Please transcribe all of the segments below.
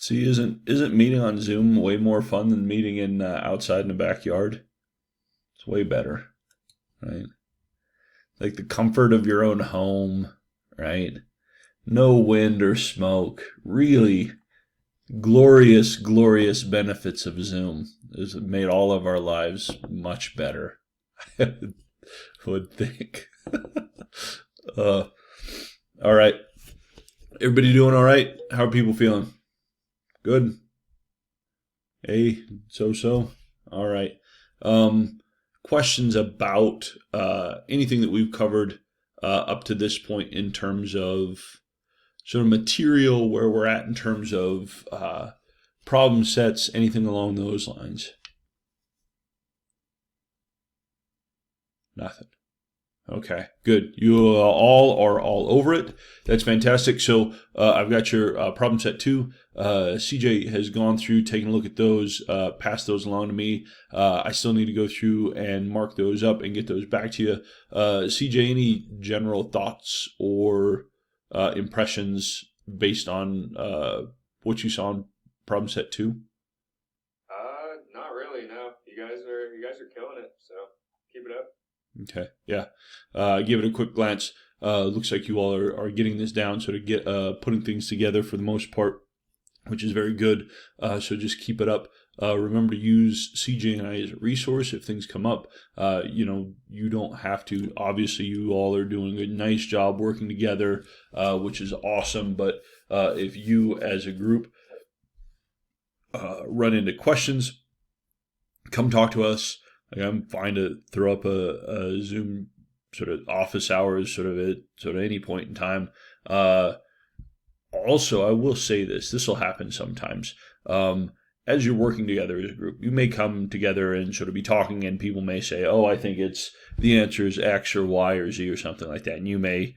See, isn't meeting on Zoom way more fun than meeting in outside in the backyard? It's way better, right? Like the comfort of your own home, right? No wind or smoke. Really glorious, glorious benefits of Zoom. It's made all of our lives much better, I would think. uh, all right. Everybody doing all right? How are people feeling? Good. Hey, so. All right. Questions about anything that we've covered up to this point in terms of sort of material, where we're at in terms of problem sets, anything along those lines? Nothing. Okay, good. You all are all over it. That's fantastic. So I've got your problem set 2. CJ has gone through, taken a look at those, passed those along to me. I still need to go through and mark those up and get those back to you. CJ, any general thoughts or impressions based on what you saw in problem set 2? Not really. No, you guys are killing it. So keep it up. Okay, yeah. Give it a quick glance. Looks like you all are getting this down, sort of get putting things together for the most part, which is very good. So just keep it up. Remember to use CJ and I as a resource if things come up. You don't have to. Obviously, you all are doing a nice job working together, which is awesome. But if you as a group run into questions, come talk to us. Like, I'm fine to throw up a Zoom sort of office hours sort of at sort of any point in time. Also, I will say this will happen sometimes. As you're working together as a group, you may come together and sort of be talking, and people may say, oh, I think the answer is X or Y or Z or something like that. And you may,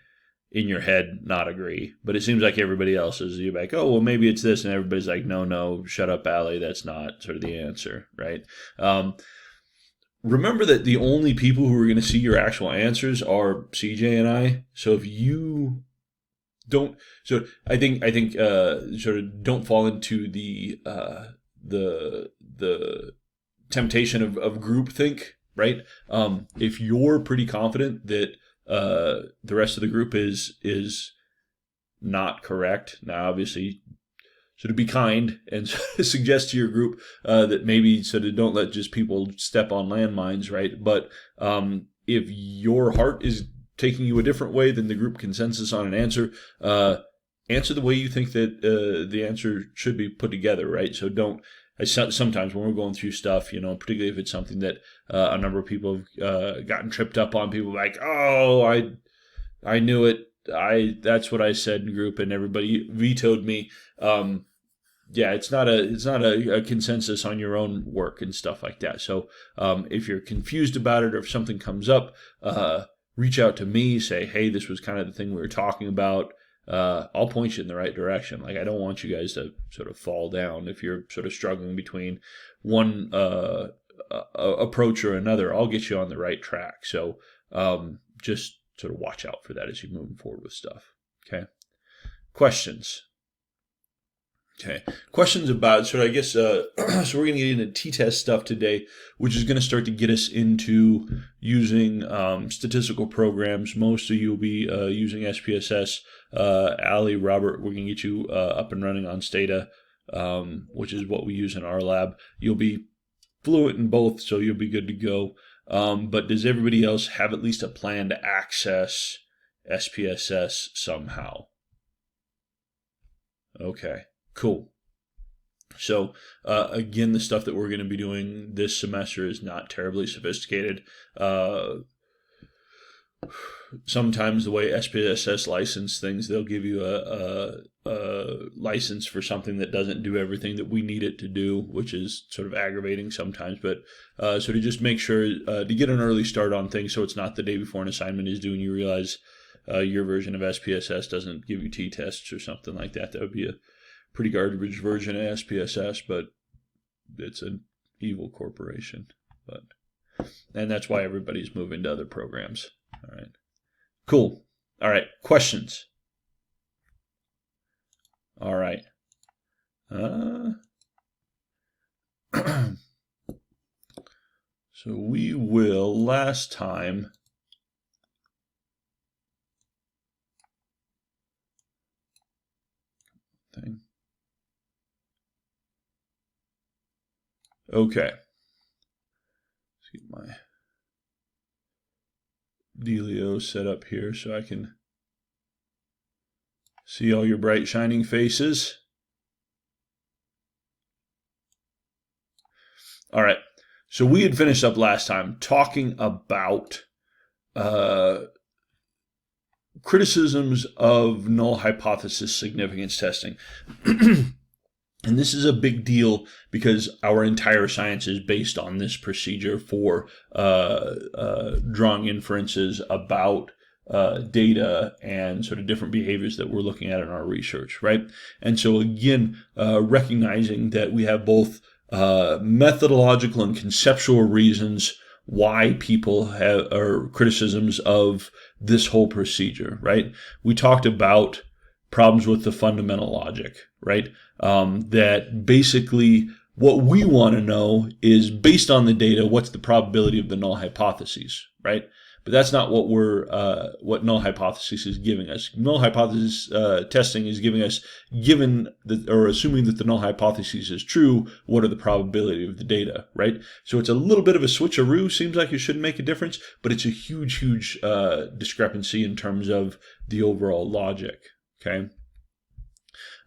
in your head, not agree. But it seems like everybody else is, you're like, oh, well, maybe it's this. And everybody's like, no, shut up, Allie. That's not sort of the answer, right? Remember that the only people who are going to see your actual answers are CJ and I. So if you don't, so I think sort of don't fall into the temptation of groupthink, right? If you're pretty confident that the rest of the group is not correct, now obviously. So to be kind and suggest to your group that maybe sort of don't let just people step on landmines, right? But if your heart is taking you a different way than the group consensus on an answer, answer the way you think that the answer should be put together, right? So don't. Sometimes when we're going through stuff, particularly if it's something that a number of people have gotten tripped up on, people are like, oh, I knew it. That's what I said in group, and everybody vetoed me. Yeah, it's not a consensus on your own work and stuff like that. So if you're confused about it, or if something comes up, reach out to me. Say, hey, this was kind of the thing we were talking about. I'll point you in the right direction. Like, I don't want you guys to sort of fall down if you're sort of struggling between one approach or another. I'll get you on the right track. So just sort of watch out for that as you move forward with stuff. Okay. Questions. Okay. Questions about, so I guess, so we're going to get into t-test stuff today, which is going to start to get us into using statistical programs. Most of you will be using SPSS. Allie, Robert, we're going to get you up and running on Stata, which is what we use in our lab. You'll be fluent in both, so you'll be good to go. But does everybody else have at least a plan to access SPSS somehow? Okay. Cool. So, again, the stuff that we're going to be doing this semester is not terribly sophisticated. Sometimes the way SPSS license things, they'll give you a license for something that doesn't do everything that we need it to do, which is sort of aggravating sometimes. But so to just make sure to get an early start on things, so it's not the day before an assignment is due and you realize your version of SPSS doesn't give you t-tests or something like that. That would be a pretty garbage version of SPSS, but it's an evil corporation. And that's why everybody's moving to other programs. All right. Cool. All right. Questions? All right. So we will, last time, okay. Let's get my Delio set up here so I can see all your bright shining faces. All right. So we had finished up last time talking about criticisms of null hypothesis significance testing. And this is a big deal because our entire science is based on this procedure for drawing inferences about data and sort of different behaviors that we're looking at in our research, right? And so again, recognizing that we have both methodological and conceptual reasons why people have or criticisms of this whole procedure, right? We talked about problems with the fundamental logic, right? That basically what we want to know is, based on the data, what's the probability of the null hypotheses, right? But that's not what what null hypothesis is giving us. Null hypothesis testing is giving us, given that, or assuming that the null hypothesis is true, what are the probability of the data, right? So it's a little bit of a switcheroo. Seems like it shouldn't make a difference, but it's a huge, huge discrepancy in terms of the overall logic. Okay.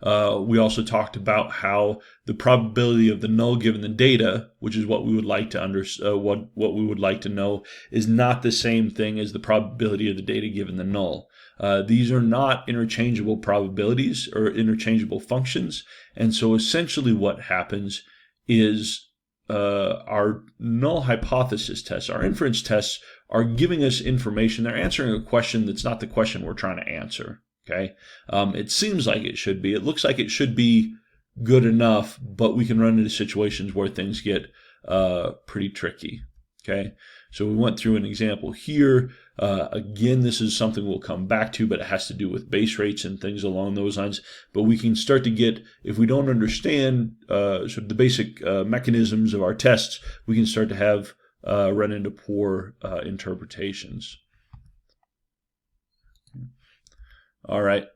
We also talked about how the probability of the null given the data, which is what we would like to what we would like to know, is not the same thing as the probability of the data given the null. These are not interchangeable probabilities or interchangeable functions, and so essentially what happens is our null hypothesis tests, our inference tests, are giving us information. They're answering a question that's not the question we're trying to answer. Okay, it seems like it should be. It looks like it should be good enough, but we can run into situations where things get pretty tricky. Okay, so we went through an example here. Again, this is something we'll come back to, but it has to do with base rates and things along those lines. But we can start to get, if we don't understand sort of the basic mechanisms of our tests, we can start to have run into poor interpretations. All right.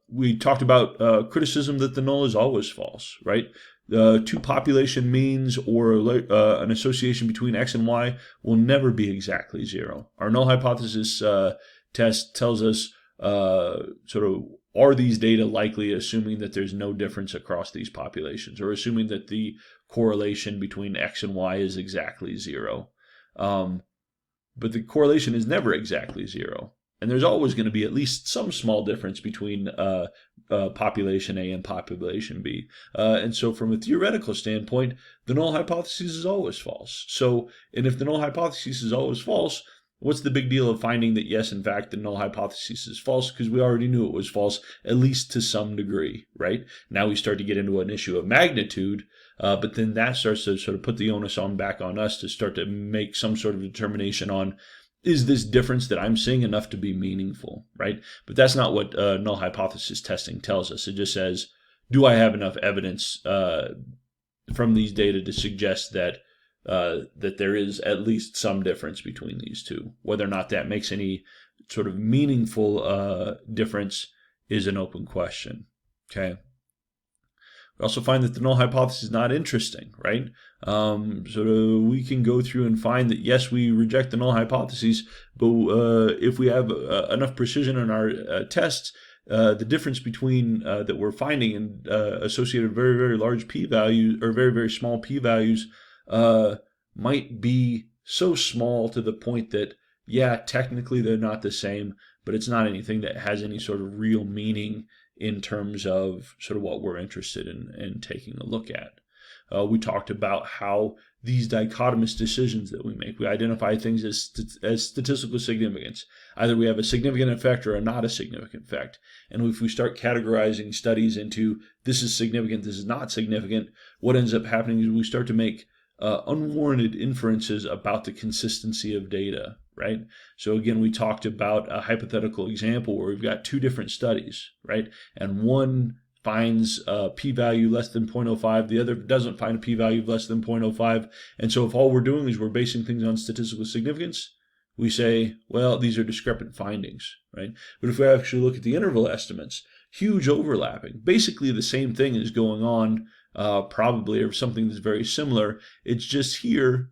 We talked about criticism that the null is always false, right? Two population means or an association between X and Y will never be exactly zero. Our null hypothesis test tells us sort of, are these data likely, assuming that there's no difference across these populations, or assuming that the correlation between X and Y is exactly zero. But the correlation is never exactly zero. And there's always going to be at least some small difference between population A and population B. And so from a theoretical standpoint, the null hypothesis is always false. So, and if the null hypothesis is always false, what's the big deal of finding that, yes, in fact, the null hypothesis is false? Because we already knew it was false, at least to some degree, right? Now we start to get into an issue of magnitude, but then that starts to sort of put the onus back on us to start to make some sort of determination on, is this difference that I'm seeing enough to be meaningful, right? But that's not what null hypothesis testing tells us. It just says, do I have enough evidence from these data to suggest that that there is at least some difference between these two? Whether or not that makes any sort of meaningful difference is an open question. Okay. We also find that the null hypothesis is not interesting, right? So we can go through and find that, yes, we reject the null hypotheses, but if we have enough precision in our tests, the difference between that we're finding and associated with very, very large p-values or very, very small p-values might be so small to the point that, yeah, technically they're not the same, but it's not anything that has any sort of real meaning in terms of sort of what we're interested in taking a look at. We talked about how these dichotomous decisions that we make, we identify things as statistical significance. Either we have a significant effect or a not a significant effect. And if we start categorizing studies into this is significant, this is not significant, what ends up happening is we start to make unwarranted inferences about the consistency of data, right? So again, we talked about a hypothetical example where we've got two different studies, right? And one finds a p-value less than 0.05, the other doesn't find a p-value less than 0.05. And so if all we're doing is we're basing things on statistical significance, we say, well, these are discrepant findings, right? But if we actually look at the interval estimates, huge overlapping. Basically the same thing is going on, probably, or something that's very similar. It's just here,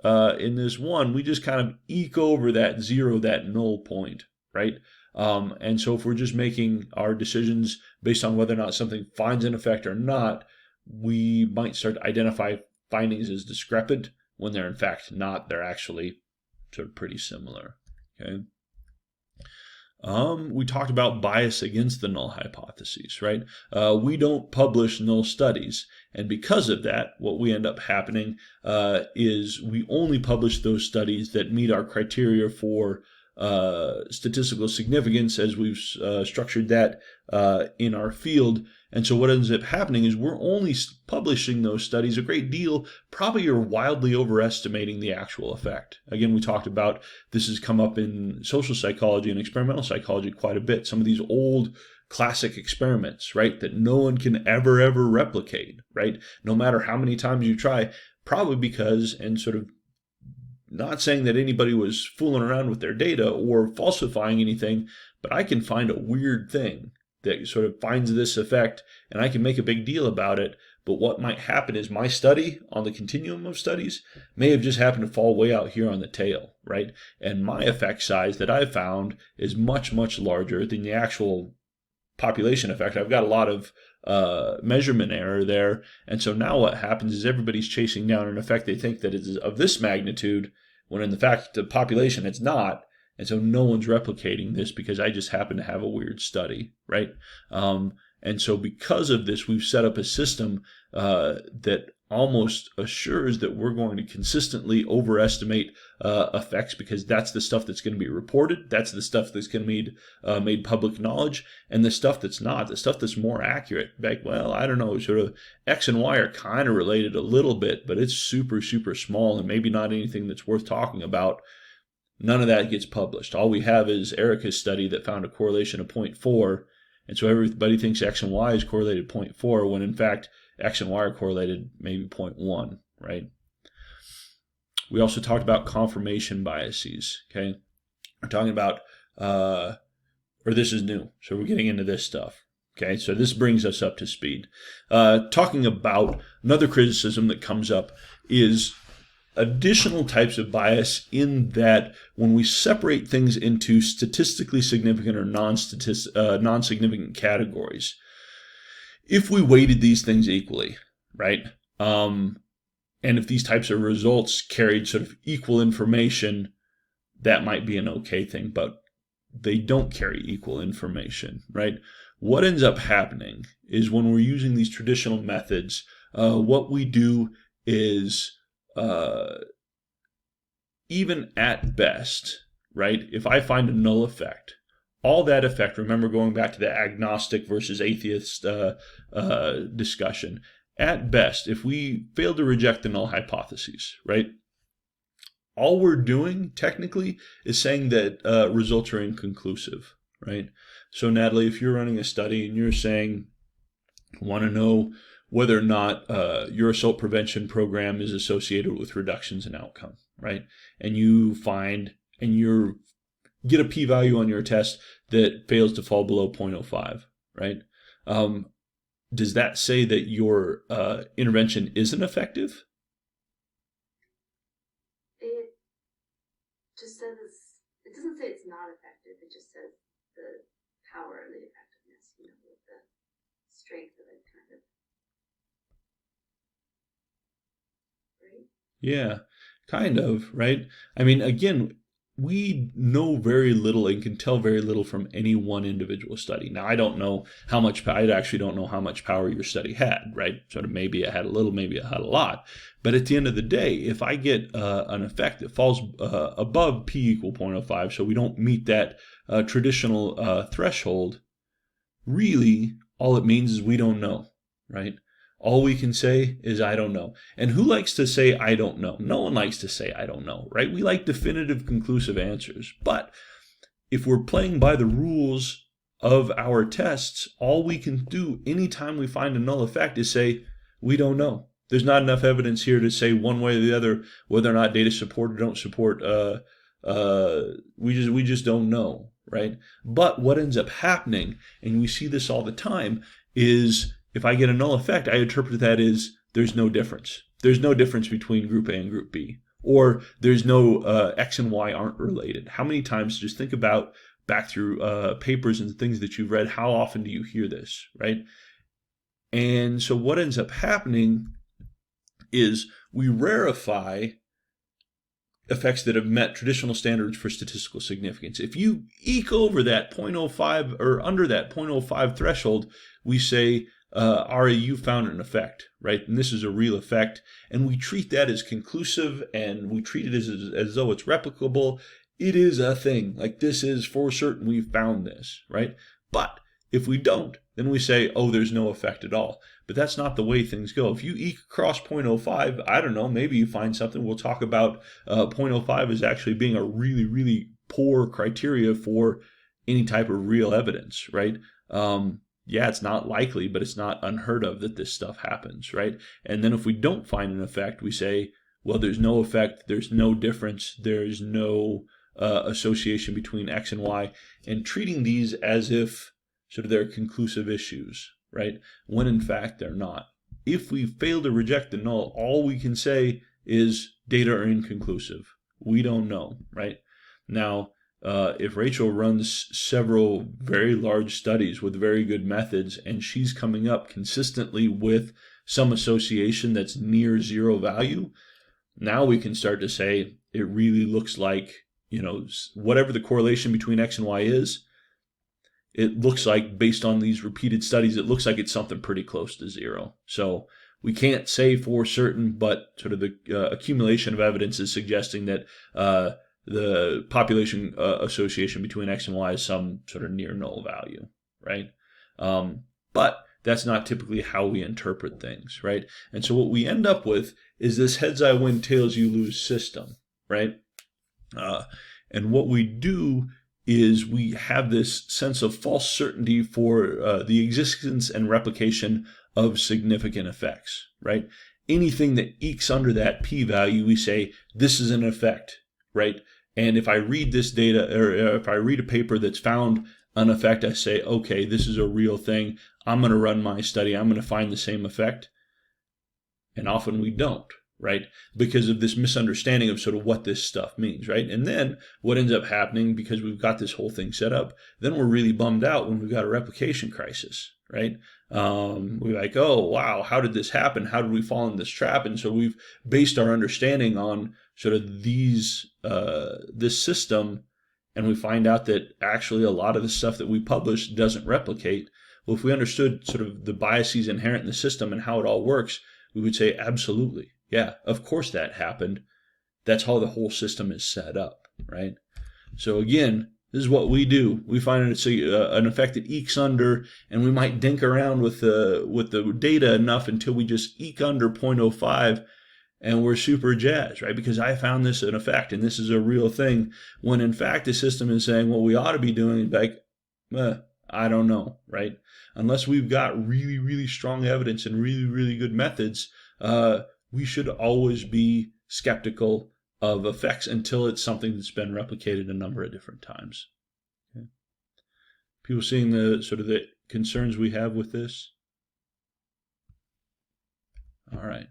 in this one, we just kind of eke over that zero, that null point, right? And so if we're just making our decisions based on whether or not something finds an effect or not, we might start to identify findings as discrepant when they're in fact not. They're actually sort of pretty similar. Okay. We talked about bias against the null hypotheses, right? We don't publish null studies, and because of that, what we end up happening is we only publish those studies that meet our criteria for statistical significance, as we've structured that in our field. And so what ends up happening is we're only publishing those studies a great deal. Probably you're wildly overestimating the actual effect. Again, we talked about this has come up in social psychology and experimental psychology quite a bit. Some of these old classic experiments, right, that no one can ever replicate, right, no matter how many times you try, probably because, and sort of not saying that anybody was fooling around with their data or falsifying anything, but I can find a weird thing that sort of finds this effect, and I can make a big deal about it. But what might happen is my study on the continuum of studies may have just happened to fall way out here on the tail, right? And my effect size that I've found is much larger than the actual population effect. I've got a lot of measurement error there. And so now what happens is everybody's chasing down an effect they think that is of this magnitude, when in the fact the population it's not. And so no one's replicating this because I just happen to have a weird study, right? And so because of this, we've set up a system that almost assures that we're going to consistently overestimate effects, because that's the stuff that's going to be reported. That's the stuff that's going to be made public knowledge. And the stuff that's not, the stuff that's more accurate, like, well, I don't know, sort of X and Y are kind of related a little bit, but it's super small and maybe not anything that's worth talking about. None of that gets published. All we have is Erica's study that found a correlation of 0.4. And so everybody thinks X and Y is correlated 0.4, when in fact X and Y are correlated maybe 0.1, right? We also talked about confirmation biases, okay? We're talking about, or this is new, so we're getting into this stuff, okay? So this brings us up to speed. Talking about another criticism that comes up is additional types of bias, in that when we separate things into statistically significant or non-significant categories, if we weighted these things equally, right, and if these types of results carried sort of equal information, that might be an okay thing, but they don't carry equal information, right? What ends up happening is when we're using these traditional methods, what we do is even at best, right, if I find a null effect, all that effect, remember going back to the agnostic versus atheist discussion, at best, if we fail to reject the null hypotheses, right, all we're doing technically is saying that results are inconclusive, right? So Natalie, if you're running a study and you're saying, want to know whether or not your assault prevention program is associated with reductions in outcome, right? And you find, and you get a p-value on your test that fails to fall below 0.05, right? Does that say that your intervention isn't effective? It just says it doesn't say it's not effective. It just says the power and the effectiveness, with the strength of it, kind of. Right? Yeah, kind of, right? I mean, again, we know very little and can tell very little from any one individual study. Now, I don't know how much, I actually don't know how much power your study had, right? Sort of maybe it had a little, maybe it had a lot. But at the end of the day, if I get an effect that falls above p equal 0.05, so we don't meet that traditional threshold, really all it means is we don't know, right? All we can say is, I don't know. And who likes to say, I don't know? No one likes to say, I don't know, right? We like definitive, conclusive answers. But if we're playing by the rules of our tests, all we can do anytime we find a null effect is say, we don't know. There's not enough evidence here to say one way or the other whether or not data support or don't support. We just don't know, right? But what ends up happening, and we see this all the time, is if I get a null effect, I interpret that as there's no difference. There's no difference between group A and group B. Or there's no X and Y aren't related. How many times, just think about back through papers and things that you've read, how often do you hear this, right? And so what ends up happening is we rarefy effects that have met traditional standards for statistical significance. If you eke over that 0.05 or under that 0.05 threshold, we say, Ari, you found an effect, right? And this is a real effect. And we treat that as conclusive, and we treat it as though it's replicable. It is a thing. Like, this is for certain, we found this, right? But if we don't, then we say, oh, there's no effect at all. But that's not the way things go. If you eke across 0.05, I don't know, maybe you find something. We'll talk about 0.05 as actually being a really, really poor criteria for any type of real evidence, right? Yeah, it's not likely, but it's not unheard of that this stuff happens, right? And then if we don't find an effect, we say, well, there's no effect, there's no difference, there's no association between X and Y, and treating these as if sort of they're conclusive issues, right? When in fact they're not. If we fail to reject the null, all we can say is data are inconclusive. We don't know, right? Now, if Rachel runs several very large studies with very good methods, and she's coming up consistently with some association that's near zero value, now we can start to say it really looks like, whatever the correlation between X and Y is, it looks like, based on these repeated studies, it looks like it's something pretty close to zero. So we can't say for certain, but sort of the accumulation of evidence is suggesting that the population association between X and Y is some sort of near null value, right? But that's not typically how we interpret things, right? And so what we end up with is this heads I win, tails you lose system, right? And what we do is we have this sense of false certainty for the existence and replication of significant effects, right? Anything that ekes under that p-value, we say, this is an effect, right? And if I read this data, or if I read a paper that's found an effect, I say, okay, this is a real thing. I'm going to run my study. I'm going to find the same effect. And often we don't, right? Because of this misunderstanding of sort of what this stuff means, right? And then what ends up happening, because we've got this whole thing set up, then we're really bummed out when we've got a replication crisis, right? We're like, oh, wow, how did this happen? How did we fall in this trap? And so we've based our understanding on sort of this system, and we find out that actually a lot of the stuff that we publish doesn't replicate. Well, if we understood sort of the biases inherent in the system and how it all works, we would say, absolutely. Yeah, of course that happened. That's how the whole system is set up, right? So again, this is what we do. We find it's an effect that ekes under, and we might dink around with the data enough until we just eke under 0.05, and we're super jazzed, right? Because I found this an effect, and this is a real thing. When in fact the system is saying what we ought to be doing, like, I don't know, right? Unless we've got really, really strong evidence and really, really good methods, we should always be skeptical of effects until it's something that's been replicated a number of different times. Okay. People seeing the sort of the concerns we have with this? All right.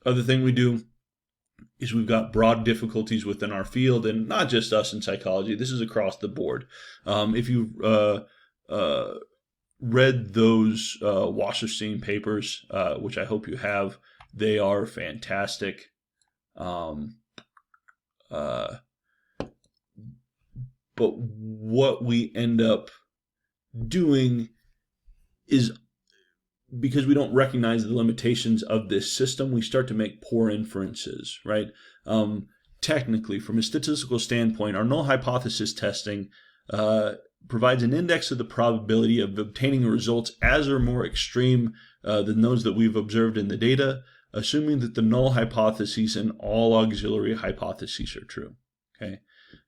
Other thing we do is we've got broad difficulties within our field, and not just us in psychology. This is across the board. If you read those Wasserstein papers, which I hope you have, they are fantastic. But what we end up doing is, because we don't recognize the limitations of this system, we start to make poor inferences, right? Technically, from a statistical standpoint, our null hypothesis testing provides an index of the probability of obtaining results as or more extreme than those that we've observed in the data, assuming that the null hypotheses and all auxiliary hypotheses are true. Okay,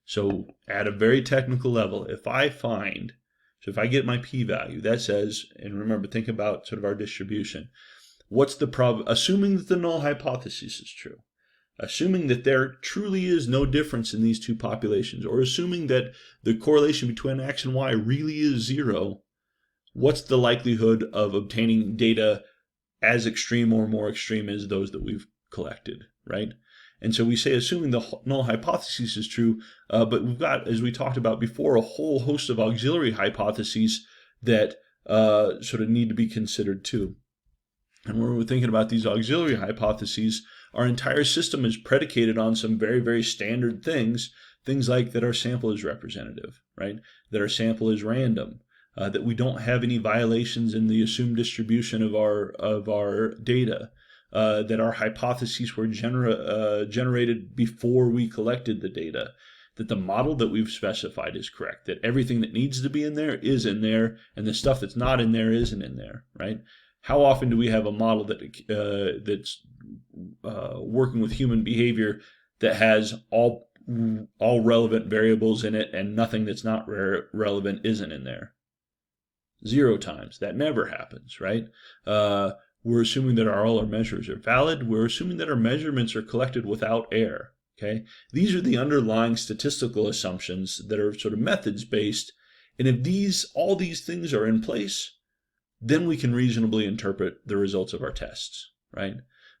so at a very technical level, if I find So if I get my p-value, that says, and remember, think about sort of our distribution. What's the assuming that the null hypothesis is true, assuming that there truly is no difference in these two populations, or assuming that the correlation between X and Y really is 0, what's the likelihood of obtaining data as extreme or more extreme as those that we've collected, right? And so we say, assuming the null hypothesis is true, but we've got, as we talked about before, a whole host of auxiliary hypotheses that sort of need to be considered too. And when we're thinking about these auxiliary hypotheses, our entire system is predicated on some very, very standard things like that our sample is representative, right? That our sample is random, that we don't have any violations in the assumed distribution of our data, that our hypotheses were generated before we collected the data, that the model that we've specified is correct, that everything that needs to be in there is in there, and the stuff that's not in there isn't in there, right? How often do we have a model that's working with human behavior that has all relevant variables in it, and nothing that's not relevant isn't in there? 0 times. That never happens, right? We're assuming that all our measures are valid. We're assuming that our measurements are collected without error. Okay, these are the underlying statistical assumptions that are sort of methods based. And if all these things are in place, then we can reasonably interpret the results of our tests, right?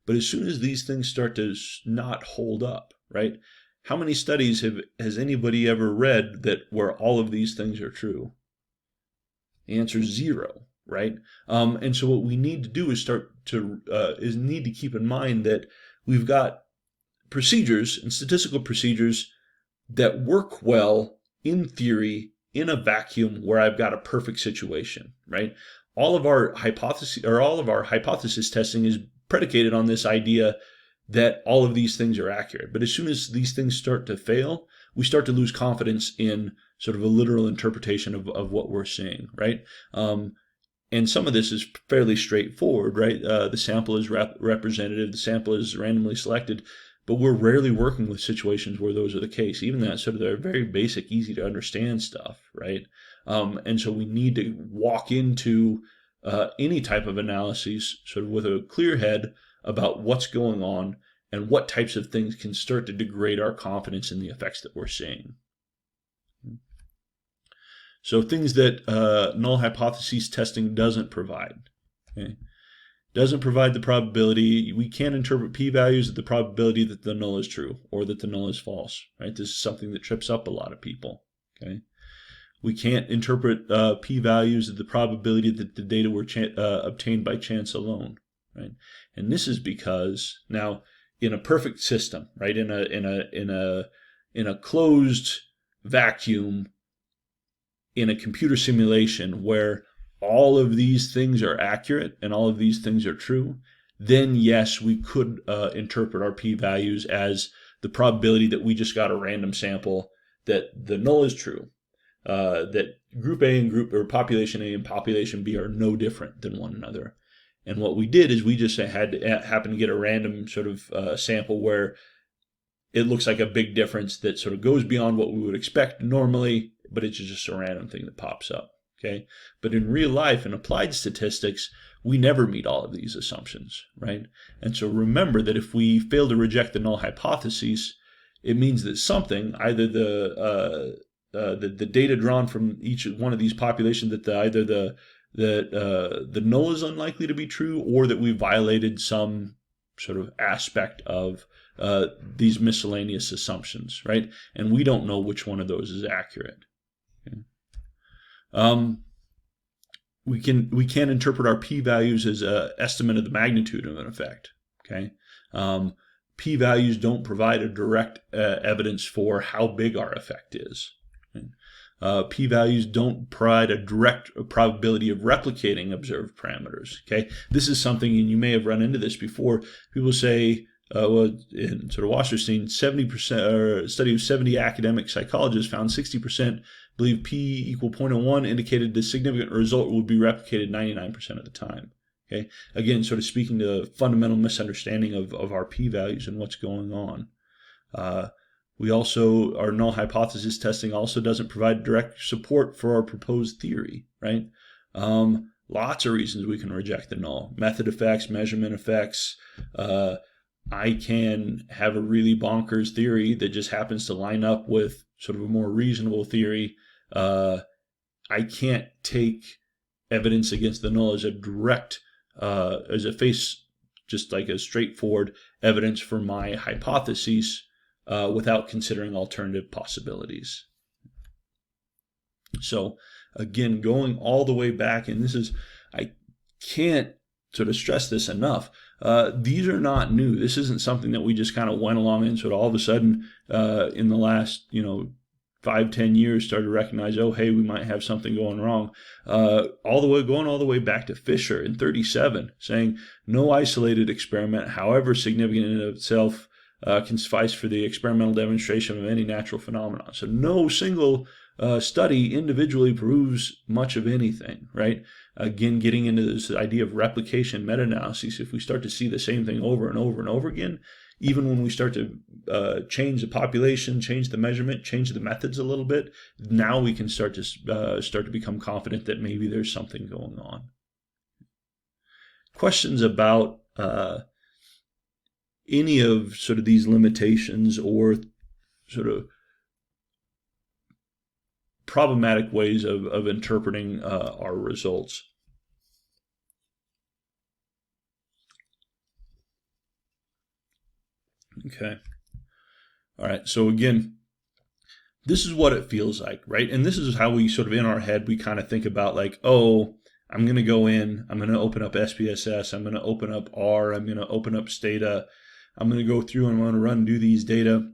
But as soon as these things start to not hold up, right? How many studies has anybody ever read that where all of these things are true? The answer is 0, right? And so what we need to do is need to keep in mind that we've got procedures and statistical procedures that work well in theory in a vacuum where I've got a perfect situation, right? All of our hypothesis testing is predicated on this idea that all of these things are accurate. But as soon as these things start to fail, we start to lose confidence in sort of a literal interpretation of what we're seeing, right? And some of this is fairly straightforward, right? The sample is representative, the sample is randomly selected, but we're rarely working with situations where those are the case. Even that sort of they're very basic, easy to understand stuff, right? And so we need to walk into any type of analysis sort of with a clear head about what's going on and what types of things can start to degrade our confidence in the effects that we're seeing. So things that null hypothesis testing doesn't provide. Okay? Doesn't provide the probability. We can't interpret p-values at the probability that the null is true or that the null is false. Right? This is something that trips up a lot of people. Okay? We can't interpret p-values at the probability that the data were obtained by chance alone. Right? And this is because now in a perfect system, right? In a closed vacuum, in a computer simulation where all of these things are accurate and all of these things are true, then yes, we could interpret our p-values as the probability that we just got a random sample, that the null is true, that group A or population A and population B are no different than one another. And what we did is we just had to happen to get a random sort of sample where it looks like a big difference that sort of goes beyond what we would expect normally, but it's just a random thing that pops up. Okay, but in real life, in applied statistics, we never meet all of these assumptions, right? And so remember that if we fail to reject the null hypotheses, it means that something, either the data drawn from each one of these populations, that either the null is unlikely to be true, or that we violated some sort of aspect of these miscellaneous assumptions, right? And we don't know which one of those is accurate. Okay. We can interpret our p-values as an estimate of the magnitude of an effect. Okay. P-values don't provide a direct evidence for how big our effect is. Okay? P-values don't provide a direct probability of replicating observed parameters. Okay, this is something, and you may have run into this before. People say, in sort of Wasserstein, 70%, or a study of 70 academic psychologists found 60% believe p equal 0.01 indicated the significant result would be replicated 99% of the time. Okay, again, sort of speaking to the fundamental misunderstanding of our p-values and what's going on. Our null hypothesis testing also doesn't provide direct support for our proposed theory, right? Lots of reasons we can reject the null. Method effects, measurement effects. I can have a really bonkers theory that just happens to line up with sort of a more reasonable theory. I can't take evidence against the null as a direct, just like a straightforward evidence for my hypotheses without considering alternative possibilities. So again, going all the way back, and I can't sort of stress this enough. These are not new. This isn't something that we just kind of went along and sort of all of a sudden in the last, 5-10 years started to recognize, oh, hey, we might have something going wrong. Going all the way back to Fisher in 1937, saying no isolated experiment, however significant in and of itself, can suffice for the experimental demonstration of any natural phenomenon. So no single study individually proves much of anything, right? Again, getting into this idea of replication, meta-analysis, if we start to see the same thing over and over and over again, even when we start to change the population, change the measurement, change the methods a little bit, now we can start to become confident that maybe there's something going on. Questions about any of sort of these limitations or sort of problematic ways of interpreting our results? Okay. All right. So again, this is what it feels like, right? And this is how we sort of in our head, we kind of think about like, oh, I'm going to go in, I'm going to open up SPSS, I'm going to open up R, I'm going to open up Stata, I'm going to go through and I'm going to do these data,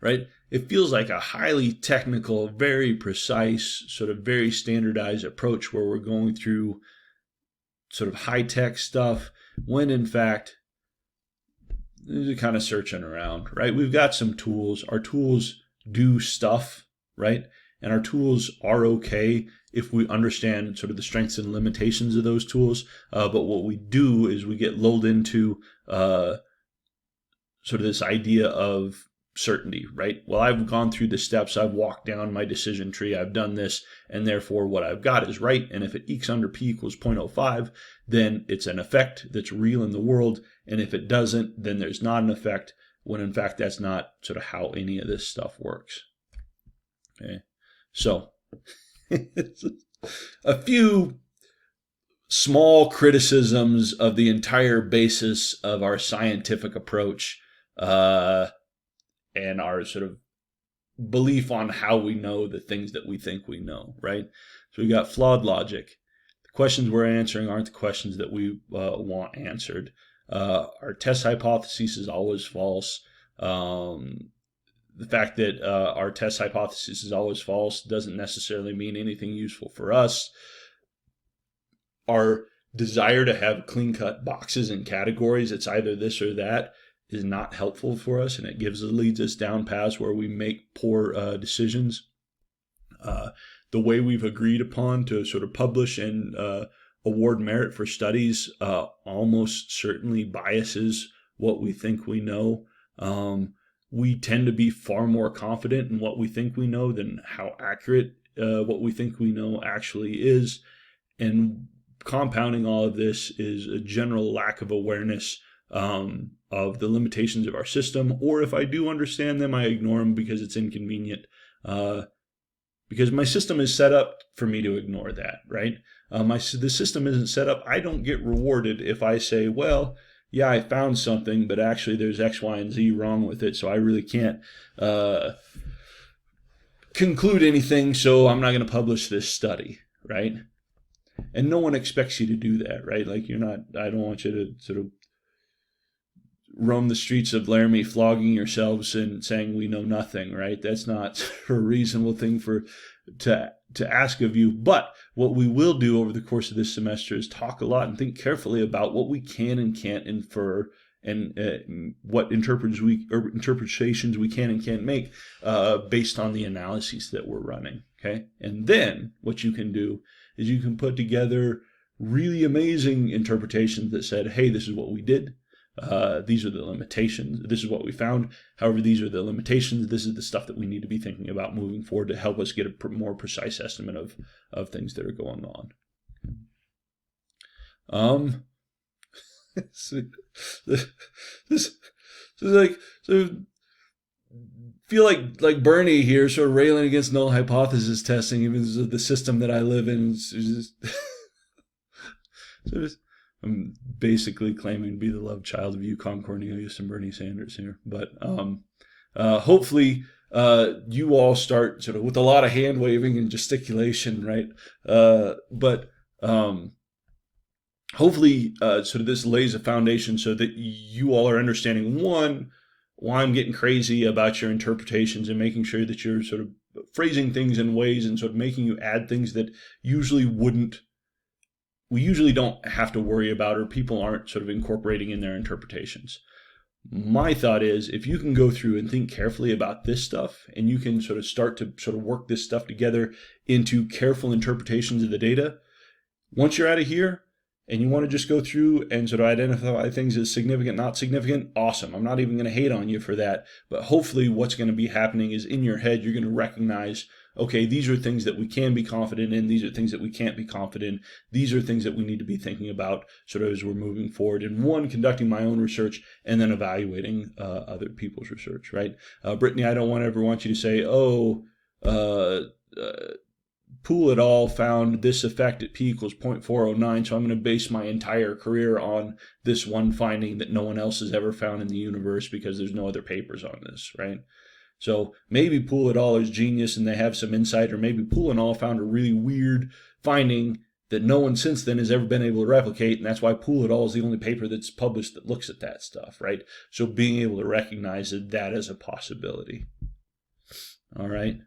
right? It feels like a highly technical, very precise, sort of very standardized approach where we're going through sort of high-tech stuff when in fact, they're kind of searching around, right? We've got some tools. Our tools do stuff, right? And our tools are okay if we understand sort of the strengths and limitations of those tools. But what we do is we get lulled into sort of this idea of certainty, right? Well, I've gone through the steps, I've walked down my decision tree, I've done this, and therefore what I've got is right. And if it ekes under P equals 0.05, then it's an effect that's real in the world. And if it doesn't, then there's not an effect, when in fact that's not sort of how any of this stuff works. Okay, so a few small criticisms of the entire basis of our scientific approach and our sort of belief on how we know the things that we think we know, right? So we got flawed logic. The questions we're answering aren't the questions that we want answered. Our test hypothesis is always false. The fact that our test hypothesis is always false doesn't necessarily mean anything useful for us. Our desire to have clean-cut boxes and categories, it's either this or that, is not helpful for us, and it leads us down paths where we make poor decisions. The way we've agreed upon to sort of publish and award merit for studies almost certainly biases what we think we know. We tend to be far more confident in what we think we know than how accurate what we think we know actually is. And compounding all of this is a general lack of awareness of the limitations of our system, or if I do understand them, I ignore them because it's inconvenient. Because my system is set up for me to ignore that, right? The system isn't set up. I don't get rewarded if I say, well, yeah, I found something, but actually there's X, Y, and Z wrong with it, so I really can't conclude anything, so I'm not going to publish this study, right? And no one expects you to do that, right? Like I don't want you to sort of roam the streets of Laramie flogging yourselves and saying we know nothing, right? That's not a reasonable thing to ask of you. But what we will do over the course of this semester is talk a lot and think carefully about what we can and can't infer and what interpretations we can and can't make based on the analyses that we're running, okay? And then what you can do is you can put together really amazing interpretations that said, hey, this is what we did. These are the limitations. This is what we found. However, these are the limitations. This is the stuff that we need to be thinking about moving forward to help us get a more precise estimate of things that are going on. So feel like Bernie here, sort of railing against null hypothesis testing, even the system that I live in. I'm basically claiming to be the love child of Yukon Cornelius and Bernie Sanders here, but hopefully you all start sort of with a lot of hand waving and gesticulation, right? But hopefully sort of this lays a foundation so that you all are understanding, one, why I'm getting crazy about your interpretations and making sure that you're sort of phrasing things in ways and sort of making you add things that we usually don't have to worry about, or people aren't sort of incorporating in their interpretations. My thought is, if you can go through and think carefully about this stuff, and you can sort of start to sort of work this stuff together into careful interpretations of the data, once you're out of here, and you want to just go through and sort of identify things as significant, not significant, awesome. I'm not even going to hate on you for that. But hopefully what's going to be happening is in your head, you're going to recognize, okay, these are things that we can be confident in. These are things that we can't be confident in. These are things that we need to be thinking about sort of as we're moving forward. And one, conducting my own research and then evaluating other people's research, right? Brittany, I don't ever want you to say, Poole et al. Found this effect at P equals 0.409, so I'm going to base my entire career on this one finding that no one else has ever found in the universe because there's no other papers on this, right? So maybe Poole et al. Is genius and they have some insight, or maybe Poole et al. Found a really weird finding that no one since then has ever been able to replicate, and that's why Poole et al. Is the only paper that's published that looks at that stuff, right? So being able to recognize that as a possibility. All right.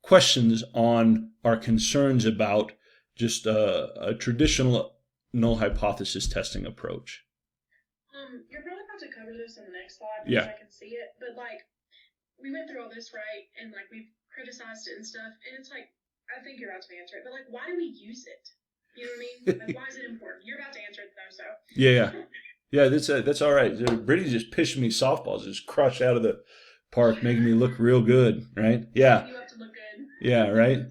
Questions on our concerns about just a traditional null hypothesis testing approach? You're probably about to cover this in the next slide because Yeah. I can see it, but we went through all this, right? And we've criticized it and stuff, and it's I think you're about to answer it, but why do we use it? You know what I mean? Why is it important? You're about to answer it though, so. Yeah, that's all right. Brittany just pitched me softballs, just crushed out of the park, making me look real good, right? Yeah. You have to look good. Yeah, right.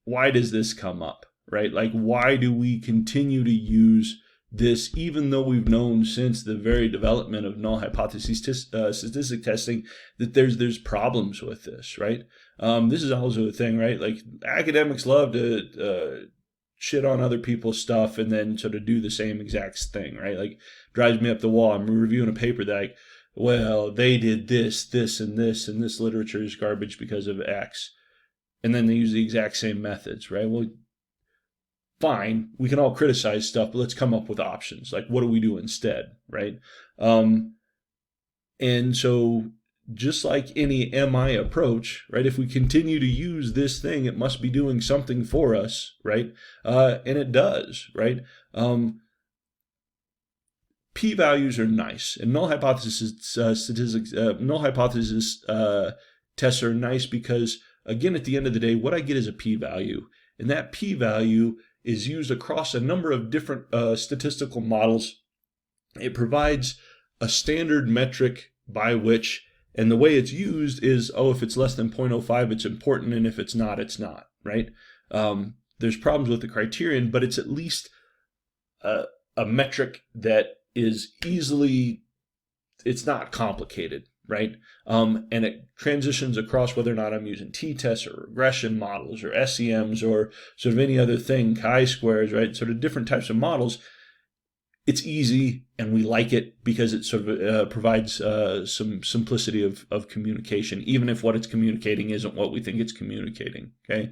Why does this come up, right? Why do we continue to use this, even though we've known since the very development of null hypothesis statistic testing that there's problems with this, right? This is also a thing, right? Academics love to shit on other people's stuff and then sort of do the same exact thing, right? Drives me up the wall. I'm reviewing a paper that well, they did this, and this literature is garbage because of X. And then they use the exact same methods, right? Well, fine, we can all criticize stuff, but let's come up with options. What do we do instead, right? And so just like any MI approach, right, if we continue to use this thing, it must be doing something for us, right? And it does, right? P-values are nice, and null hypothesis tests are nice because, again, at the end of the day, what I get is a p-value, and that p-value is used across a number of different statistical models. It provides a standard metric by which, and the way it's used is, if it's less than 0.05, it's important, and if it's not, it's not, right? There's problems with the criterion, but it's at least a metric that is it's not complicated, right? And it transitions across whether or not I'm using t-tests or regression models or SEMs or sort of any other thing, chi-squares, right? Sort of different types of models. It's easy and we like it because it sort of provides some simplicity of communication, even if what it's communicating isn't what we think it's communicating, okay?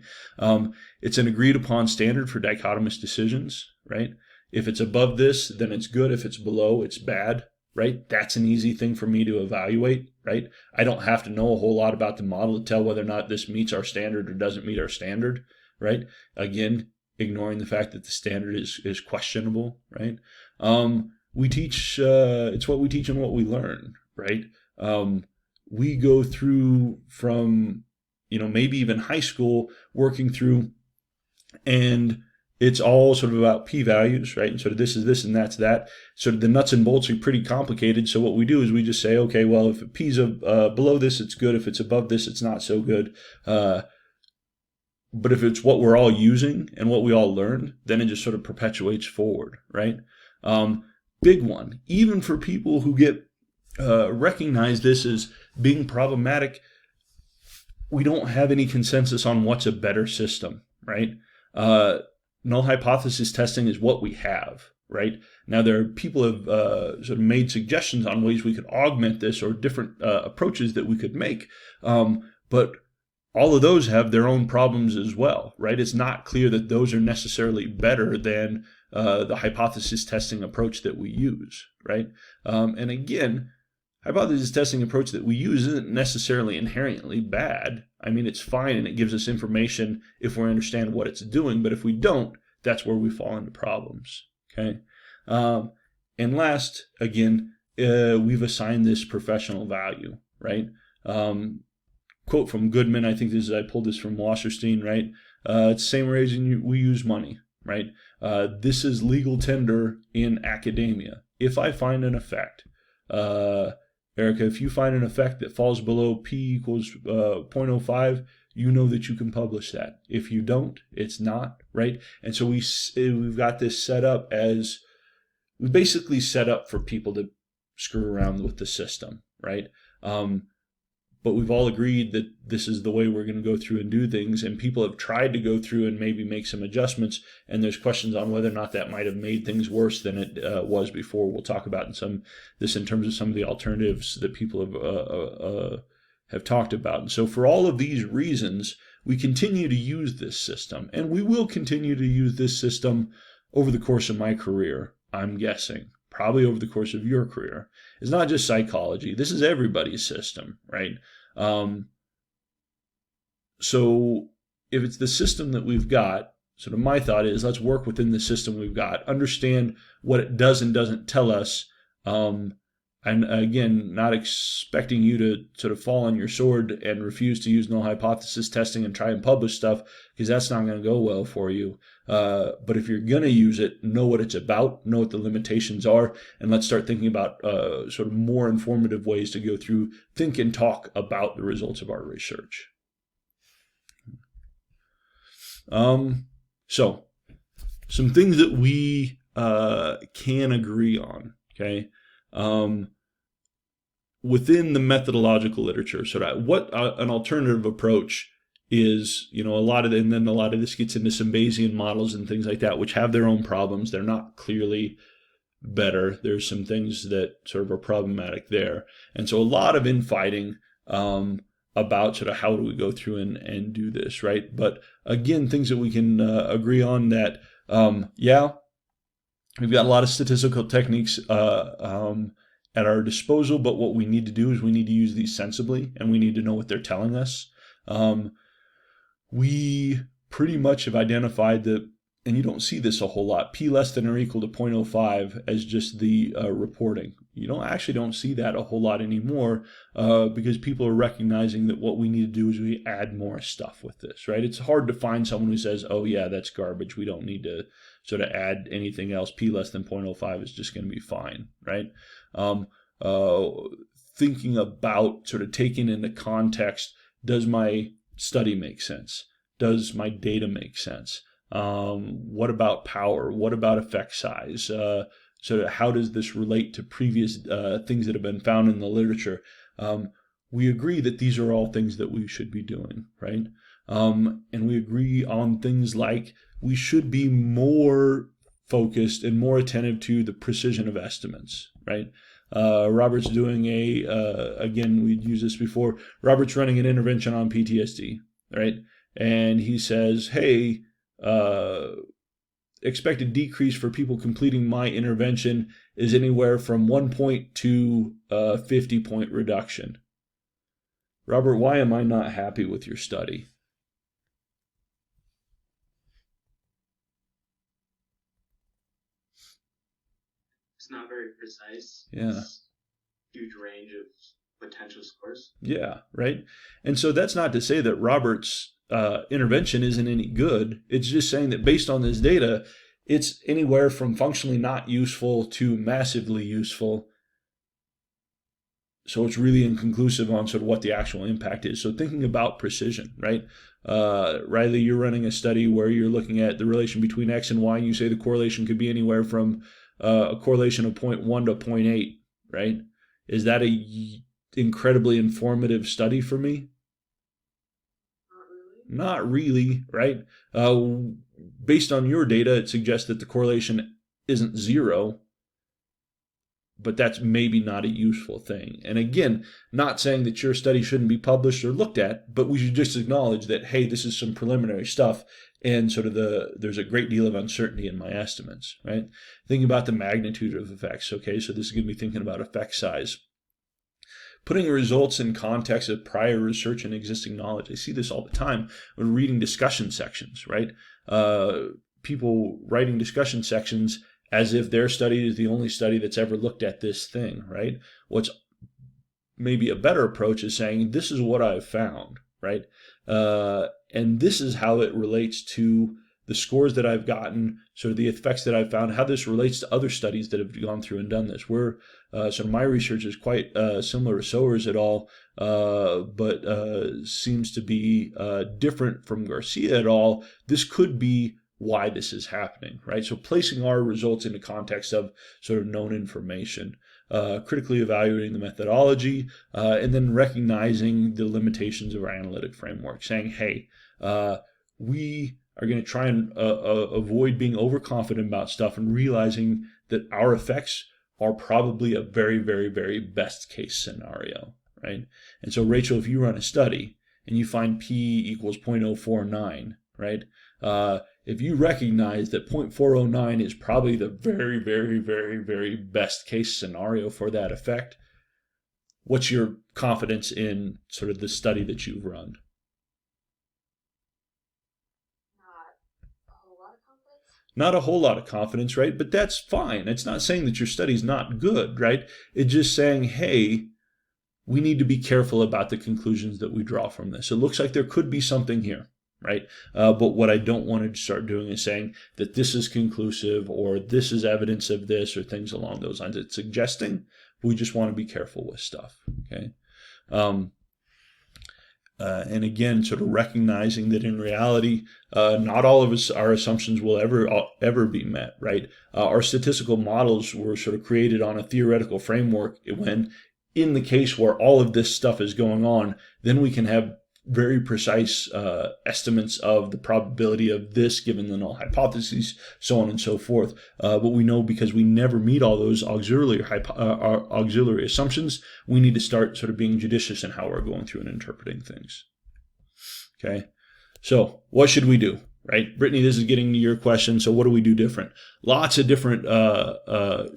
It's an agreed upon standard for dichotomous decisions, right? If it's above this, then it's good. If it's below, it's bad, right? That's an easy thing for me to evaluate, right? I don't have to know a whole lot about the model to tell whether or not this meets our standard or doesn't meet our standard, right? Again, ignoring the fact that the standard is questionable, right? We teach, it's what we teach and what we learn, right? We go through from, maybe even high school working through, and it's all sort of about p-values, right? And sort of this is this and that's that. Sort of the nuts and bolts are pretty complicated. So what we do is we just say, okay, well, if p's below this, it's good. If it's above this, it's not so good. But if it's what we're all using and what we all learned, then it just sort of perpetuates forward, right? Big one, even for people who get recognize this as being problematic, we don't have any consensus on what's a better system, right? Null hypothesis testing is what we have, right? Now, there are people have sort of made suggestions on ways we could augment this or different approaches that we could make, but all of those have their own problems as well, right? It's not clear that those are necessarily better than the hypothesis testing approach that we use, right? And again, hypothesis testing approach that we use isn't necessarily inherently bad. I mean, it's fine and it gives us information if we understand what it's doing, but if we don't, that's where we fall into problems, okay? And last, again, we've assigned this professional value, right? Quote from Goodman, I think I pulled this from Wasserstein, right? It's the same reason we use money, right? This is legal tender in academia. If I find an effect, Erica, if you find an effect that falls below p equals 0.05, you know that you can publish that. If you don't, it's not, right? And so we've got this set up as, we basically set up for people to screw around with the system, right? But we've all agreed that this is the way we're going to go through and do things, and people have tried to go through and maybe make some adjustments, and there's questions on whether or not that might have made things worse than it was before. We'll talk about this in terms of some of the alternatives that people have talked about. And so for all of these reasons, we continue to use this system, and we will continue to use this system over the course of my career, I'm guessing. Probably over the course of your career. It's not just psychology. This is everybody's system, right? So if it's the system that we've got, sort of my thought is let's work within the system we've got, understand what it does and doesn't tell us, and again, not expecting you to sort of fall on your sword and refuse to use null hypothesis testing and try and publish stuff, because that's not going to go well for you. But if you're going to use it, know what it's about, know what the limitations are, and let's start thinking about sort of more informative ways to go through, think and talk about the results of our research. So, some things that we can agree on, okay? Within the methodological literature, so that what an alternative approach is, a lot of this gets into some Bayesian models and things like that, which have their own problems. They're not clearly better. There's some things that sort of are problematic there. And so a lot of infighting about sort of how do we go through and do this, right? But again, things that we can agree on that, we've got a lot of statistical techniques at our disposal, but what we need to do is we need to use these sensibly, and we need to know what they're telling us. We pretty much have identified that, and you don't see this a whole lot, p less than or equal to 0.05 as just the reporting. You don't see that a whole lot anymore because people are recognizing that what we need to do is we add more stuff with this, right? It's hard to find someone who says, oh yeah, that's garbage. We don't need to sort of add anything else. P less than 0.05 is just going to be fine, right? Thinking about sort of taking into context, does my study make sense? Does my data make sense? What about power? What about effect size? So how does this relate to previous things that have been found in the literature? We agree that these are all things that we should be doing, right? And we agree on things like we should be more focused and more attentive to the precision of estimates, right? Robert's doing again, we'd used this before, Robert's running an intervention on PTSD, right? And he says, hey, expected decrease for people completing my intervention is anywhere from 1 point to 50-point reduction. Robert, why am I not happy with your study? It's not very precise. Yeah. It's huge range of potential scores. Yeah, right. And so that's not to say that Robert's intervention isn't any good. It's just saying that based on this data, it's anywhere from functionally not useful to massively useful. So it's really inconclusive on sort of what the actual impact is. So thinking about precision, right? Riley, you're running a study where you're looking at the relation between X and Y, and you say the correlation could be anywhere from a correlation of 0.1 to 0.8, right? Is that a incredibly informative study for me? Not really, right? Based on your data, it suggests that the correlation isn't zero, but that's maybe not a useful thing. And again, not saying that your study shouldn't be published or looked at, but we should just acknowledge that, hey, this is some preliminary stuff, and sort of there's a great deal of uncertainty in my estimates, right? Thinking about the magnitude of effects, okay, so this is going to be thinking about effect size. Putting results in context of prior research and existing knowledge. I see this all the time when reading discussion sections, right? People writing discussion sections as if their study is the only study that's ever looked at this thing, right? What's maybe a better approach is saying, this is what I've found, right? And this is how it relates to the scores that I've gotten, sort of the effects that I've found, how this relates to other studies that have gone through and done this. So my research is quite similar to Sower's et al., but seems to be different from Garcia et al. This could be why this is happening, right? So placing our results into context of sort of known information, critically evaluating the methodology, and then recognizing the limitations of our analytic framework, saying, hey, we are going to try and avoid being overconfident about stuff and realizing that our effects are probably a very, very, very best case scenario, right? And so, Rachel, if you run a study and you find P equals 0.049, right? If you recognize that 0.409 is probably the very, very, very, very best case scenario for that effect, what's your confidence in sort of the study that you've run? Not a whole lot of confidence, right? But that's fine. It's not saying that your study's not good, right? It's just saying, hey, we need to be careful about the conclusions that we draw from this. It looks like there could be something here, right? But what I don't want to start doing is saying that this is conclusive or this is evidence of this or things along those lines. It's suggesting, but we just want to be careful with stuff, okay? And again, sort of recognizing that in reality, not all of our assumptions will ever be met, right? Our statistical models were sort of created on a theoretical framework. When in the case where all of this stuff is going on, then we can have very precise estimates of the probability of this given the null hypotheses, so on and so forth. But we know because we never meet all those auxiliary assumptions, we need to start sort of being judicious in how we're going through and interpreting things. Okay, so what should we do? Right, Brittany, this is getting to your question. So what do we do different? Lots of different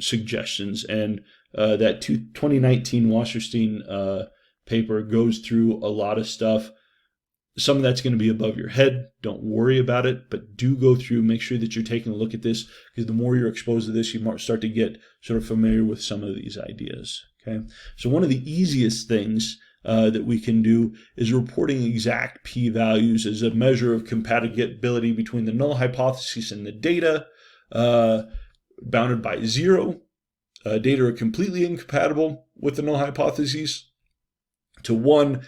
suggestions, and that 2019 Wasserstein paper goes through a lot of stuff. Some of that's going to be above your head. Don't worry about it, but do go through, make sure that you're taking a look at this, because the more you're exposed to this, you might start to get sort of familiar with some of these ideas. Okay, so one of the easiest things that we can do is reporting exact p-values as a measure of compatibility between the null hypothesis and the data, bounded by 0. Data are completely incompatible with the null hypotheses, to 1,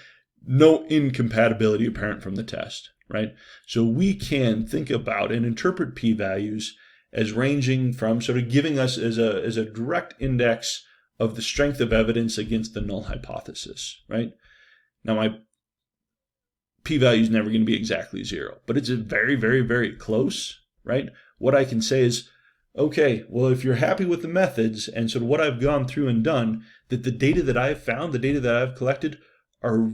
no incompatibility apparent from the test, right? So we can think about and interpret p-values as ranging from sort of giving us as a direct index of the strength of evidence against the null hypothesis, right? Now, my p-value is never going to be exactly 0, but it's very, very, very close, right? What I can say is, okay, well, if you're happy with the methods and sort of what I've gone through and done, that the data that I've found, the data that I've collected, are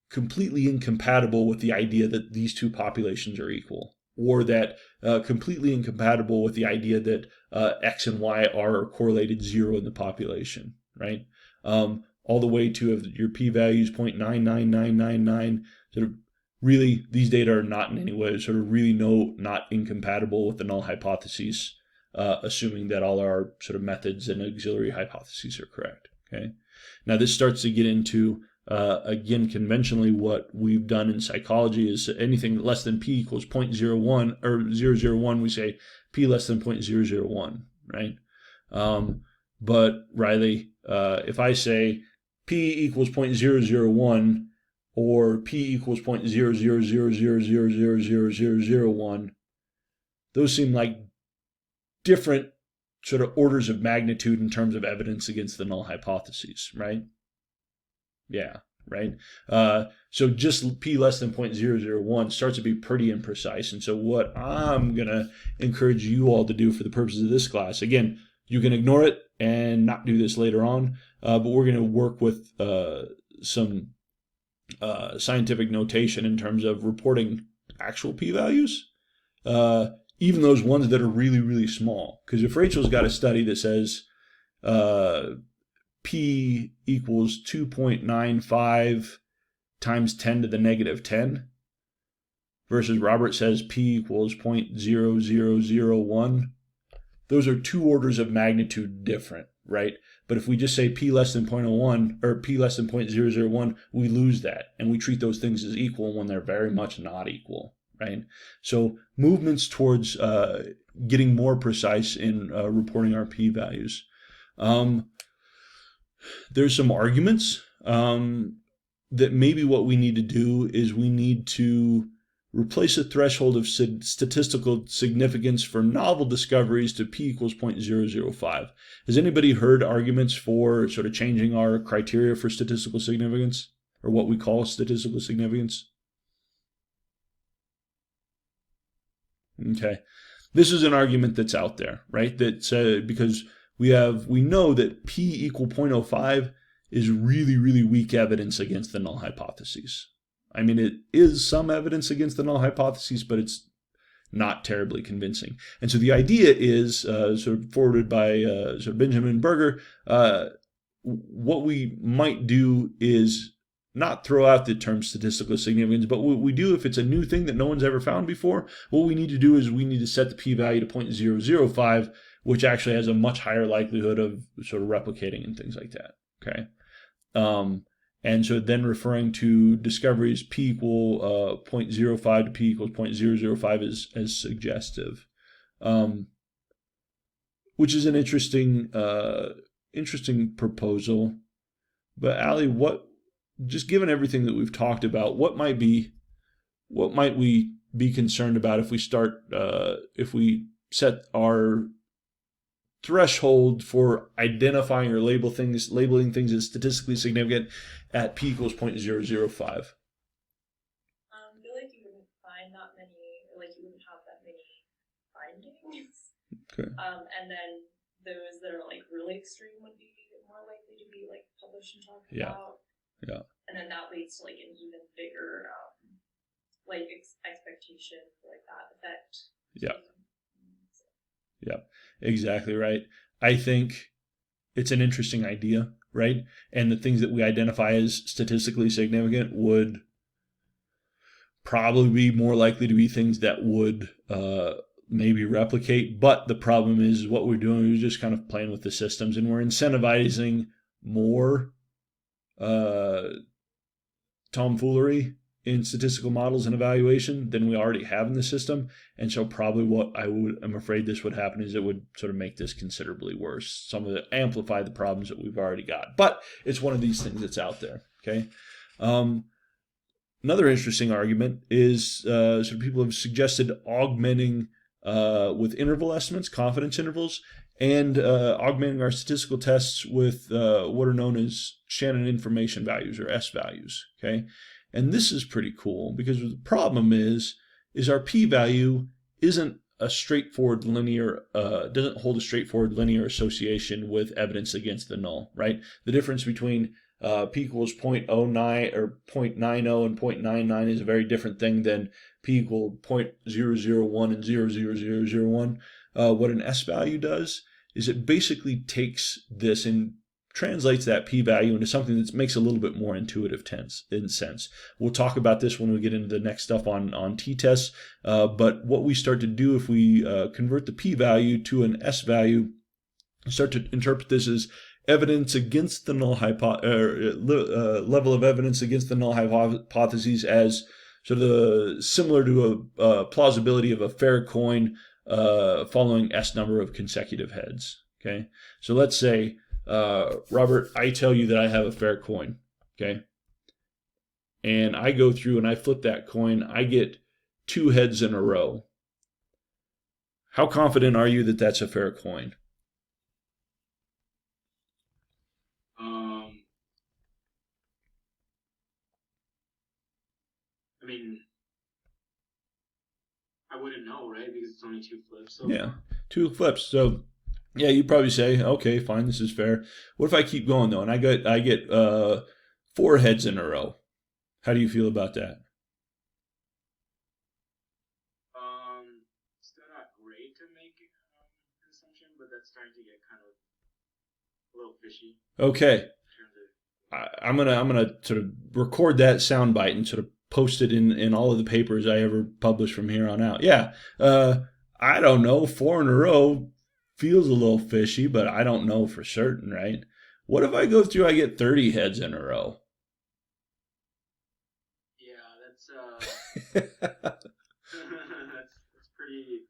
completely incompatible with the idea that these two populations are equal, or that completely incompatible with the idea that X and Y are correlated 0 in the population, right? All the way to your p-values 0.99999, sort of really, these data are not in any way sort of really not incompatible with the null hypotheses, assuming that all our sort of methods and auxiliary hypotheses are correct, okay? Now this starts to get into Again, conventionally, what we've done in psychology is anything less than p equals 0.01 or 0.001, we say p less than 0.001, right? But Riley, if I say p equals 0.001 or p equals 0.00000000001, those seem like different sort of orders of magnitude in terms of evidence against the null hypotheses, right? Yeah, right? So just p less than 0.001 starts to be pretty imprecise. And so what I'm going to encourage you all to do for the purposes of this class, again, you can ignore it and not do this later on, but we're going to work with some scientific notation in terms of reporting actual p-values, even those ones that are really, really small. Because if Rachel's got a study that says p equals 2.95 times 10 to the negative 10, versus Robert says p equals 0.0001, those are 2 orders of magnitude different, right? But if we just say p less than 0.01 or p less than 0.001, we lose that, and we treat those things as equal when they're very much not equal, right? So movements towards getting more precise in reporting our p-values. There's some arguments that maybe what we need to do is we need to replace the threshold of statistical significance for novel discoveries to p equals 0.005. Has anybody heard arguments for sort of changing our criteria for statistical significance, or what we call statistical significance? Okay. This is an argument that's out there, right? That's because we know that p equal 0.05 is really, really weak evidence against the null hypotheses. I mean, it is some evidence against the null hypotheses, but it's not terribly convincing. And so the idea is, sort of forwarded by sort of Benjamin Berger, what we might do is not throw out the term statistical significance, but what we do, if it's a new thing that no one's ever found before, what we need to do is we need to set the p-value to 0.005, which actually has a much higher likelihood of sort of replicating and things like that, okay? And so then referring to discoveries p equal 0.05 to p equals 0.005 as suggestive, which is an interesting proposal. But Allie, just given everything that we've talked about, what might we be concerned about if we set our threshold for identifying or labeling things as statistically significant at p equals 0.005? I feel like you wouldn't find that many, like you wouldn't have that many findings. Okay. And then those that are like really extreme would be more likely to be like published and talked about. Yeah. And then that leads to like an even bigger like expectation for like that effect. Yeah. Yeah, exactly right. I think it's an interesting idea, right? And the things that we identify as statistically significant would probably be more likely to be things that would maybe replicate. But the problem is what we're doing is just kind of playing with the systems, and we're incentivizing more tomfoolery in statistical models and evaluation than we already have in the system. And so probably what I'm afraid this would happen is it would sort of make this considerably worse. Some of it amplify the problems that we've already got. But it's one of these things that's out there, okay? Another interesting argument is sort of people have suggested augmenting with interval estimates, confidence intervals, and augmenting our statistical tests with what are known as Shannon information values, or S values, okay? And this is pretty cool because the problem is our p-value isn't a straightforward linear, doesn't hold a straightforward linear association with evidence against the null, right? The difference between p equals 0.09 or 0.90 and 0.99 is a very different thing than p equal 0.001 and 0.0001. What an S value does is it basically takes this and translates that p-value into something that makes a little bit more intuitive sense. We'll talk about this when we get into the next stuff on t-tests, but what we start to do if we convert the p-value to an S value, start to interpret this as evidence against the null level of evidence against the null hypotheses as sort of similar to a plausibility of a fair coin following S number of consecutive heads. Okay, so let's say, Robert, I tell you that I have a fair coin. Okay, and I go through and I flip that coin. I get 2 heads in a row. How confident are you that that's a fair coin? I mean, I wouldn't know, right? Because it's only 2 flips. So Yeah, 2 flips. So, yeah, you'd probably say, okay, fine, this is fair. What if I keep going though, and I get 4 heads in a row? How do you feel about that? Still not great to make an assumption, but that's starting to get kind of a little fishy. Okay, In terms of, I'm gonna sort of record that soundbite and sort of post it in all of the papers I ever publish from here on out. Yeah, I don't know. 4 in a row feels a little fishy, but I don't know for certain, right? What if I go through, I get 30 heads in a row? yeah, that's that's pretty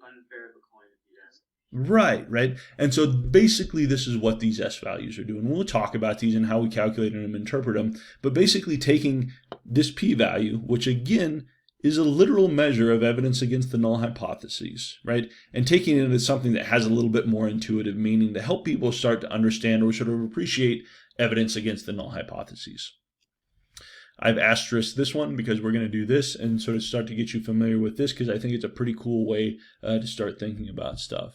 unfair of a coin, if you ask me. Right. And so basically this is what these S values are doing. We'll talk about these and how we calculate them and interpret them, but basically taking this p-value, which again is a literal measure of evidence against the null hypotheses, right? And taking it as something that has a little bit more intuitive meaning to help people start to understand or sort of appreciate evidence against the null hypotheses. I've asterisked this one because we're going to do this and sort of start to get you familiar with this because I think it's a pretty cool way to start thinking about stuff.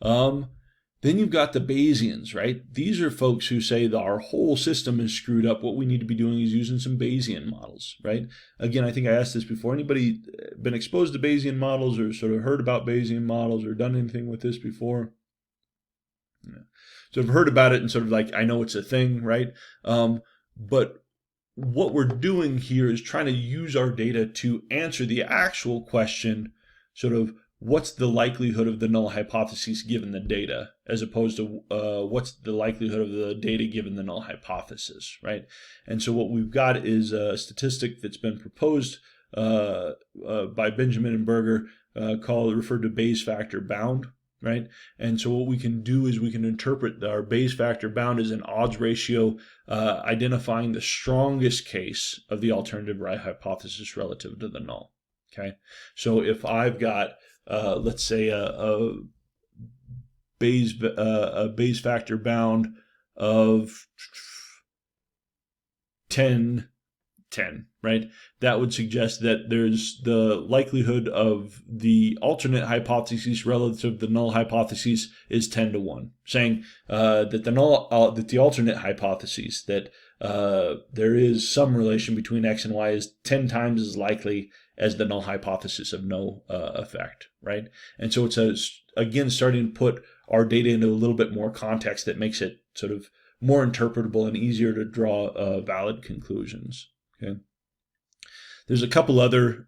Then you've got the Bayesians, right? These are folks who say that our whole system is screwed up. What we need to be doing is using some Bayesian models, right? Again, I think I asked this before. Anybody been exposed to Bayesian models or sort of heard about Bayesian models or done anything with this before? Yeah. So I've heard about it and sort of like, I know it's a thing, right? But what we're doing here is trying to use our data to answer the actual question, sort of what's the likelihood of the null hypothesis given the data, as opposed to what's the likelihood of the data given the null hypothesis, right? And so what we've got is a statistic that's been proposed by Benjamin and Berger referred to Bayes factor bound, right? And so what we can do is we can interpret our Bayes factor bound as an odds ratio identifying the strongest case of the alternative right hypothesis relative to the null. Okay, so if I've got let's say a Bayes factor bound of 10, right? That would suggest that there's the likelihood of the alternate hypothesis relative to the null hypothesis is 10 to 1, saying that the alternate hypothesis that there is some relation between X and Y is 10 times as likely as the null hypothesis of no effect, right? And so it's again starting to put our data into a little bit more context that makes it sort of more interpretable and easier to draw valid conclusions. Okay. There's a couple other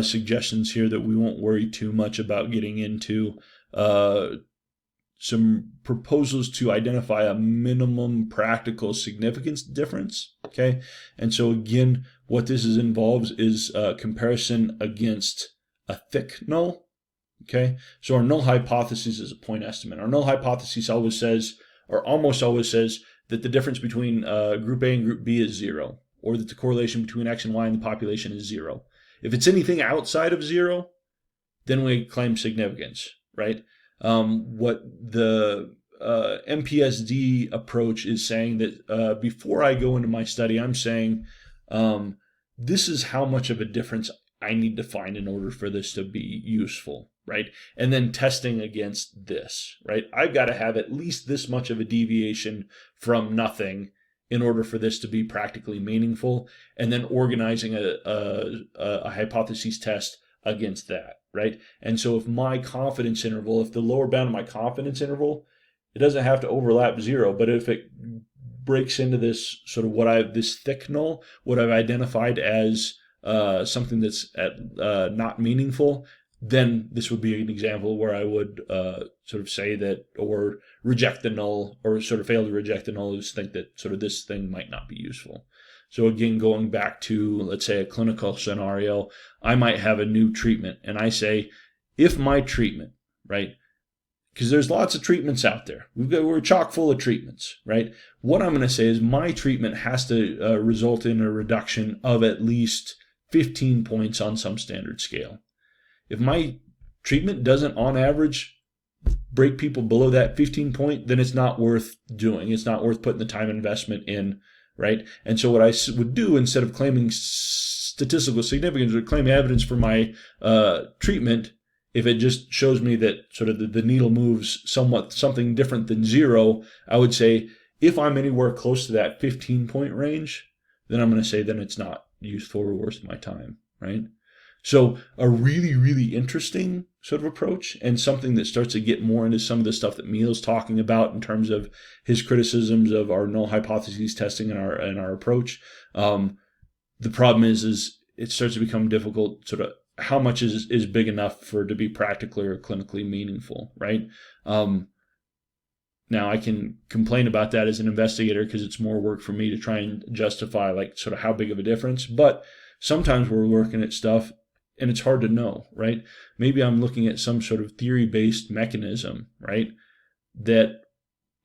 suggestions here that we won't worry too much about getting into. Some proposals to identify a minimum practical significance difference. Okay, and so again, what this involves is comparison against a thick null. Okay, so our null hypothesis is a point estimate. Our null hypothesis always says, or almost always says, that the difference between group A and group B is 0, or that the correlation between X and Y in the population is 0. If it's anything outside of 0, then we claim significance, right? What the MPSD approach is saying that before I go into my study, I'm saying this is how much of a difference I need to find in order for this to be useful, right? And then testing against this, right? I've got to have at least this much of a deviation from nothing in order for this to be practically meaningful, and then organizing a hypothesis test against that, right? And so if my confidence interval, if the lower bound of my confidence interval, it doesn't have to overlap 0, but if it breaks into this sort of this thick null, what I've identified as something that's not meaningful, then this would be an example where I would sort of say that, or reject the null, or sort of fail to reject the null, is think that sort of this thing might not be useful. So again, going back to, let's say, a clinical scenario, I might have a new treatment, and I say, if my treatment, right, because there's lots of treatments out there. We're chock full of treatments, right? What I'm going to say is my treatment has to result in a reduction of at least 15 points on some standard scale. If my treatment doesn't, on average, break people below that 15 point, then it's not worth doing. It's not worth putting the time and investment in, right? And so what I would do, instead of claiming statistical significance or claiming evidence for my treatment, if it just shows me that sort of the needle moves something different than 0, I would say, if I'm anywhere close to that 15-point range, then I'm going to say then it's not useful or worth my time, right? So a really, really interesting sort of approach, and something that starts to get more into some of the stuff that Neil's talking about in terms of his criticisms of our null hypotheses testing and our approach. The problem is it starts to become difficult, sort of how much is big enough for it to be practically or clinically meaningful, right? Now I can complain about that as an investigator because it's more work for me to try and justify like sort of how big of a difference, but sometimes we're working at stuff and it's hard to know, right? Maybe I'm looking at some sort of theory-based mechanism, right? That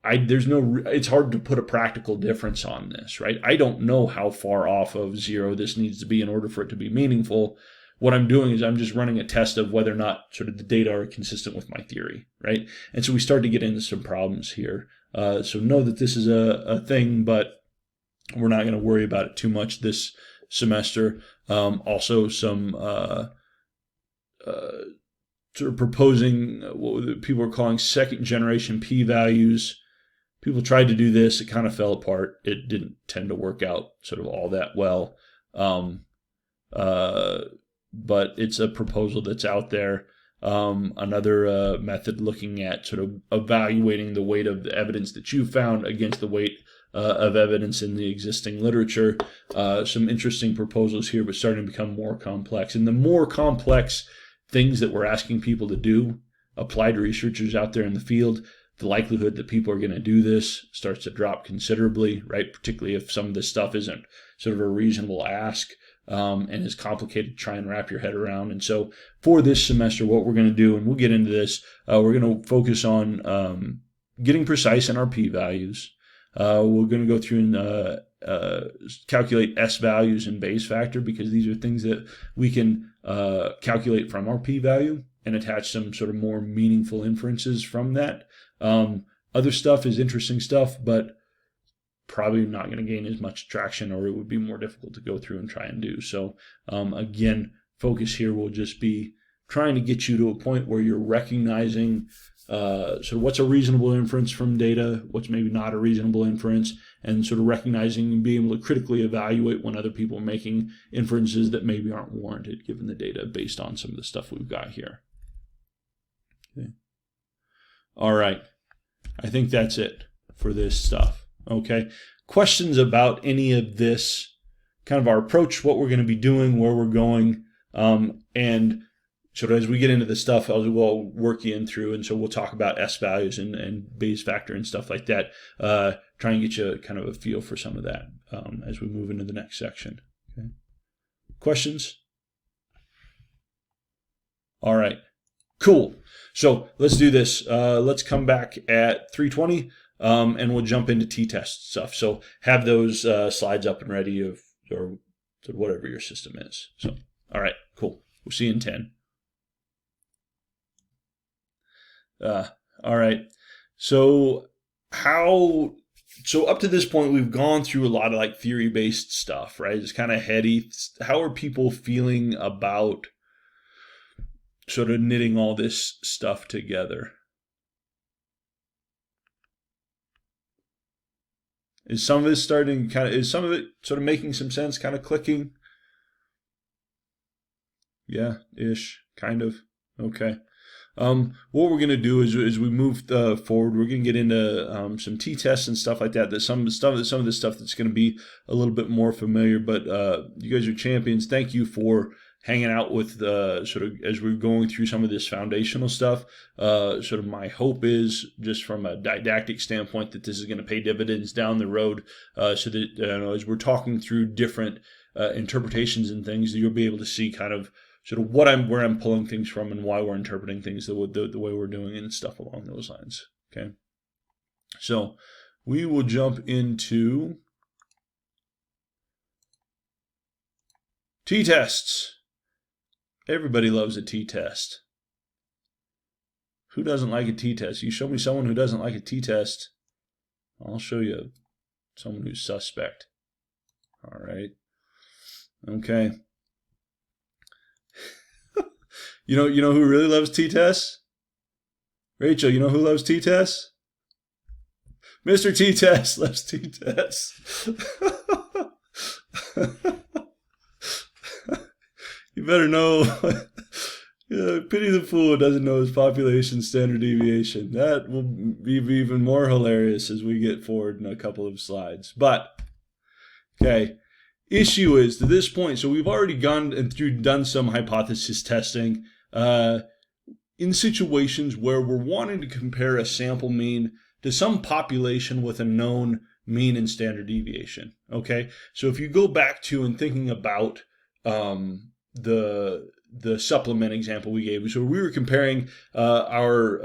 it's hard to put a practical difference on this, right? I don't know how far off of 0 this needs to be in order for it to be meaningful. What I'm doing is I'm just running a test of whether or not sort of the data are consistent with my theory, right? And so we start to get into some problems here. So know that this is a thing, but we're not going to worry about it too much this semester. Also, some sort of proposing what people are calling second-generation p-values. People tried to do this. It kind of fell apart. It didn't tend to work out sort of all that well. But it's a proposal that's out there. Another method looking at sort of evaluating the weight of the evidence that you found against the weight of evidence in the existing literature. Some interesting proposals here, but starting to become more complex. And the more complex things that we're asking people to do, applied researchers out there in the field, the likelihood that people are going to do this starts to drop considerably, right? Particularly if some of this stuff isn't sort of a reasonable ask. And is complicated to try and wrap your head around. And so for this semester, what we're going to do, and we'll get into this, we're going to focus on getting precise in our p-values. We're going to go through and calculate s-values and Bayes factor, because these are things that we can calculate from our p-value and attach some sort of more meaningful inferences from that. Other stuff is interesting stuff, but probably not going to gain as much traction, or it would be more difficult to go through and try and do. So again, focus here will just be trying to get you to a point where you're recognizing sort of what's a reasonable inference from data, what's maybe not a reasonable inference, and sort of recognizing and being able to critically evaluate when other people are making inferences that maybe aren't warranted given the data based on some of the stuff we've got here. Okay. All right. I think that's it for this stuff. Okay. Questions about any of this, kind of our approach, what we're going to be doing, where we're going, and so as we get into the stuff, we'll work you in through, and so we'll talk about s-values and Bayes factor and stuff like that. Try and get you kind of a feel for some of that as we move into the next section. Okay. Questions? All right. Cool. So let's do this. Let's come back at 3:20. And we'll jump into t-test stuff. So have those slides up and ready or whatever your system is. So, all right, cool. We'll see you in 10. All right. So up to this point, we've gone through a lot of like theory-based stuff, right? It's kind of heady. How are people feeling about sort of knitting all this stuff together? Is some of it sort of making some sense, kind of clicking? Yeah, ish, kind of. Okay. What we're going to do is we move forward, we're going to get into some t-tests and stuff like that. Some of the stuff that's going to be a little bit more familiar, but you guys are champions. Thank you for hanging out with sort of as we're going through some of this foundational stuff. Sort of my hope is, just from a didactic standpoint, that this is going to pay dividends down the road, so that as we're talking through different interpretations and things, you'll be able to see kind of sort of where I'm pulling things from and why we're interpreting things the way we're doing it and stuff along those lines. Okay, so we will jump into t-tests. Everybody loves a t-test. Who doesn't like a t-test? You show me someone who doesn't like a t-test, I'll show you someone who's suspect. All right. Okay. You know who really loves t-tests? Rachel, you know who loves t-tests? Mr. T-Test loves t-tests. You better know. Pity the fool who doesn't know his population standard deviation. That will be even more hilarious as we get forward in a couple of slides. But, okay, issue is, to this point, so we've already done some hypothesis testing in situations where we're wanting to compare a sample mean to some population with a known mean and standard deviation. Okay, so if you go back to and thinking about the supplement example we gave, so we were comparing our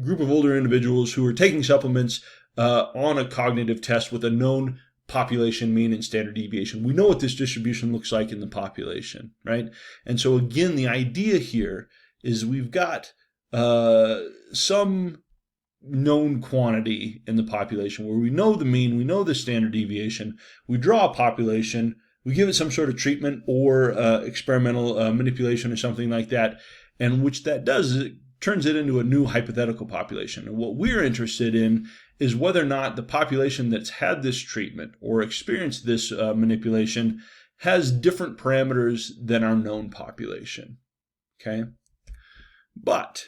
group of older individuals who were taking supplements on a cognitive test with a known population mean and standard deviation. We know what this distribution looks like in the population, right? And so again, the idea here is we've got some known quantity in the population where we know the mean, we know the standard deviation, we draw a population, we give it some sort of treatment or experimental manipulation or something like that, and which that does is it turns it into a new hypothetical population. And what we're interested in is whether or not the population that's had this treatment or experienced this manipulation has different parameters than our known population. Okay? But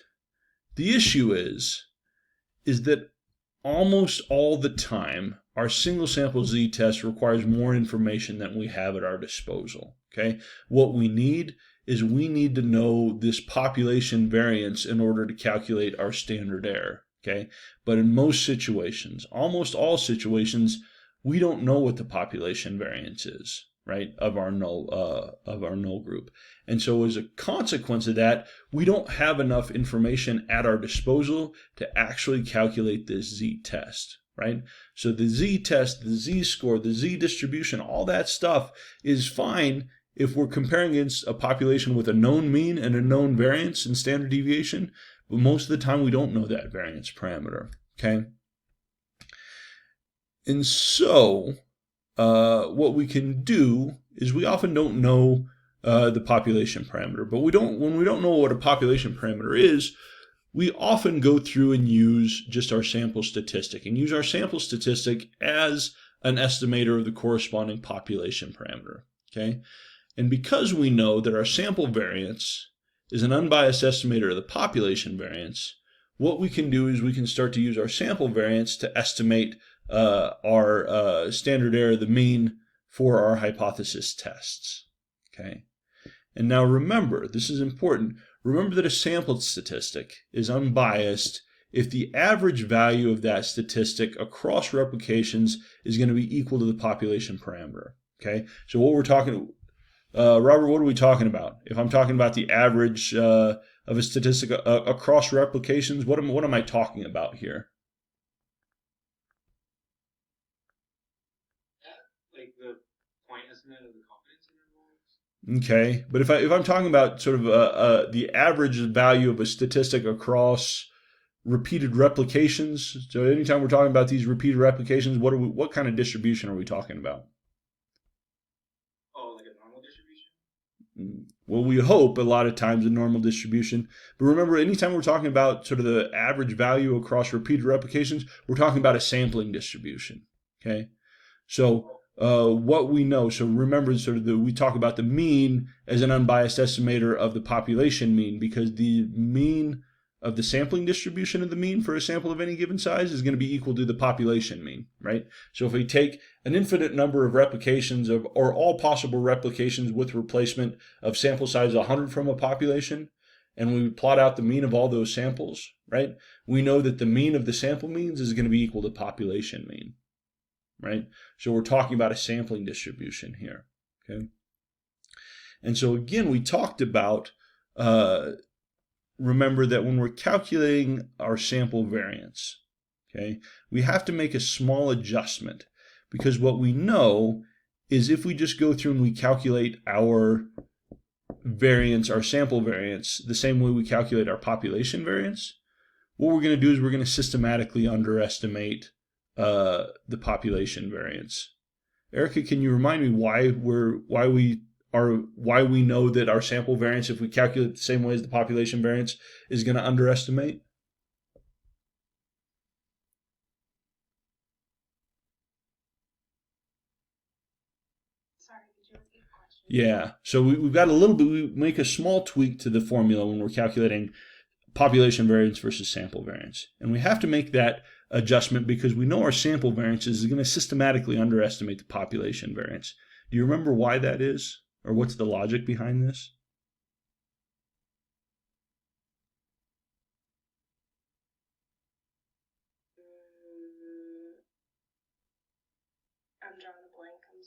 the issue is that almost all the time, our single sample z-test requires more information than we have at our disposal. Okay? What we need is we need to know this population variance in order to calculate our standard error. Okay? But in most situations, almost all situations, we don't know what the population variance is, right, of our null group. And so as a consequence of that, we don't have enough information at our disposal to actually calculate this z-test, right? So the z-test, the z-score, the z-distribution, all that stuff is fine if we're comparing against a population with a known mean and a known variance and standard deviation, but most of the time we don't know that variance parameter, okay? And so what we can do is we often don't know the population parameter, but when we don't know what a population parameter is, we often go through and use just our sample statistic and use our sample statistic as an estimator of the corresponding population parameter, okay? And because we know that our sample variance is an unbiased estimator of the population variance, what we can do is we can start to use our sample variance to estimate our standard error, the mean, for our hypothesis tests, okay? And now remember, this is important, remember that a sampled statistic is unbiased if the average value of that statistic across replications is going to be equal to the population parameter, okay? So what we're talking, Robert, what are we talking about? If I'm talking about the average of a statistic across replications, what am I talking about here? Like the point estimate of the confidence intervals. Okay, but if I'm talking about sort of the average value of a statistic across repeated replications, so anytime we're talking about these repeated replications, what kind of distribution are we talking about? Oh, like a normal distribution? Well, we hope a lot of times a normal distribution, but remember, anytime we're talking about sort of the average value across repeated replications, we're talking about a sampling distribution. Okay, so what we know, so remember, sort of we talk about the mean as an unbiased estimator of the population mean, because the mean of the sampling distribution of the mean for a sample of any given size is going to be equal to the population mean, right? So if we take an infinite number of replications of, or all possible replications with replacement of sample size 100 from a population, and we plot out the mean of all those samples, right? We know that the mean of the sample means is going to be equal to population mean, right? So we're talking about a sampling distribution here, okay? And so again, we talked about, remember that when we're calculating our sample variance, okay, we have to make a small adjustment, because what we know is if we just go through and we calculate our variance, our sample variance, the same way we calculate our population variance, what we're going to do is we're going to systematically underestimate the population variance. Erica, can you remind me why we know that our sample variance, if we calculate the same way as the population variance, is going to underestimate? Sorry, could you repeat the question? Yeah, so we've got a little bit, we make a small tweak to the formula when we're calculating population variance versus sample variance. And we have to make that adjustment because we know our sample variance is going to systematically underestimate the population variance. Do you remember why that is? Or what's the logic behind this? I'm drawing a blank, I'm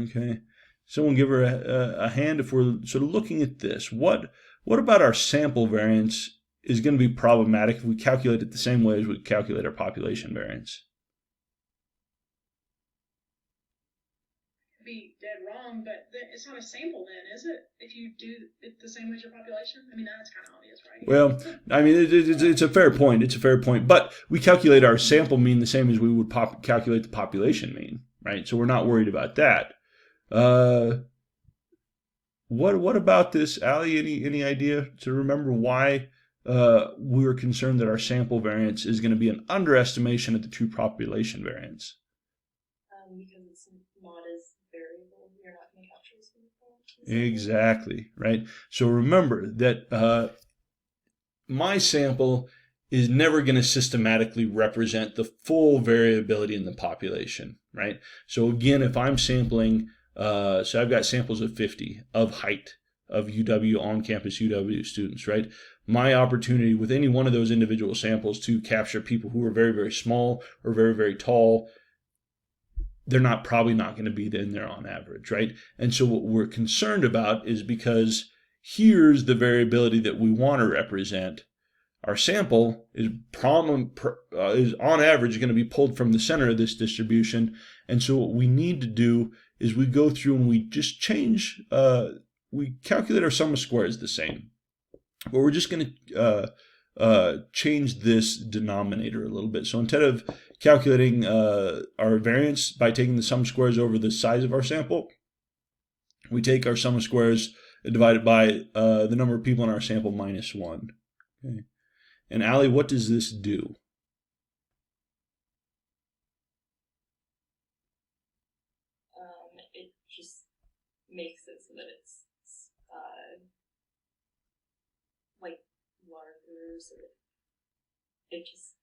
sorry. Okay. Someone give her a hand if we're sort of looking at this. What about our sample variance is going to be problematic if we calculate it the same way as we calculate our population variance? Be dead wrong, but it's not a sample then, is it? If you do it the same as your population? I mean, that's kind of obvious, right? Well, I mean, it's a fair point. It's a fair point. But we calculate our sample mean the same as we would calculate the population mean, right? So we're not worried about that. What about this, Allie? Any idea to remember why we were concerned that our sample variance is going to be an underestimation of the true population variance? Because it's not as variable, you're not going to capture as many points. Exactly, right? So remember that my sample is never going to systematically represent the full variability in the population, right? So again, if I'm sampling, so I've got samples of 50 of height of UW on-campus UW students, right? My opportunity with any one of those individual samples to capture people who are very, very small or very, very tall, they're probably not going to be in there on average, right? And so what we're concerned about is because here's the variability that we want to represent. Our sample is on average going to be pulled from the center of this distribution. And so what we need to do is we go through and we just change, we calculate our sum of squares the same. But we're just going to change this denominator a little bit. So instead of calculating our variance by taking the sum of squares over the size of our sample, we take our sum of squares and divide it by the number of people in our sample minus 1. Okay. And Allie, what does this do? It just makes it so that it's like larger, so that it just,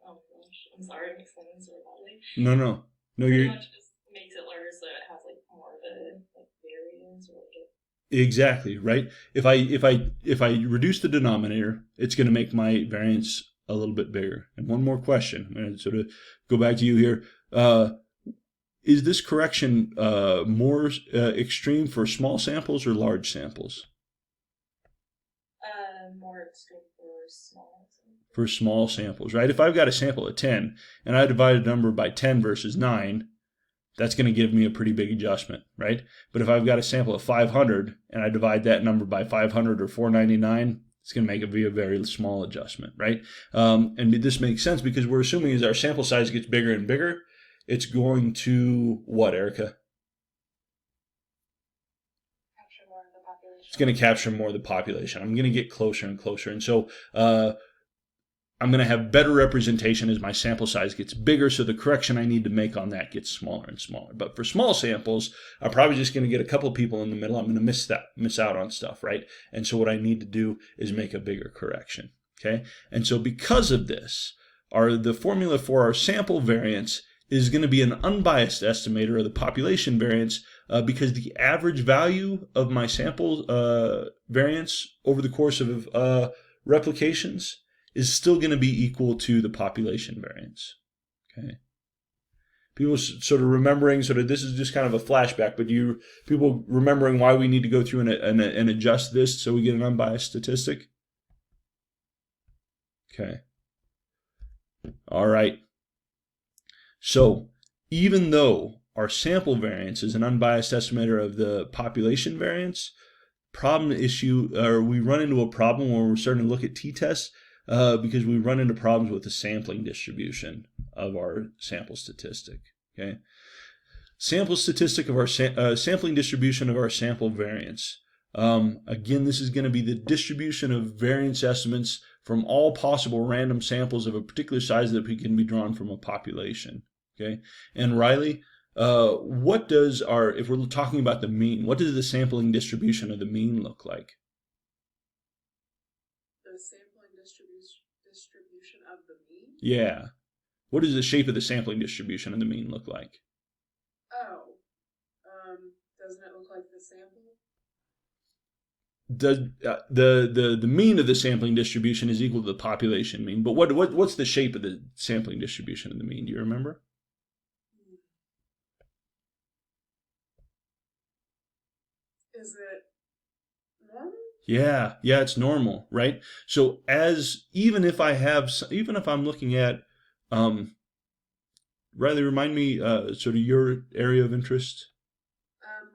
oh gosh, I'm sorry, I'm explaining this really badly. No, Pretty you're much just makes it larger so it has like more of a like variance or like exactly right. If I reduce the denominator, it's going to make my variance a little bit bigger. And one more question, I'm going to sort of go back to you here. Is this correction more extreme for small samples or large samples? more extreme for small. For small samples, right? If I've got a sample of 10 and I divide a number by 10 versus 9, that's going to give me a pretty big adjustment, right? But if I've got a sample of 500 and I divide that number by 500 or 499, it's going to make it be a very small adjustment, right? And this makes sense because we're assuming as our sample size gets bigger and bigger, it's going to what, Erica? Capture more of the population. It's going to capture more of the population. I'm going to get closer and closer. And so I'm going to have better representation as my sample size gets bigger, so the correction I need to make on that gets smaller and smaller. But for small samples, I'm probably just going to get a couple of people in the middle. I'm going to miss out on stuff, right? And so what I need to do is make a bigger correction. Okay, and so because of this, the formula for our sample variance is going to be an unbiased estimator of the population variance because the average value of my sample variance over the course of replications is still going to be equal to the population variance. Okay. People sort of remembering, this is just kind of a flashback, but people remembering why we need to go through and adjust this so we get an unbiased statistic? Okay. All right. So even though our sample variance is an unbiased estimator of the population variance, we run into a problem when we're starting to look at t-tests because we run into problems with the sampling distribution of our sample statistic. Okay, sample statistic of our sampling distribution of our sample variance. Again, this is going to be the distribution of variance estimates from all possible random samples of a particular size that can be drawn from a population. Okay, and Riley, what does if we're talking about the mean, what does the sampling distribution of the mean look like? The sampling distribution of the mean? Yeah. What does the shape of the sampling distribution of the mean look like? Oh, doesn't it look like the sample? The mean of the sampling distribution is equal to the population mean, but what's the shape of the sampling distribution of the mean? Do you remember? Is it normal? Yeah, it's normal, right? So even if I'm looking at, Riley, remind me sort of your area of interest.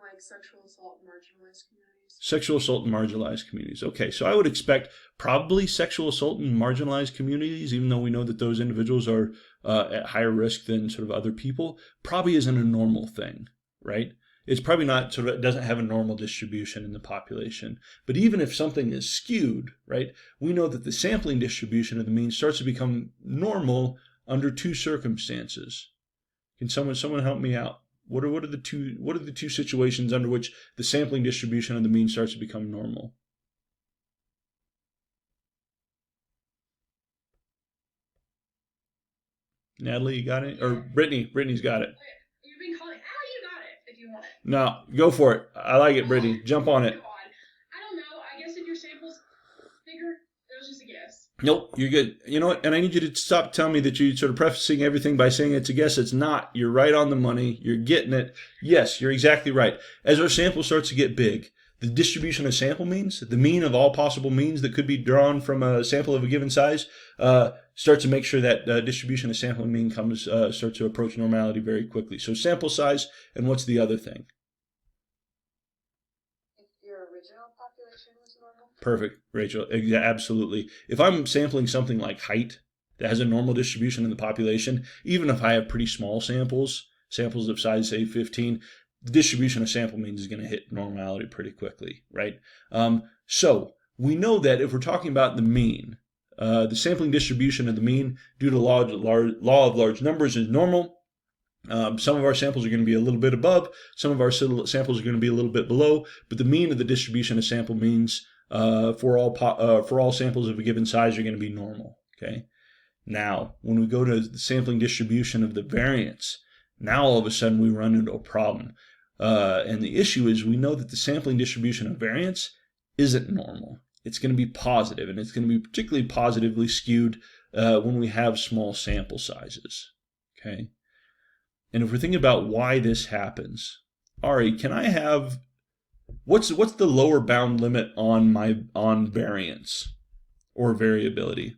Like sexual assault and marginalized communities. Sexual assault and marginalized communities. Okay, so I would expect probably sexual assault in marginalized communities, even though we know that those individuals are at higher risk than sort of other people, probably isn't a normal thing, right? It's probably not it doesn't have a normal distribution in the population. But even if something is skewed, right, we know that the sampling distribution of the mean starts to become normal under two circumstances. Can someone help me out? What are the two situations under which the sampling distribution of the mean starts to become normal? Natalie, you got it? Or Brittany's got it. You've been calling. You got it if you want it. No, go for it. I like it, Brittany. Jump on it. Go on. I don't know. I guess if your sample's bigger, it was just a guess. Nope, you're good. You know what? And I need you to stop telling me that you're sort of prefacing everything by saying it's a guess. It's not. You're right on the money. You're getting it. Yes, you're exactly right. As our sample starts to get big, the distribution of sample means, the mean of all possible means that could be drawn from a sample of a given size, starts to make sure that distribution of sample mean starts to approach normality very quickly. So sample size, and what's the other thing? Your original population was normal? Perfect, Rachel. Yeah, absolutely. If I'm sampling something like height that has a normal distribution in the population, even if I have pretty small samples of size, say 15, the distribution of sample means is going to hit normality pretty quickly, right? So we know that if we're talking about the mean, the sampling distribution of the mean due to law of large numbers is normal. Some of our samples are going to be a little bit above, some of our samples are going to be a little bit below, but the mean of the distribution of sample means for all samples of a given size are going to be normal. Okay. Now, when we go to the sampling distribution of the variance, now all of a sudden we run into a problem. And the issue is we know that the sampling distribution of variance isn't normal. It's going to be positive, and it's going to be particularly positively skewed when we have small sample sizes. Okay. And if we're thinking about why this happens, Ari, can I have what's the lower bound limit on variance or variability?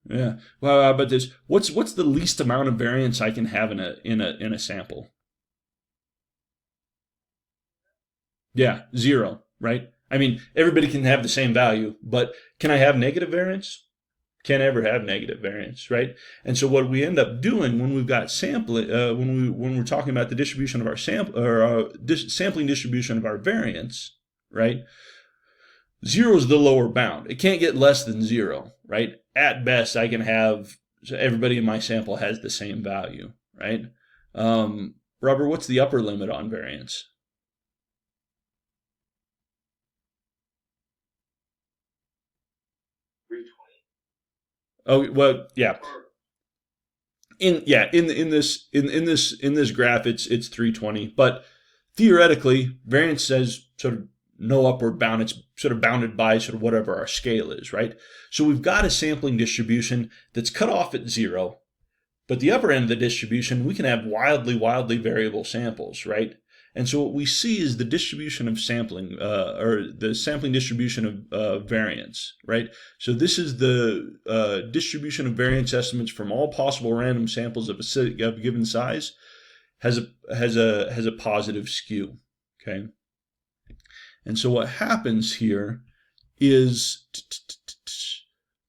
Yeah. Well, how about this? What's the least amount of variance I can have in a sample? Yeah, 0, right? I mean, everybody can have the same value, but can I have negative variance? Can't ever have negative variance, right? And so what we end up doing when we've got sampling, when we're talking about the distribution of our sample or sampling distribution of our variance, right? 0 is the lower bound. It can't get less than 0, right? At best, I can have, so everybody in my sample has the same value, right? Robert, what's the upper limit on variance? Oh, well, yeah. In this graph, it's 320, but theoretically, variance says sort of no upward bound. It's sort of bounded by sort of whatever our scale is, right? So we've got a sampling distribution that's cut off at 0, but the upper end of the distribution, we can have wildly variable samples, right? And so what we see is the distribution of sampling, or the sampling distribution of variance, right? So this is the distribution of variance estimates from all possible random samples of a given size, has a positive skew, okay? And so what happens here is,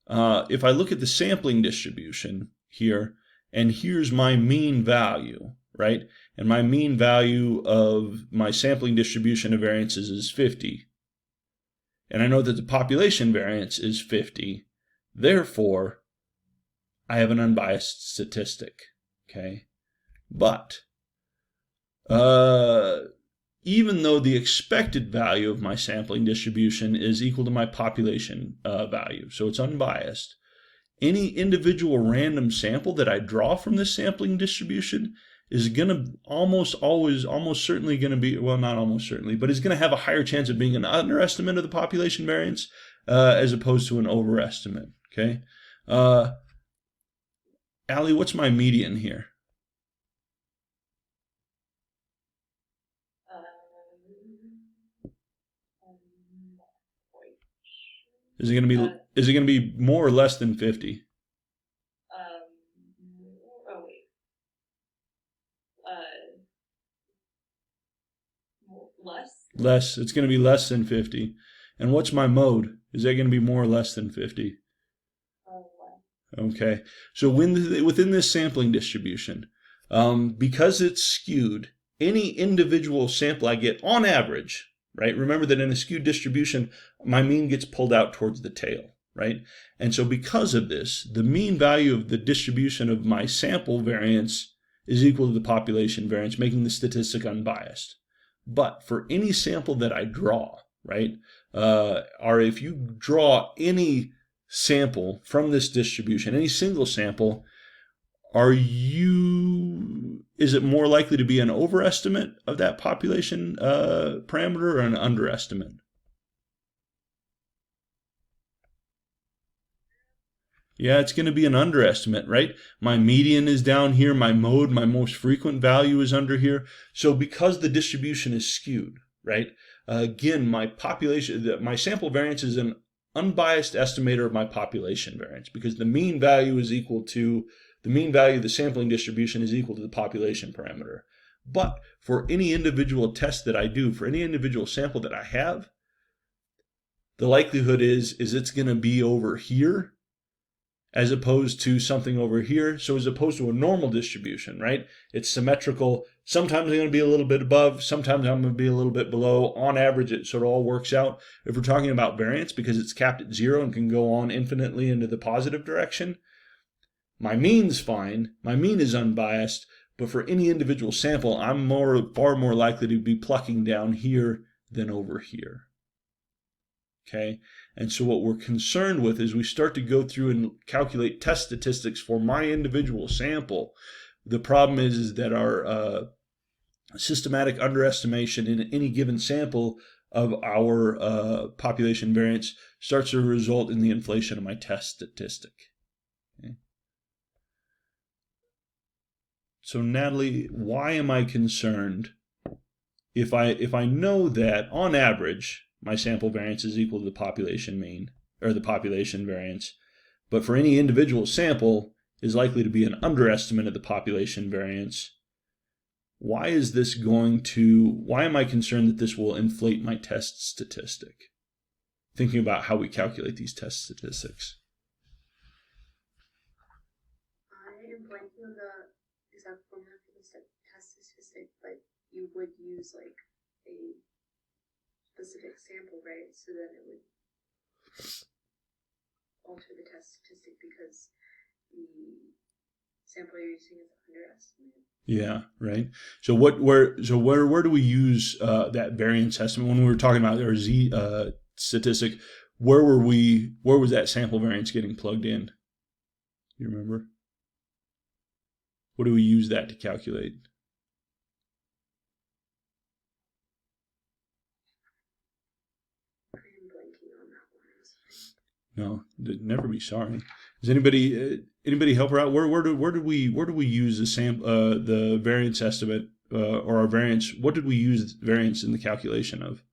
if I look at the sampling distribution here, and here's my mean value, right? And my mean value of my sampling distribution of variances is 50. And I know that the population variance is 50. Therefore, I have an unbiased statistic, okay? But even though the expected value of my sampling distribution is equal to my population value, so it's unbiased, any individual random sample that I draw from this sampling distribution is going to almost certainly going to be, well, not almost certainly, but is going to have a higher chance of being an underestimate of the population variance as opposed to an overestimate, okay? Allie, what's my median here? Is it going to be more or less than 50? Less. It's going to be less than 50. And what's my mode? Is that going to be more or less than 50? Okay. So within this sampling distribution, because it's skewed, any individual sample I get on average, right? Remember that in a skewed distribution, my mean gets pulled out towards the tail, right? And so because of this, the mean value of the distribution of my sample variance is equal to the population variance, making the statistic unbiased. But for any sample that I draw, right, or if you draw any sample from this distribution, any single sample, is it more likely to be an overestimate of that population parameter or an underestimate? Yeah, it's going to be an underestimate, right? My median is down here, my mode, my most frequent value is under here. So because the distribution is skewed, right? Again, my sample variance is an unbiased estimator of my population variance because the mean value of the sampling distribution is equal to the population parameter. But for any individual test that I do, for any individual sample that I have, the likelihood is it's going to be over here as opposed to something over here. So as opposed to a normal distribution, right? It's symmetrical. Sometimes I'm going to be a little bit above. Sometimes I'm going to be a little bit below. On average, it sort of all works out. If we're talking about variance, because it's capped at 0 and can go on infinitely into the positive direction, my mean's fine. My mean is unbiased. But for any individual sample, I'm far more likely to be plucking down here than over here. Okay, and so what we're concerned with is we start to go through and calculate test statistics for my individual sample. The problem is that our systematic underestimation in any given sample of our population variance starts to result in the inflation of my test statistic. Okay. So Natalie, why am I concerned if I know that on average my sample variance is equal to the population mean, or the population variance, but for any individual sample is likely to be an underestimate of the population variance? Why am I concerned that this will inflate my test statistic? Thinking about how we calculate these test statistics. I am blanking on the exact formula for the test statistic, but you would use like a specific sample, right? So then it would alter the test statistic because the sample you're using is underestimated. Yeah, right. So where do we use that variance estimate when we were talking about our Z statistic? Where was that sample variance getting plugged in? You remember? What do we use that to calculate? I'm blanking on that one. No, never be sorry. Does anybody help her out? Where do we use the variance estimate or our variance? What did we use variance in the calculation of?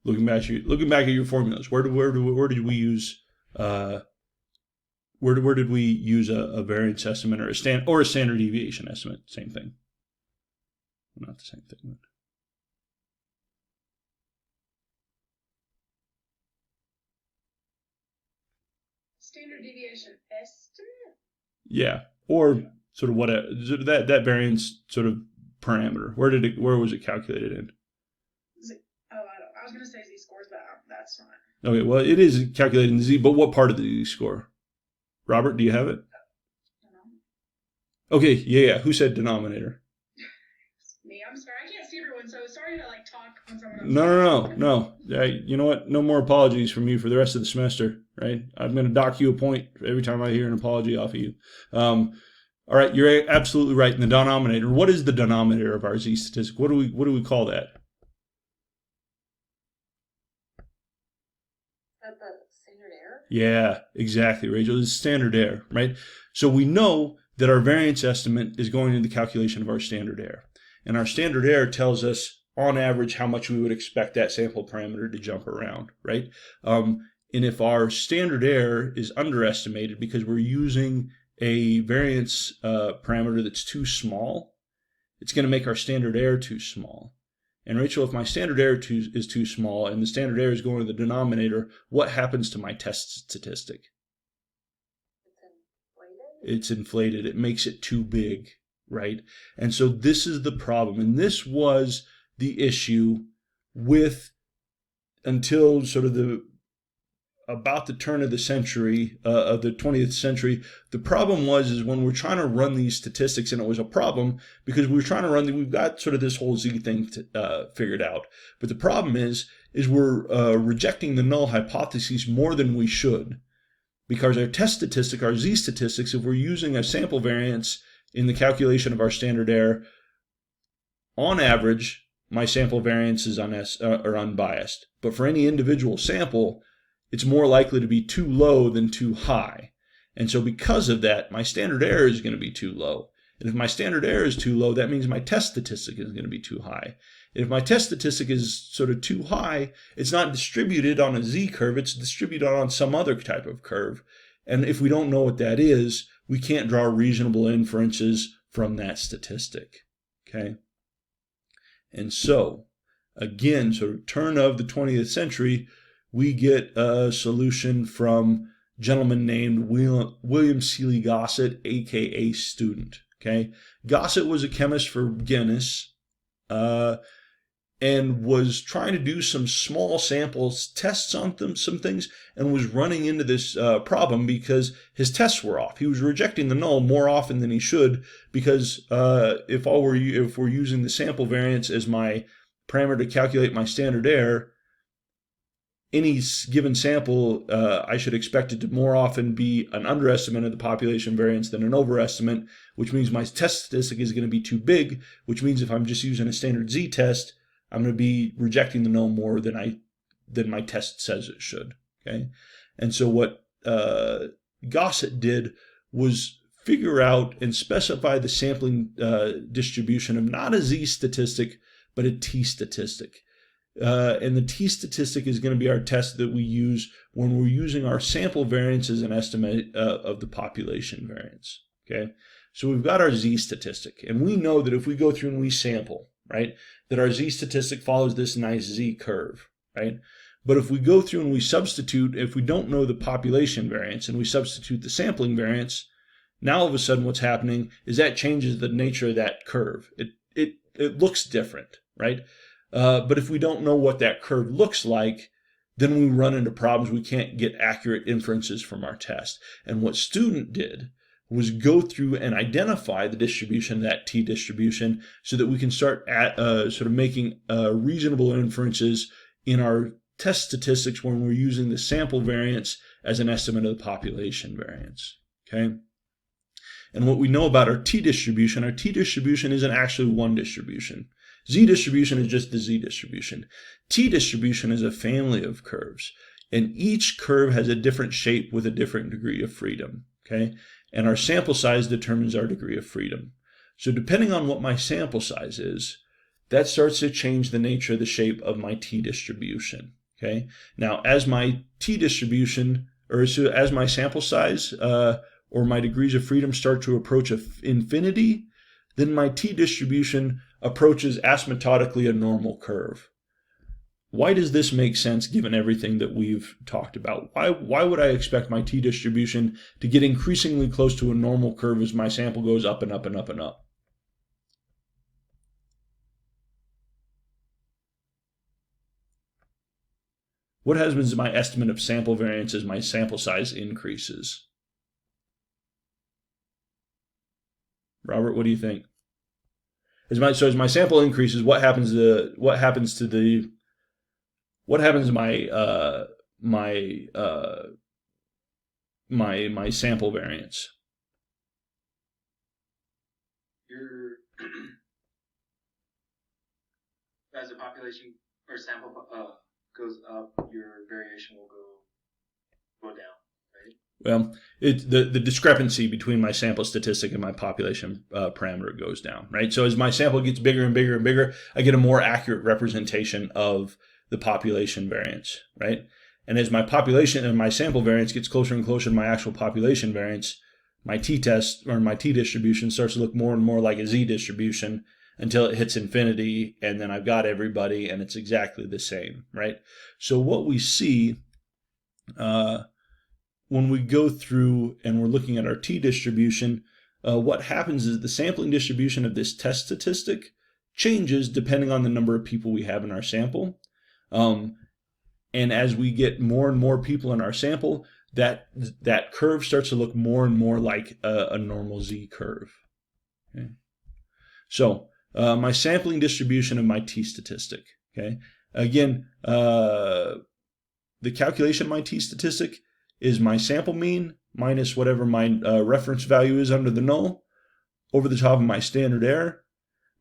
Looking back at your formulas, where did we use where did we use a variance estimate or a standard deviation estimate? Same thing. Not the same thing. But. Standard deviation estimate? Yeah, or sort of that variance sort of parameter. Where was it calculated in? I was going to say z-scores, but that's not. Okay, well, it is calculated in Z, but what part of the Z-score? Robert, do you have it? Okay, yeah. Who said denominator? Me, I'm sorry. I can't see everyone, so sorry to talk on someone else. No. You know what? No more apologies from you for the rest of the semester, right? I'm going to dock you a point every time I hear an apology off of you. All right, you're absolutely right. In the denominator, what is the denominator of our Z statistic? What do we call that? The standard error? Yeah, exactly, Rachel. It's standard error, right? So we know that our variance estimate is going into the calculation of our standard error. And our standard error tells us, on average, how much we would expect that sample parameter to jump around, right? And if our standard error is underestimated because we're using a variance parameter that's too small, it's going to make our standard error too small. And Rachel, if my standard error is too small and the standard error is going to the denominator, what happens to my test statistic? It's inflated. It makes it too big, right? And so this is the problem. And this was the issue until sort of about the turn of the century, of the 20th century. The problem is when we're trying to run these statistics, and it was a problem because we've got sort of this whole Z thing figured out. But the problem is we're rejecting the null hypotheses more than we should, because our test statistic, our Z statistics, if we're using a sample variance in the calculation of our standard error, on average, my sample variance is unbiased. But for any individual sample, it's more likely to be too low than too high. And so because of that, my standard error is going to be too low. And if my standard error is too low, that means my test statistic is going to be too high. And if my test statistic is sort of too high, it's not distributed on a Z curve, it's distributed on some other type of curve. And if we don't know what that is, we can't draw reasonable inferences from that statistic. Okay? And so, again, sort of turn of the 20th century, we get a solution from a gentleman named William Seeley Gossett, aka Student. Okay, Gossett was a chemist for Guinness, and was trying to do some small samples, tests on some things, and was running into this problem because his tests were off. He was rejecting the null more often than he should because if we're using the sample variance as my parameter to calculate my standard error, any given sample, I should expect it to more often be an underestimate of the population variance than an overestimate, which means my test statistic is going to be too big, which means if I'm just using a standard Z test, I'm going to be rejecting the null more than my test says it should. Okay, and so what Gossett did was figure out and specify the sampling distribution of not a Z statistic, but a T statistic. And the T statistic is going to be our test that we use when we're using our sample variance as an estimate of the population variance. Okay, so we've got our Z statistic, and we know that if we go through and we sample, right? That our Z statistic follows this nice Z curve, right? But if we go through and we substitute, if we don't know the population variance and we substitute the sampling variance, now all of a sudden what's happening is that changes the nature of that curve. It looks different, right? But if we don't know what that curve looks like, then we run into problems. We can't get accurate inferences from our test. And what student did was go through and identify the distribution of that t distribution so that we can start sort of making reasonable inferences in our test statistics when we're using the sample variance as an estimate of the population variance. Okay. And what we know about our t distribution isn't actually one distribution. Z distribution is just the Z distribution. T distribution is a family of curves, and each curve has a different shape with a different degree of freedom. Okay, and our sample size determines our degree of freedom. So depending on what my sample size is, that starts to change the nature of the shape of my t distribution. Okay, now as my t distribution, or so as my sample size or my degrees of freedom start to approach infinity, then my t distribution approaches asymptotically a normal curve. Why does this make sense given everything that we've talked about? Why would I expect my t distribution to get increasingly close to a normal curve as my sample goes up and up and up and up? What happens to my estimate of sample variance as my sample size increases? Robert, what do you think? As my sample increases, what happens to my sample variance? As the population or sample goes up, your variation will go down, right? Well, the discrepancy between my sample statistic and my population parameter goes down, right? So as my sample gets bigger and bigger and bigger, I get a more accurate representation of the population variance, right? And as my population and my sample variance gets closer and closer to my actual population variance, my t-test or my t-distribution starts to look more and more like a z-distribution until it hits infinity, and then I've got everybody, and it's exactly the same, right? So what we see when we go through and we're looking at our t-distribution, what happens is the sampling distribution of this test statistic changes depending on the number of people we have in our sample. And as we get more and more people in our sample, that curve starts to look more and more like a normal Z curve. Okay. So my sampling distribution of my t statistic. Okay. Again, the calculation of my t statistic is my sample mean minus whatever my reference value is under the null over the top of my standard error.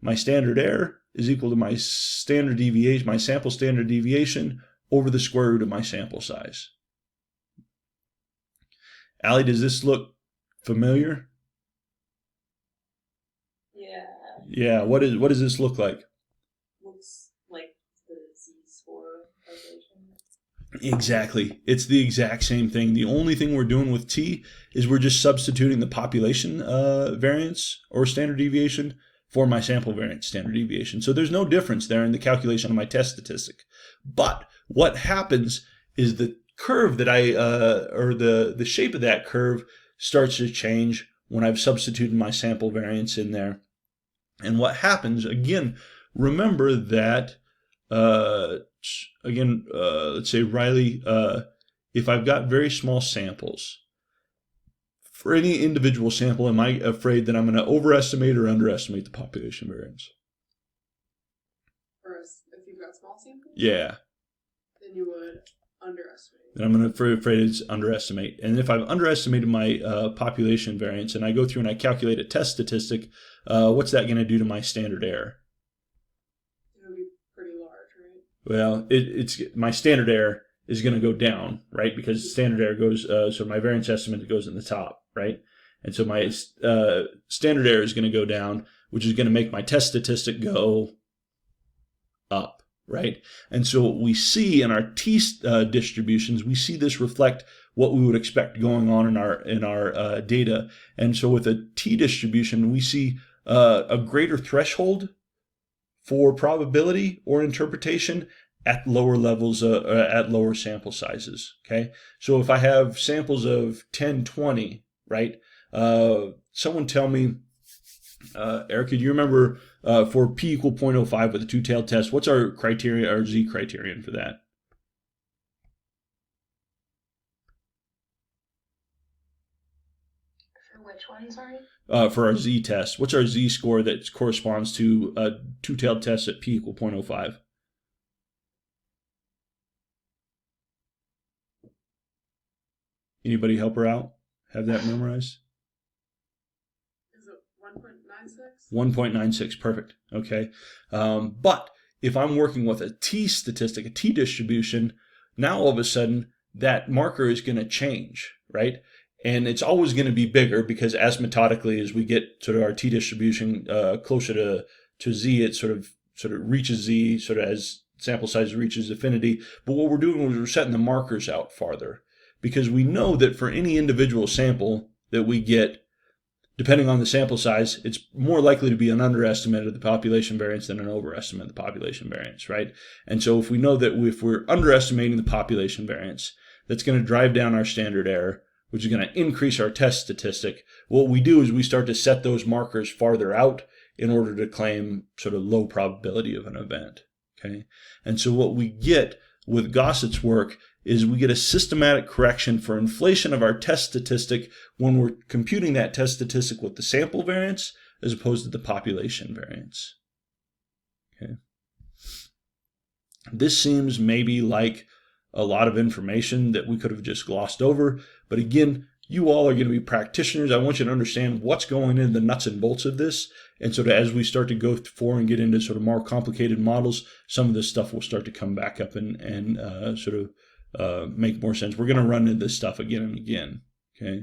My standard error is equal to my standard deviation, my sample standard deviation over the square root of my sample size. Allie, does this look familiar? Yeah. Yeah. What does this look like? Looks like the Z-score calculation. Exactly. It's the exact same thing. The only thing we're doing with t is we're just substituting the population variance or standard deviation for my sample variance standard deviation. So there's no difference there in the calculation of my test statistic. But what happens is the curve that or the shape of that curve starts to change when I've substituted my sample variance in there. And what happens, again, remember that, let's say, Riley, if I've got very small samples, for any individual sample, am I afraid that I'm going to overestimate or underestimate the population variance? Or if you've got small samples? Yeah. Then you would underestimate. Then I'm going to afraid it's underestimate. And if I've underestimated my population variance and I go through and I calculate a test statistic, what's that going to do to my standard error? It'll be pretty large, right? Well, it's my standard error is going to go down, right? Because standard error goes, so my variance estimate goes in the top, right? And so my standard error is going to go down, which is going to make my test statistic go up, right? And so what we see in our t distributions, we see this reflect what we would expect going on in our data. And so with a t distribution, we see a greater threshold for probability or interpretation at lower levels, at lower sample sizes. Okay, so if I have samples of 10, 20, right? Someone tell me, Erica, do you remember for p equal 0.05 with a two-tailed test, what's our criteria, our z criterion for that? For which one, sorry? For our z test, what's our z score that corresponds to a two-tailed test at p equal 0.05? Anybody help her out? Have that memorized? Is it 1.96? 1.96, perfect. Okay. But if I'm working with a t statistic, a t distribution, now all of a sudden that marker is going to change, right? And it's always going to be bigger because asymptotically, as we get sort of our t distribution closer to z, it sort of reaches z, sort of as sample size reaches affinity. But what we're doing is we're setting the markers out farther, because we know that for any individual sample that we get, depending on the sample size, it's more likely to be an underestimate of the population variance than an overestimate of the population variance, right? And so if we know that if we're underestimating the population variance, that's going to drive down our standard error, which is going to increase our test statistic. What we do is we start to set those markers farther out in order to claim sort of low probability of an event, okay? And so what we get with Gossett's work is we get a systematic correction for inflation of our test statistic when we're computing that test statistic with the sample variance as opposed to the population variance. Okay. This seems maybe like a lot of information that we could have just glossed over, but again, you all are going to be practitioners. I want you to understand what's going in the nuts and bolts of this. And so as we start to go forward and get into sort of more complicated models, some of this stuff will start to come back up and sort of make more sense. We're going to run into this stuff again and again. Okay.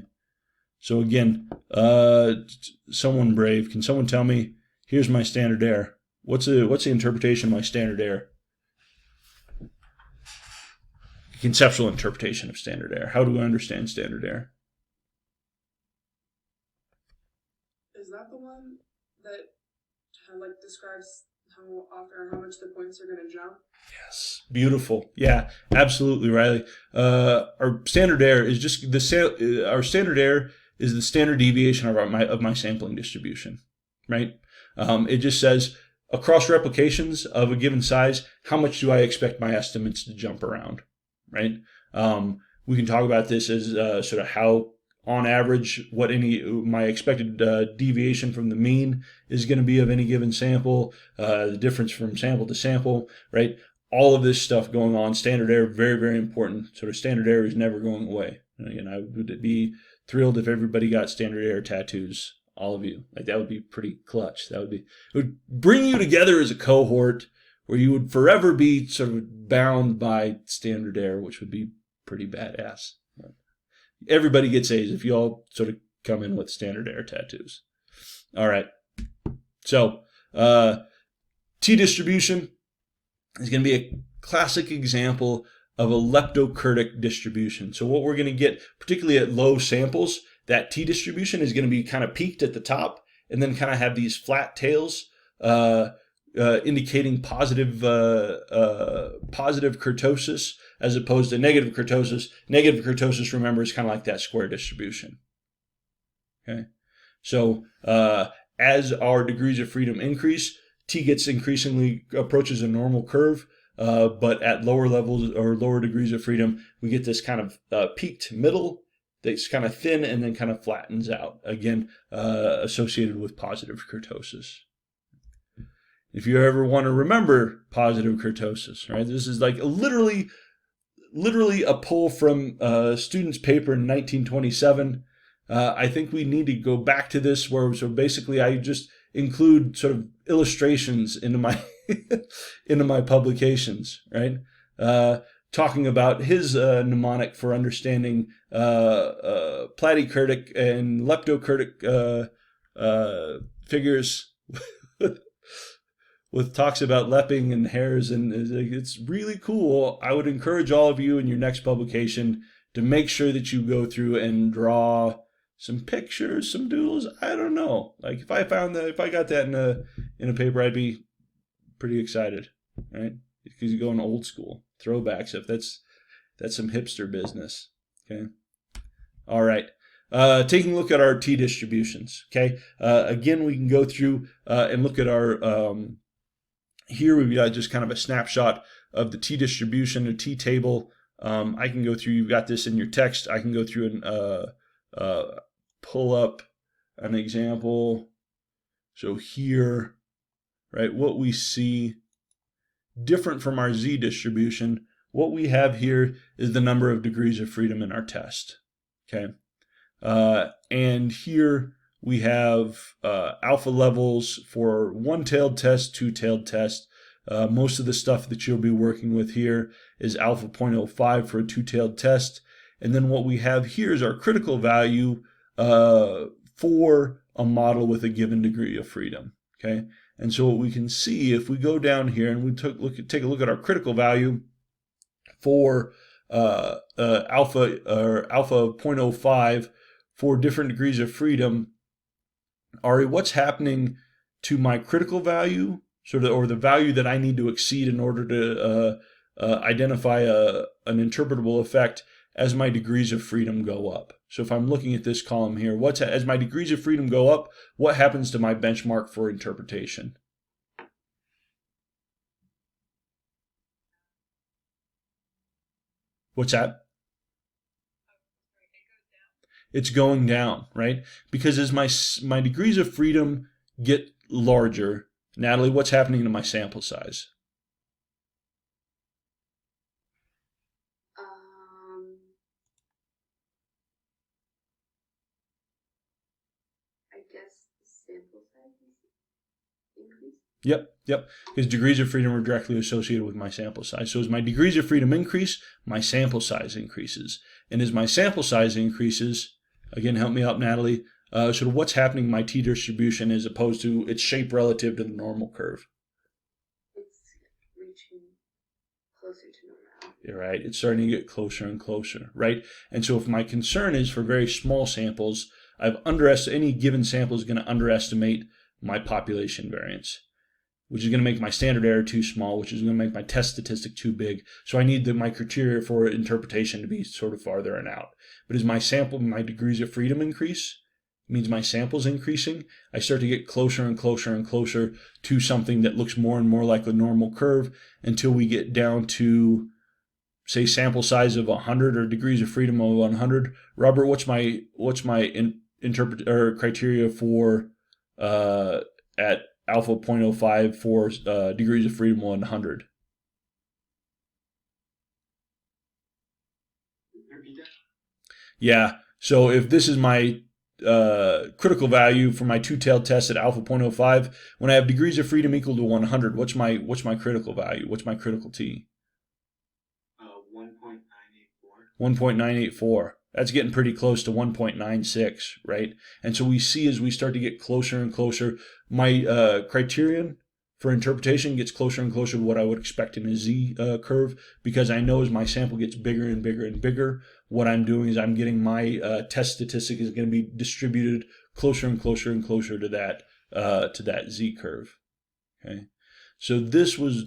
So again, someone brave, can someone tell me, here's my standard error. What's the interpretation of my standard error? Conceptual interpretation of standard error. How do I understand standard error? Is that the one that like describes how often or how much the points are going to jump? Yes, beautiful. Yeah, absolutely, Riley. Our standard error is just our standard error is the standard deviation of my sampling distribution, right? It just says across replications of a given size, how much do I expect my estimates to jump around, right? We can talk about this as sort of how, on average, what my expected deviation from the mean is going to be of any given sample, the difference from sample to sample, right? All of this stuff going on. Standard error, very, very important. Sort of standard error is never going away. And again, I would be thrilled if everybody got standard error tattoos, all of you. Like, that would be pretty clutch. It would bring you together as a cohort where you would forever be sort of bound by standard error, which would be pretty badass. Everybody gets A's if you all sort of come in with standard error tattoos. All right. So, T distribution is going to be a classic example of a leptokurtic distribution. So what we're going to get, particularly at low samples, that T distribution is going to be kind of peaked at the top and then kind of have these flat tails indicating positive kurtosis as opposed to negative kurtosis. Negative kurtosis, remember, is kind of like that square distribution. Okay, so as our degrees of freedom increase, T gets increasingly approaches a normal curve, but at lower levels or lower degrees of freedom, we get this kind of peaked middle that's kind of thin and then kind of flattens out, again, associated with positive kurtosis. If you ever want to remember positive kurtosis, right? This is like literally a pull from a student's paper in 1927. I think we need to go back to this where so basically I just include sort of illustrations into my into my publications, right? Talking about his mnemonic for understanding platykurtic and leptokurtic figures with talks about lepping and hairs, and it's really cool. I would encourage all of you in your next publication to make sure that you go through and draw some pictures, some doodles. I don't know. Like if I got that in a paper, I'd be pretty excited, right? Because you're going old school, throwback stuff. That's some hipster business, okay? All right. Taking a look at our t-distributions, okay? Again, we can go through and look at our, here we've got just kind of a snapshot of the t-distribution, a t-table. I can go through, you've got this in your text. I can go through and pull up an example. So here, right, what we see different from our z distribution, what we have here is the number of degrees of freedom in our test, okay? And here we have alpha levels for one-tailed test, two-tailed test. Most of the stuff that you'll be working with here is alpha 0.05 for a two-tailed test. And then what we have here is our critical value for a model with a given degree of freedom, okay? And so what we can see, if we go down here and we take a look at our critical value for alpha 0.05 for different degrees of freedom, Ari, what's happening to my critical value, or the value that I need to exceed in order to identify an interpretable effect as my degrees of freedom go up? So if I'm looking at this column here, as my degrees of freedom go up, what happens to my benchmark for interpretation? What's that? It's going down, right? Because as my degrees of freedom get larger, Natalie, what's happening to my sample size? I guess the sample size increase. Yep. Because degrees of freedom are directly associated with my sample size. So as my degrees of freedom increase, my sample size increases. And as my sample size increases, again, help me out, Natalie, sort of what's happening in my t-distribution as opposed to its shape relative to the normal curve? It's reaching closer to normality. You're right. It's starting to get closer and closer, right? And so if my concern is for very small samples, any given sample is going to underestimate my population variance, which is going to make my standard error too small, which is going to make my test statistic too big. So I need my criteria for interpretation to be sort of farther and out. But as my degrees of freedom increase, it means my sample's increasing, I start to get closer and closer and closer to something that looks more and more like a normal curve until we get down to, say, sample size of 100 or degrees of freedom of 100. Robert, what's my criteria for at alpha 0.05 for degrees of freedom 100? Yeah, so if this is my critical value for my two-tailed test at alpha 0.05, when I have degrees of freedom equal to 100, what's my critical value? What's my critical T? 1.984. 1.984. That's getting pretty close to 1.96, right? And so we see as we start to get closer and closer, my criterion for interpretation gets closer and closer to what I would expect in a Z curve, because I know as my sample gets bigger and bigger and bigger, what I'm doing is I'm getting my test statistic is going to be distributed closer and closer and closer to that Z curve. Okay, so this was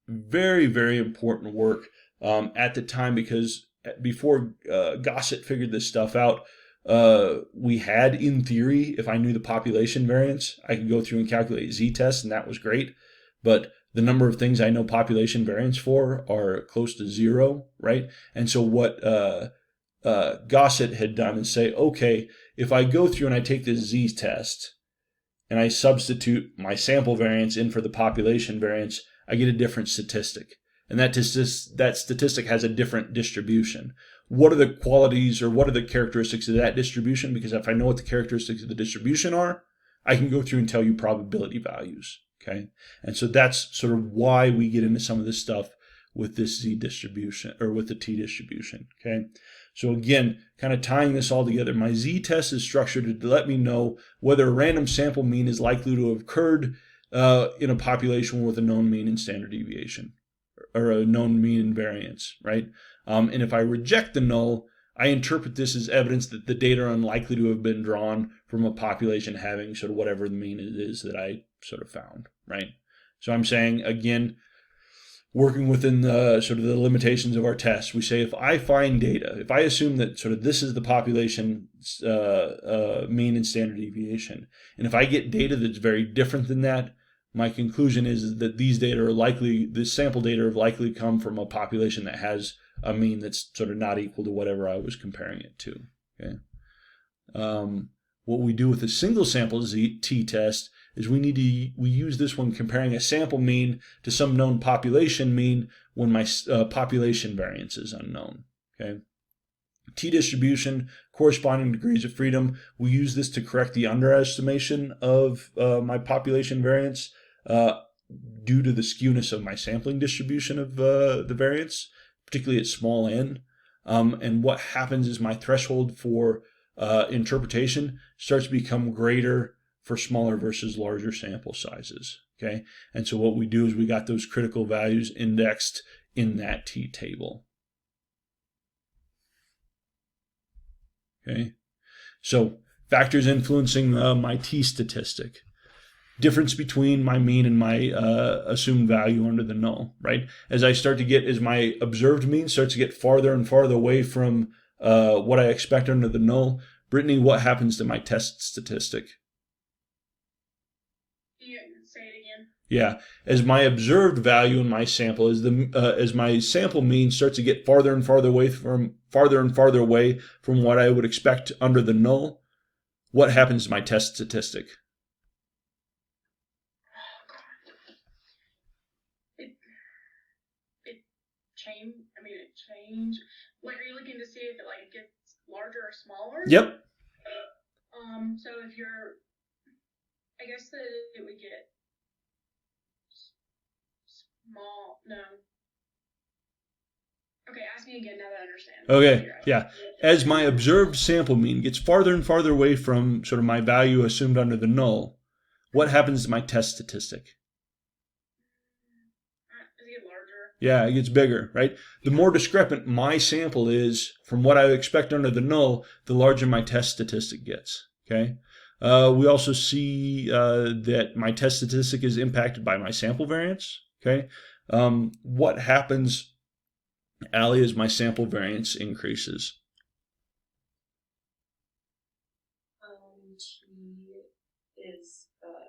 very, very important work at the time, because before Gossett figured this stuff out, we had, in theory, if I knew the population variance, I could go through and calculate z-tests, and that was great. But the number of things I know population variance for are close to zero, right? And so what Gossett had done is say, okay, if I go through and I take this z-test and I substitute my sample variance in for the population variance, I get a different statistic. And that statistic has a different distribution. What are the qualities or what are the characteristics of that distribution? Because if I know what the characteristics of the distribution are, I can go through and tell you probability values, okay? And so that's sort of why we get into some of this stuff with this Z distribution, or with the T distribution, okay? So again, kind of tying this all together, my Z-test is structured to let me know whether a random sample mean is likely to have occurred in a population with a known mean and standard deviation, or a known mean and variance, right? And if I reject the null, I interpret this as evidence that the data are unlikely to have been drawn from a population having sort of whatever the mean it is that I sort of found, right? So I'm saying, again, working within the sort of the limitations of our test, we say if I find data, if I assume that sort of this is the population mean and standard deviation, and if I get data that's very different than that, my conclusion is that these data are likely, the sample data are likely come from a population that has a mean that's sort of not equal to whatever I was comparing it to. Okay. What we do with a single sample t-test is we use this when comparing a sample mean to some known population mean when my population variance is unknown. Okay. T-distribution, corresponding degrees of freedom, we use this to correct the underestimation of my population variance due to the skewness of my sampling distribution of the variance, particularly at small n. And what happens is my threshold for interpretation starts to become greater for smaller versus larger sample sizes. Okay, and so what we do is we got those critical values indexed in that t-table. Okay, so factors influencing my t-statistic. Difference between my mean and my assumed value under the null, right? As my observed mean starts to get farther and farther away from what I expect under the null, Brittany, what happens to my test statistic? Say it again. Yeah, as my observed value in my sample, as my sample mean starts to get farther and farther away from what I would expect under the null, what happens to my test statistic? It changed. Like, are you looking to see if it gets larger or smaller? Yep. So if I guess that it would get small. No. Okay, ask me again now that I understand. Okay, yeah. As my observed sample mean gets farther and farther away from sort of my value assumed under the null, what happens to my test statistic? Does it get larger? Yeah, it gets bigger, right? The more discrepant my sample is from what I expect under the null, the larger my test statistic gets. Okay. We also see that my test statistic is impacted by my sample variance. Okay. What happens, Allie, as my sample variance increases? T is going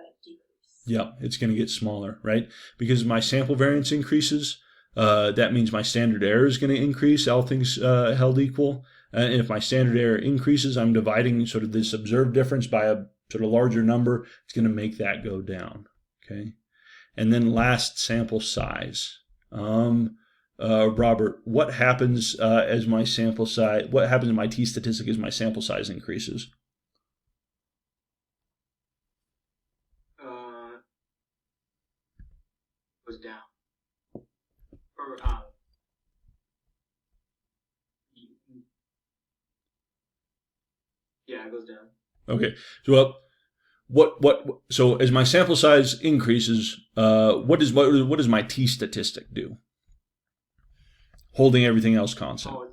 to decrease. Yeah, it's going to get smaller, right? Because my sample variance increases, that means my standard error is going to increase, all things held equal. And if my standard error increases, I'm dividing sort of this observed difference by a sort of larger number. It's going to make that go down, okay? And then last, sample size. Robert, what happens as my sample size? What happens in my t-statistic as my sample size increases? Goes down. Or yeah, it goes down. Okay, so so as my sample size increases, what does my t-statistic do? Holding everything else constant. Oh,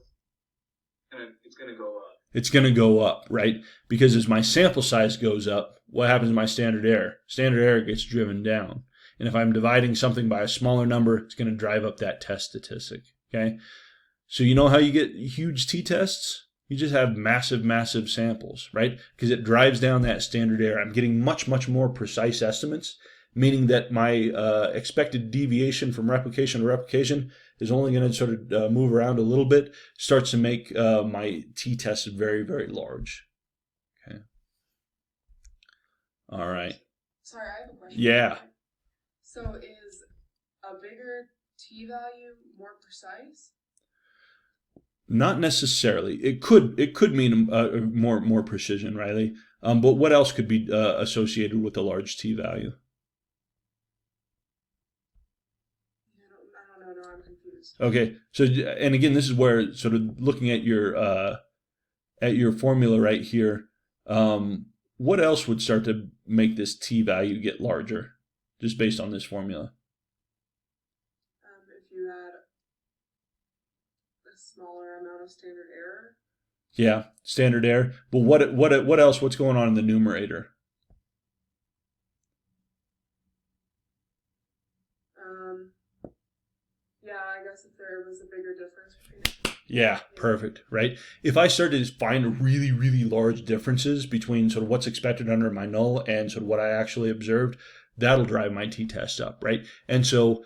it's going to go up. It's going to go up, right? Because as my sample size goes up, what happens to my standard error? Standard error gets driven down. And if I'm dividing something by a smaller number, it's going to drive up that test statistic, okay? So you know how you get huge t-tests? You just have massive, massive samples, right? Because it drives down that standard error. I'm getting much, much more precise estimates, meaning that my expected deviation from replication to replication is only going to sort of move around a little bit, starts to make my t-test very, very large. Okay. All right. Sorry, I have a question. Yeah. So is a bigger t-value more precise? Not necessarily. It could mean more precision, Riley. But what else could be associated with a large t-value? I don't know. No, I'm confused. Okay. So, and again, this is where sort of looking at your formula right here. What else would start to make this t-value get larger, just based on this formula? If you had a smaller amount of standard error. Yeah, standard error. But what else? What's going on in the numerator? Yeah, I guess if there was a bigger difference between. Yeah, perfect, right? If I started to find really, really large differences between sort of what's expected under my null and sort of what I actually observed, that'll drive my t-test up, right? And so,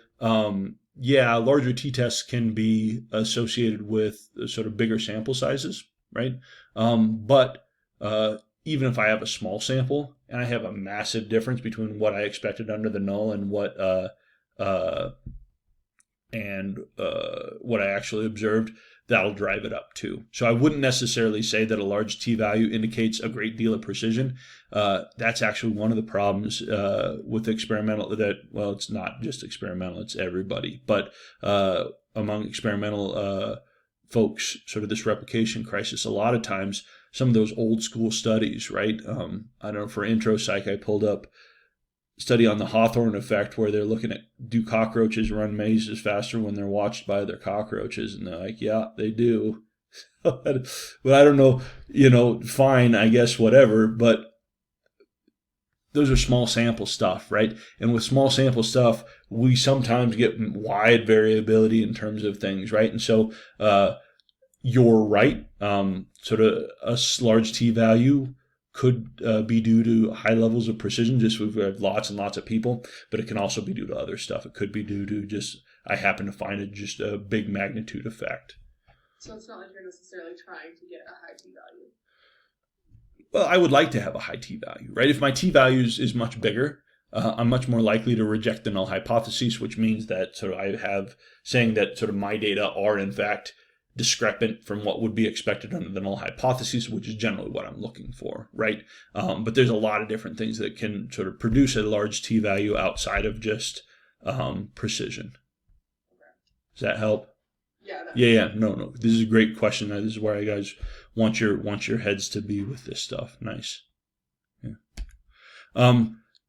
yeah, larger t-tests can be associated with sort of bigger sample sizes, right? But even if I have a small sample and I have a massive difference between what I expected under the null and what what I actually observed, that'll drive it up too. So I wouldn't necessarily say that a large t-value indicates a great deal of precision. That's actually one of the problems with experimental, well, it's not just experimental, it's everybody. But among experimental folks, sort of this replication crisis, a lot of times, some of those old school studies, right? I don't know, for intro psych, I pulled up study on the Hawthorne effect where they're looking at, do cockroaches run mazes faster when they're watched by other cockroaches? And they're like, yeah, they do. But I don't know, fine, I guess, whatever. But those are small sample stuff, right? And with small sample stuff, we sometimes get wide variability in terms of things, right? And so you're right. Sort of a large t-value could be due to high levels of precision, just we have lots and lots of people, but it can also be due to other stuff. It could be due to just, I happen to find just a big magnitude effect. So it's not like you're necessarily trying to get a high t-value. Well, I would like to have a high t-value, right? If my t-value is much bigger, I'm much more likely to reject the null hypothesis, which means that sort of I have saying that sort of my data are in fact discrepant from what would be expected under the null hypothesis, which is generally what I'm looking for, right? But there's a lot of different things that can sort of produce a large t-value outside of just precision. Does that help? Yeah. No. This is a great question. This is where you guys want your heads to be with this stuff. Nice. Yeah.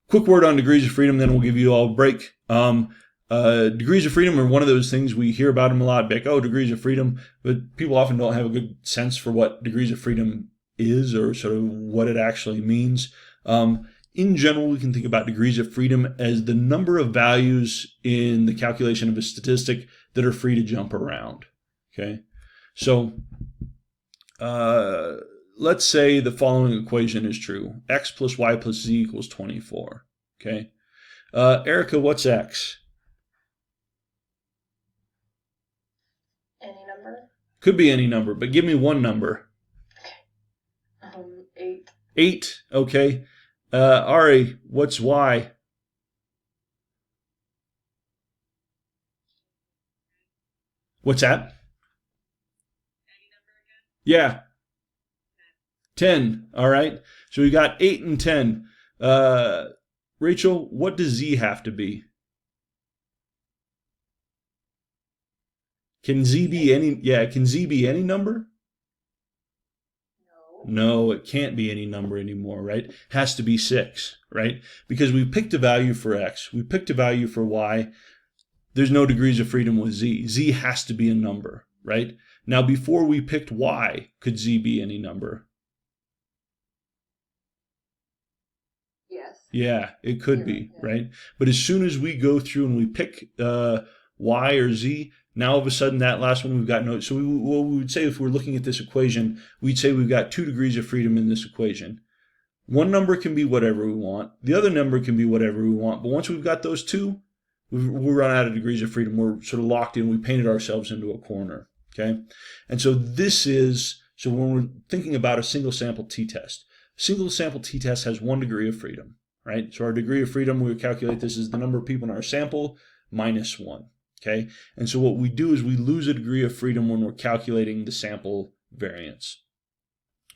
Quick word on degrees of freedom, then we'll give you all a break. Degrees of freedom are one of those things we hear about them a lot, like, oh, degrees of freedom, but people often don't have a good sense for what degrees of freedom is or sort of what it actually means. In general, we can think about degrees of freedom as the number of values in the calculation of a statistic that are free to jump around. Okay, so let's say the following equation is true: x plus y plus z equals 24. Okay, Erica, what's x? Any number? Could be any number, but give me one number. 8. 8, okay. Ari, what's y? What's that? Yeah. 10, all right. So we got 8 and 10. Rachel, what does z have to be? Can z be any number? No, it can't be any number anymore, right? It has to be 6, right? Because we picked a value for x, we picked a value for y. There's no degrees of freedom with z. Z has to be a number, right? Now, before we picked y, could z be any number? Yes. Yeah, it could be, right? But as soon as we go through and we pick y or z, now, all of a sudden, that last one we've got no. So what we would say if we're looking at this equation, we'd say we've got 2 degrees of freedom in this equation. One number can be whatever we want. The other number can be whatever we want. But once we've got those two, we'll run out of degrees of freedom. We're sort of locked in. We painted ourselves into a corner. Okay, and so so when we're thinking about a single sample t-test, single sample t-test has 1 degree of freedom, right? So our degree of freedom, we would calculate this as the number of people in our sample minus 1. Okay, and so what we do is we lose a degree of freedom when we're calculating the sample variance.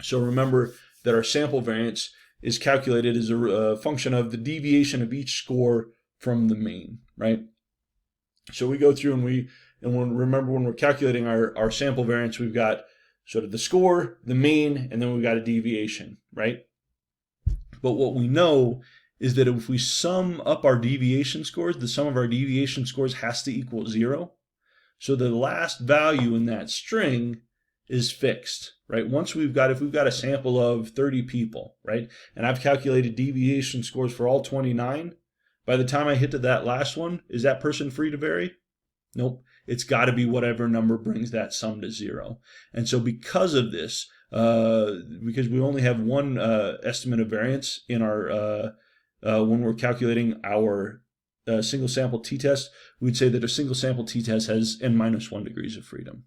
So remember that our sample variance is calculated as a function of the deviation of each score from the mean, right? So we go through and remember when we're calculating our sample variance, we've got sort of the score, the mean, and then we've got a deviation, right? But what we know is that if we sum up our deviation scores, the sum of our deviation scores has to equal 0. So the last value in that string is fixed, right? If we've got a sample of 30 people, right, and I've calculated deviation scores for all 29, By the time I hit to that last one, is that person free to vary? Nope. It's got to be whatever number brings that sum to 0. And so because of this, because we only have one estimate of variance in our when we're calculating our single sample t-test, we'd say that a single sample t-test has n minus 1 degrees of freedom.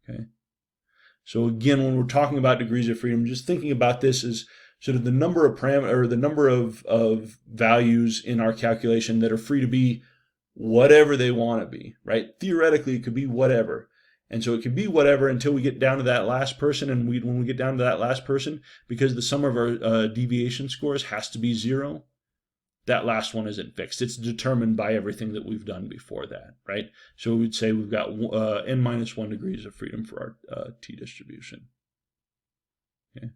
Okay. So again, when we're talking about degrees of freedom, just thinking about this as sort of the number of or the number of values in our calculation that are free to be whatever they want to be, right? Theoretically, it could be whatever. And so it could be whatever until we get down to that last person. And when we get down to that last person, because the sum of our deviation scores has to be 0, that last one isn't fixed. It's determined by everything that we've done before that, right? So we'd say we've got n minus 1 degrees of freedom for our t-distribution. Okay.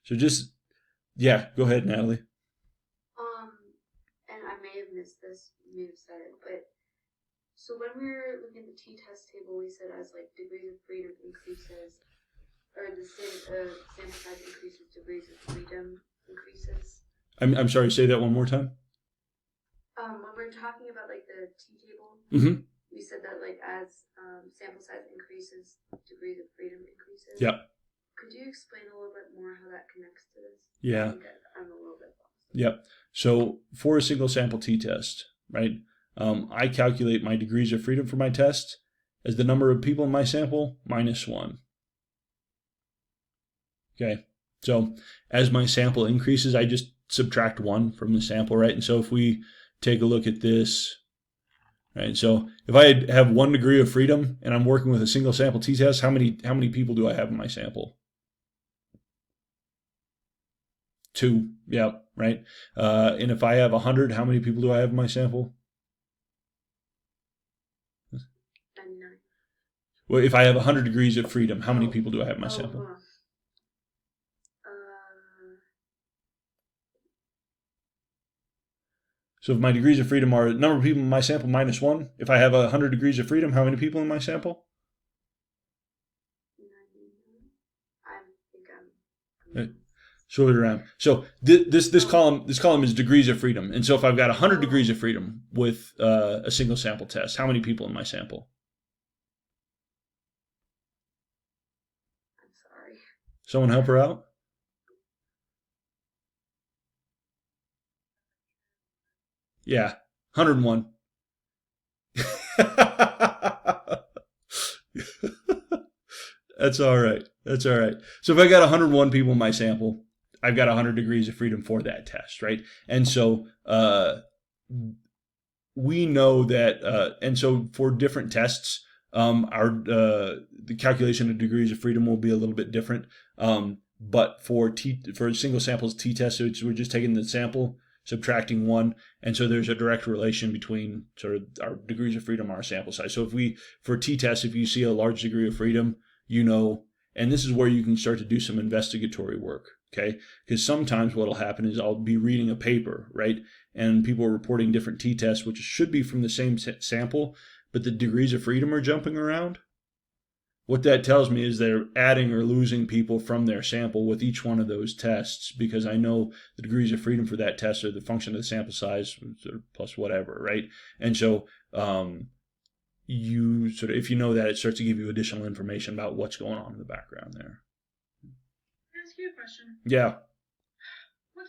So just, yeah, go ahead, Natalie. And I may have missed this, you may have said it, but so when we were looking at the t-test table, we said as like degrees of freedom increases, or the sample size increases, degrees of freedom increases. I'm sorry, say that one more time. When we're talking about like the t-table, we said that like as sample size increases, degrees of freedom increases. Yep. Could you explain a little bit more how that connects to this? Yeah. I think I'm a little bit lost. Yep. So for a single sample t-test, right, I calculate my degrees of freedom for my test as the number of people in my sample minus 1. Okay. So as my sample increases, I just subtract 1 from the sample, right? And so if we take a look at this, right? So if I have 1 degree of freedom and I'm working with a single sample t-test, how many people do I have in my sample? 2. Yeah, right. And if I have 100, how many people do I have in my sample? 99. Well, if I have 100 degrees of freedom, how many people do I have in my sample? So if my degrees of freedom are the number of people in my sample minus 1, if I have 100 degrees of freedom, how many people in my sample? 99. I think I'm Sort it around. So this column is degrees of freedom. And so if I've got 100 degrees of freedom with a single sample test, how many people in my sample? I'm sorry. Someone help her out? Yeah, 101. That's all right. That's all right. So if I got 101 people in my sample, I've got 100 degrees of freedom for that test, right? And so we know that, and so for different tests, the calculation of degrees of freedom will be a little bit different. But for single samples t-test, we're just taking the sample, subtracting 1, and so there's a direct relation between sort of our degrees of freedom and our sample size. So for t-test, if you see a large degree of freedom, you know, and this is where you can start to do some investigatory work, okay? Because sometimes what will happen is I'll be reading a paper, right? And people are reporting different t-tests, which should be from the same sample, but the degrees of freedom are jumping around. What that tells me is they're adding or losing people from their sample with each one of those tests, because I know the degrees of freedom for that test are the function of the sample size plus whatever, right? And so you sort of, if you know that, it starts to give you additional information about what's going on in the background there. Can I ask you a question? Yeah. What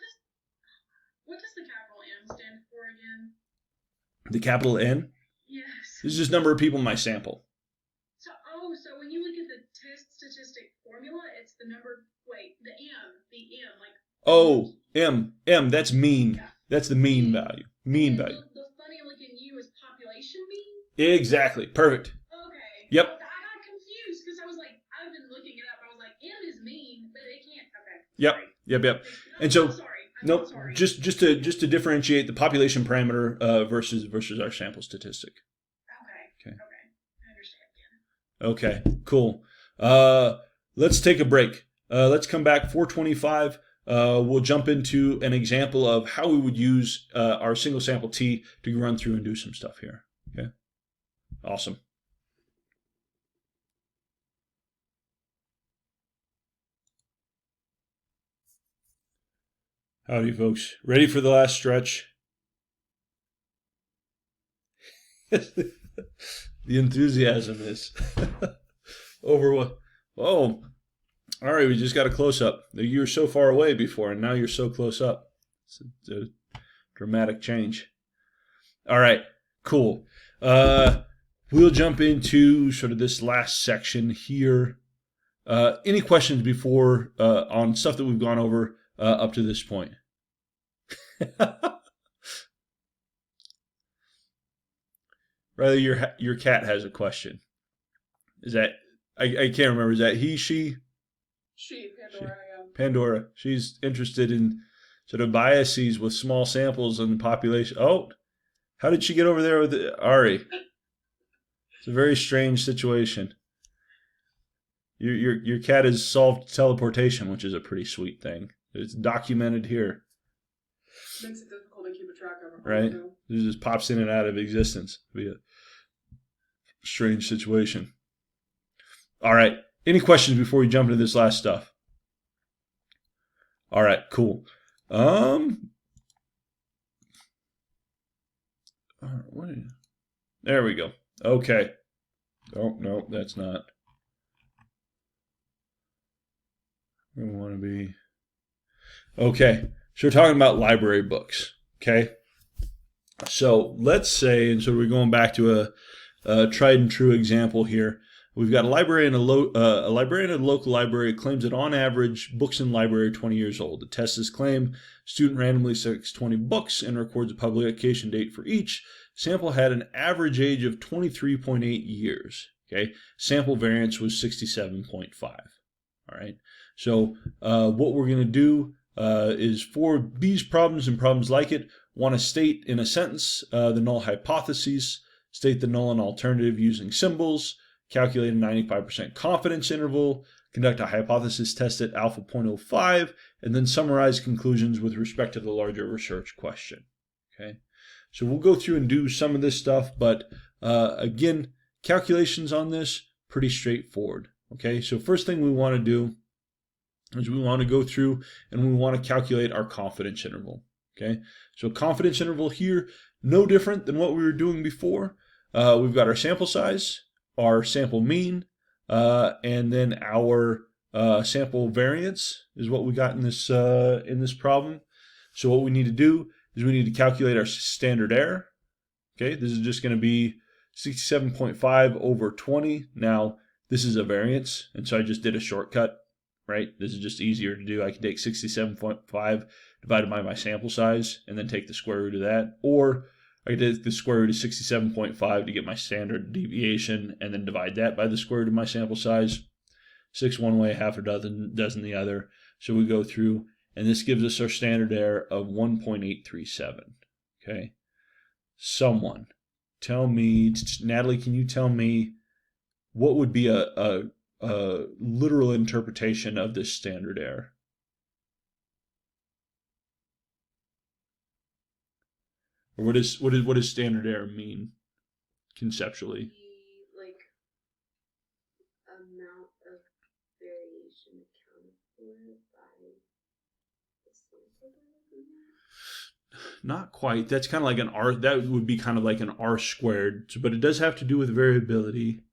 does the capital M stand for again? The capital N? Yes. This is just number of people in my sample. So when you look at the test statistic formula, it's the number, the M, like. Oh, M, that's mean. Yeah. That's the mean value. Mean value. The funny looking U is population mean? Exactly. Perfect. Okay. Yep. I got confused because I was like, I've been looking it up. I was like, M is mean, but it can't. Okay. Yep. Sorry. Yep. And so, I'm sorry. nope. Sorry. Just to differentiate the population parameter versus our sample statistic. Okay. Okay. I understand. Okay. Cool. Let's take a break. Let's come back 4:25. We'll jump into an example of how we would use our single sample T to run through and do some stuff here. Okay. Awesome. Howdy, folks. Ready for the last stretch? The enthusiasm is over what? Oh, all right. We just got a close up. You were so far away before, and now you're so close up. It's a dramatic change. All right, cool. We'll jump into sort of this last section here. Any questions before on stuff that we've gone over up to this point? Rather, your cat has a question. Is that I can't remember. Is that he, she? She, Pandora, yeah. Pandora. She's interested in sort of biases with small samples in the population. Oh, how did she get over there with Ari? It's a very strange situation. Your cat has solved teleportation, which is a pretty sweet thing. It's documented here. Makes it difficult to keep a track of it. Right? It just pops in and out of existence. It'd be a strange situation. All right. Any questions before we jump into this last stuff? All right, cool. There we go. Okay. Oh, no, that's not. We want to be. Okay. So we're talking about library books. Okay. So let's say, and so we're going back to a tried and true example here. We've got a librarian at a local library claims that on average books in the library are 20 years old. The test is claim. Student randomly selects 20 books and records a publication date for each. Sample had an average age of 23.8 years. Okay. Sample variance was 67.5. All right. So what we're going to do is for these problems and problems like it, want to state in a sentence the null hypotheses, state the null and alternative using symbols, calculate a 95% confidence interval, conduct a hypothesis test at alpha 0.05, and then summarize conclusions with respect to the larger research question. Okay, so we'll go through and do some of this stuff, but again, calculations on this, pretty straightforward. Okay, so first thing we want to do is we want to go through and we want to calculate our confidence interval. Okay, so confidence interval here, no different than what we were doing before. We've got our sample size, our sample mean, and then our sample variance is what we got in this problem. So what we need to do is we need to calculate our standard error. Okay, this is just going to be 67.5 over 20. Now, this is a variance, and so I just did a shortcut, right? This is just easier to do. I can take 67.5 divided by my sample size and then take the square root of that, or I can take the square root of 67.5 to get my standard deviation and then divide that by the square root of my sample size. 6 one way, half a dozen the other. So we go through, and this gives us our standard error of 1.837. Okay. Someone tell me, Natalie, can you tell me what would be a literal interpretation of this standard error? Or what does standard error mean conceptually? The amount of variation accounted for by the sample. Not quite. That's kind of like an R. That would be kind of like an R squared, but it does have to do with variability.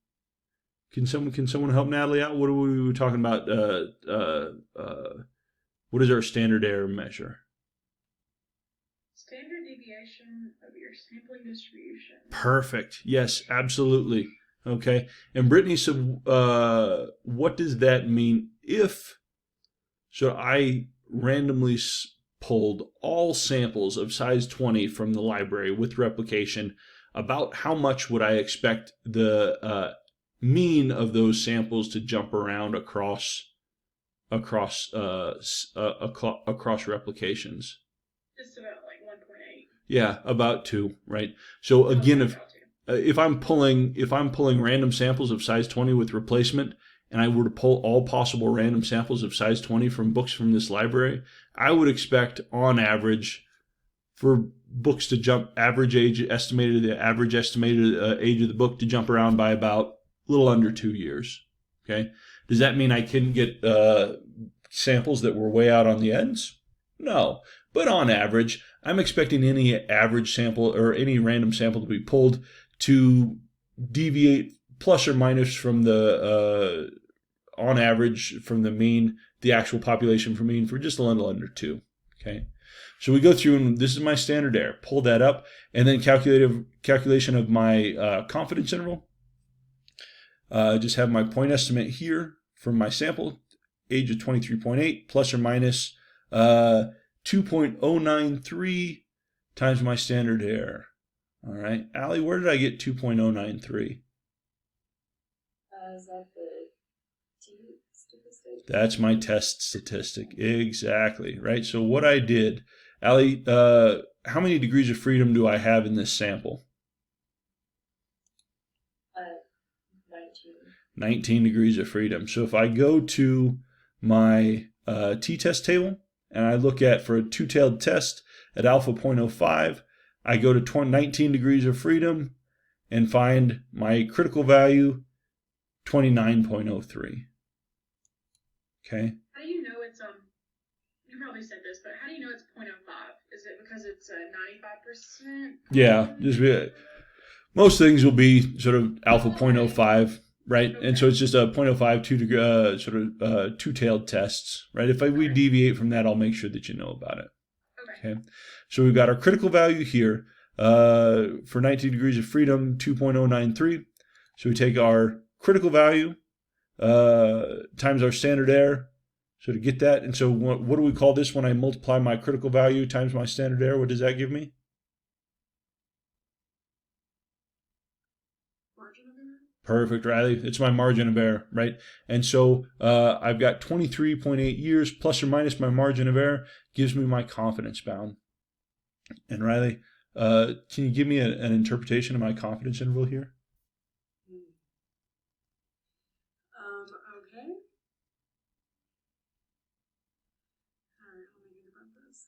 Can someone help Natalie out? What are we talking about? What is our standard error measure? Standard deviation of your sampling distribution. Perfect. Yes, absolutely. Okay. And Brittany said, what does that mean if, so I randomly pulled all samples of size 20 from the library with replication, about how much would I expect the mean of those samples to jump around across replications? It's about like 1.8. Yeah, about 2, right? So again, if I'm pulling random samples of size 20 with replacement, and I were to pull all possible random samples of size 20 from books from this library, I would expect on average for books to jump the average estimated age of the book to jump around by about a little under 2 years. Okay, does that mean I couldn't get samples that were way out on the ends? No, but on average, I'm expecting any average sample or any random sample to be pulled to deviate plus or minus from the on average from the actual population for mean for just a little under 2. Okay, so we go through, and this is my standard error. Pull that up, and then calculation of my confidence interval. Just have my point estimate here from my sample, age of 23.8 plus or minus 2.093 times my standard error. All right, Allie, where did I get 2.093? Is that the T statistic? That's my test statistic. Exactly, right? So what I did, Allie, how many degrees of freedom do I have in this sample? 19. 19 degrees of freedom. So if I go to my t-test table and I look at, for a two-tailed test at alpha 0.05, I go to 19 degrees of freedom and find my critical value 29.03. Okay. How do you know it's you probably said this, but how do you know it's 0.05? Is it because it's 95%? Yeah, most things will be sort of alpha 0.05, right? Okay. And so it's just a 0.05 sort of two-tailed tests, right? If we deviate from that, I'll make sure that you know about it. Okay. So we've got our critical value here for 19 degrees of freedom, 2.093. So we take our critical value times our standard error. So to get that, and so what do we call this when I multiply my critical value times my standard error? What does that give me? Margin of error? Perfect, Riley. It's my margin of error, right? And so I've got 23.8 years plus or minus my margin of error gives me my confidence bound. And Riley, can you give me an interpretation of my confidence interval here? Okay. Alright, let me think about this.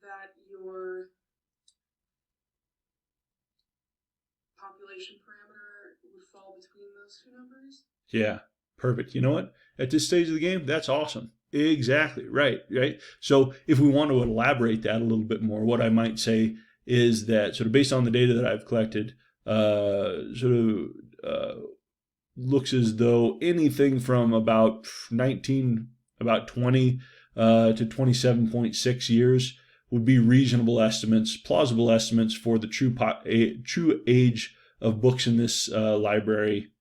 That your population parameter would fall between those two numbers? Yeah, perfect. You know what? At this stage of the game, that's awesome. Exactly, right. So if we want to elaborate that a little bit more, what I might say is that sort of based on the data that I've collected, looks as though anything from about 20 to 27.6 years would be reasonable estimates, plausible estimates for the true age of books in this library,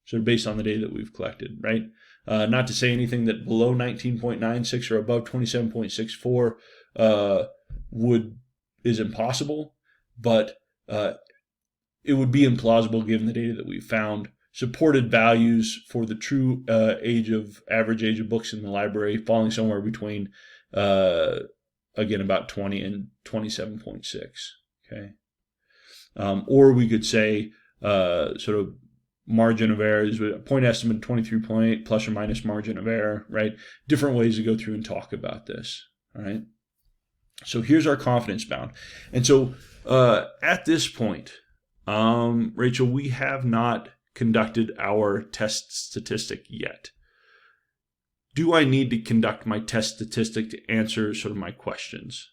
sort of based on the data that we've collected, right? Not to say anything that below 19.96 or above 27.64 is impossible, but it would be implausible given the data that we've found. Supported values for the true average age of books in the library falling somewhere between, again, about 20 and 27.6. Okay. Or we could say sort of margin of error is a point estimate of 23.8 plus or minus margin of error, right? Different ways to go through and talk about this, all right? So here's our confidence bound. And so at this point, Rachel, we have not conducted our test statistic yet. Do I need to conduct my test statistic to answer sort of my questions?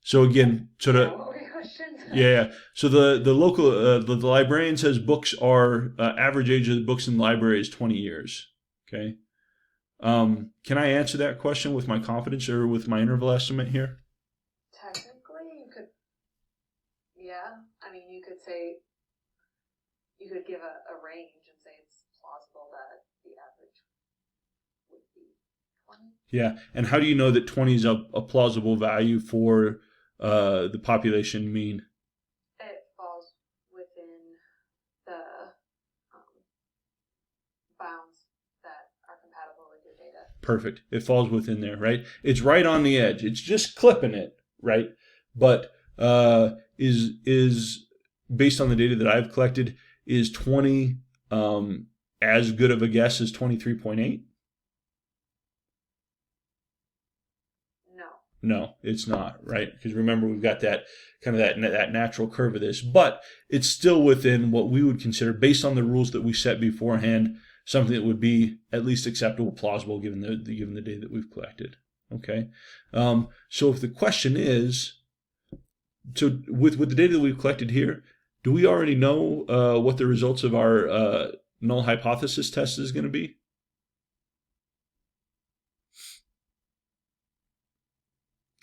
So again, sort of, yeah. So the local the librarian says books are average age of the books in the library is 20 years. Okay. Can I answer that question with my confidence or with my interval estimate here? Technically, you could. Yeah, I mean, you could say. You could give a range and say it's plausible that the average would be 20. Yeah, and how do you know that 20 is a plausible value for the population mean? It falls within the bounds that are compatible with your data. Perfect. It falls within there, right? It's right on the edge. It's just clipping it, right? But is based on the data that I've collected, is 20 as good of a guess as 23.8? No. No, it's not, right? Because remember, we've got that kind of that natural curve of this, but it's still within what we would consider, based on the rules that we set beforehand, something that would be at least acceptable, plausible, given the data that we've collected. Okay, so if the question is, so with the data that we've collected here, do we already know what the results of our null hypothesis test is going to be?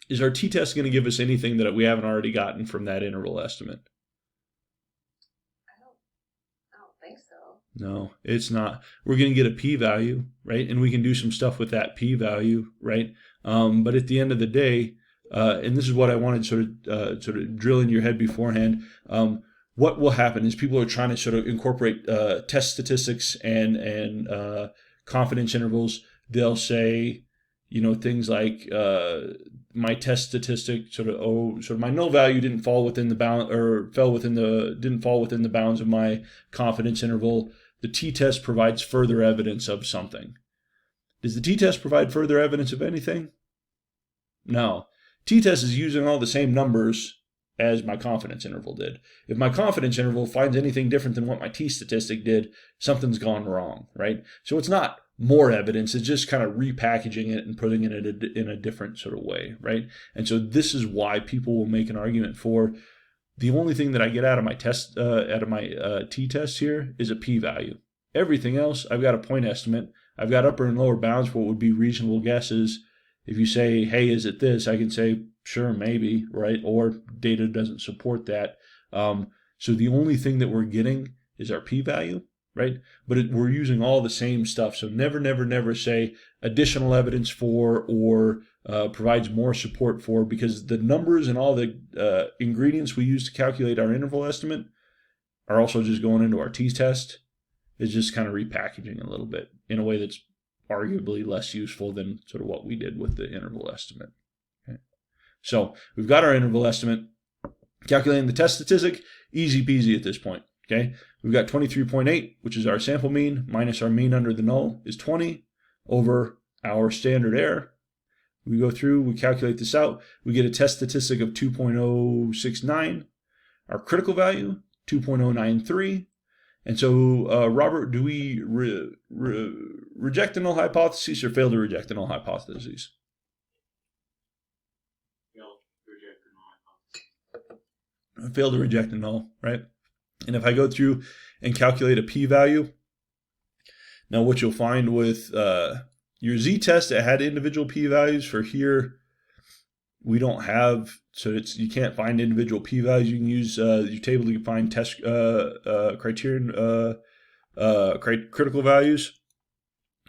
Is our t-test going to give us anything that we haven't already gotten from that interval estimate? I don't think so. No, it's not. We're going to get a p-value, right? And we can do some stuff with that p-value, right? But at the end of the day, and this is what I wanted to sort of drill in your head beforehand. What will happen is people are trying to sort of incorporate test statistics and confidence intervals. They'll say, things like my test statistic sort of my null value didn't fall within the bound, or didn't fall within the bounds of my confidence interval. The t-test provides further evidence of something. Does the t-test provide further evidence of anything? No. T-test is using all the same numbers as my confidence interval did. If my confidence interval finds anything different than what my t-statistic did, something's gone wrong, right? So it's not more evidence, it's just kind of repackaging it and putting it in a different sort of way, right? And so this is why people will make an argument for the only thing that I get out of my test, t-test here is a p-value. Everything else, I've got a point estimate. I've got upper and lower bounds for what would be reasonable guesses. If you say, hey, is it this? I can say, sure, maybe, right? Or data doesn't support that. So the only thing that we're getting is our p-value, right? But we're using all the same stuff. So never say additional evidence for or provides more support for, because the numbers and all the ingredients we use to calculate our interval estimate are also just going into our t-test. It's just kind of repackaging a little bit in a way that's arguably less useful than sort of what we did with the interval estimate. Okay. So we've got our interval estimate. Calculating the test statistic, easy peasy at this point. Okay, we've got 23.8, which is our sample mean, minus our mean under the null is 20 over our standard error. We go through, we calculate this out, we get a test statistic of 2.069. Our critical value, 2.093. And so, Robert, do we reject the null hypothesis or fail to reject the null hypothesis? Fail to reject the null, right? And if I go through and calculate a p-value, now what you'll find with your z-test, it had individual p-values. For here, we don't have, so you can't find individual p-values. You can use your table to find test criterion critical values.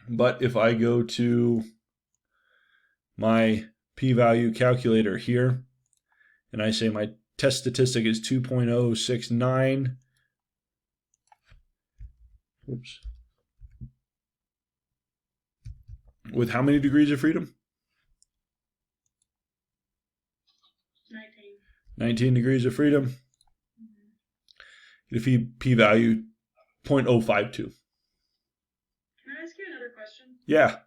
But if I go to my p-value calculator here, and I say my test statistic is 2.069. Oops. With how many degrees of freedom? 19 degrees of freedom. Get a p-value 0.052. Can I ask you another question? Yeah.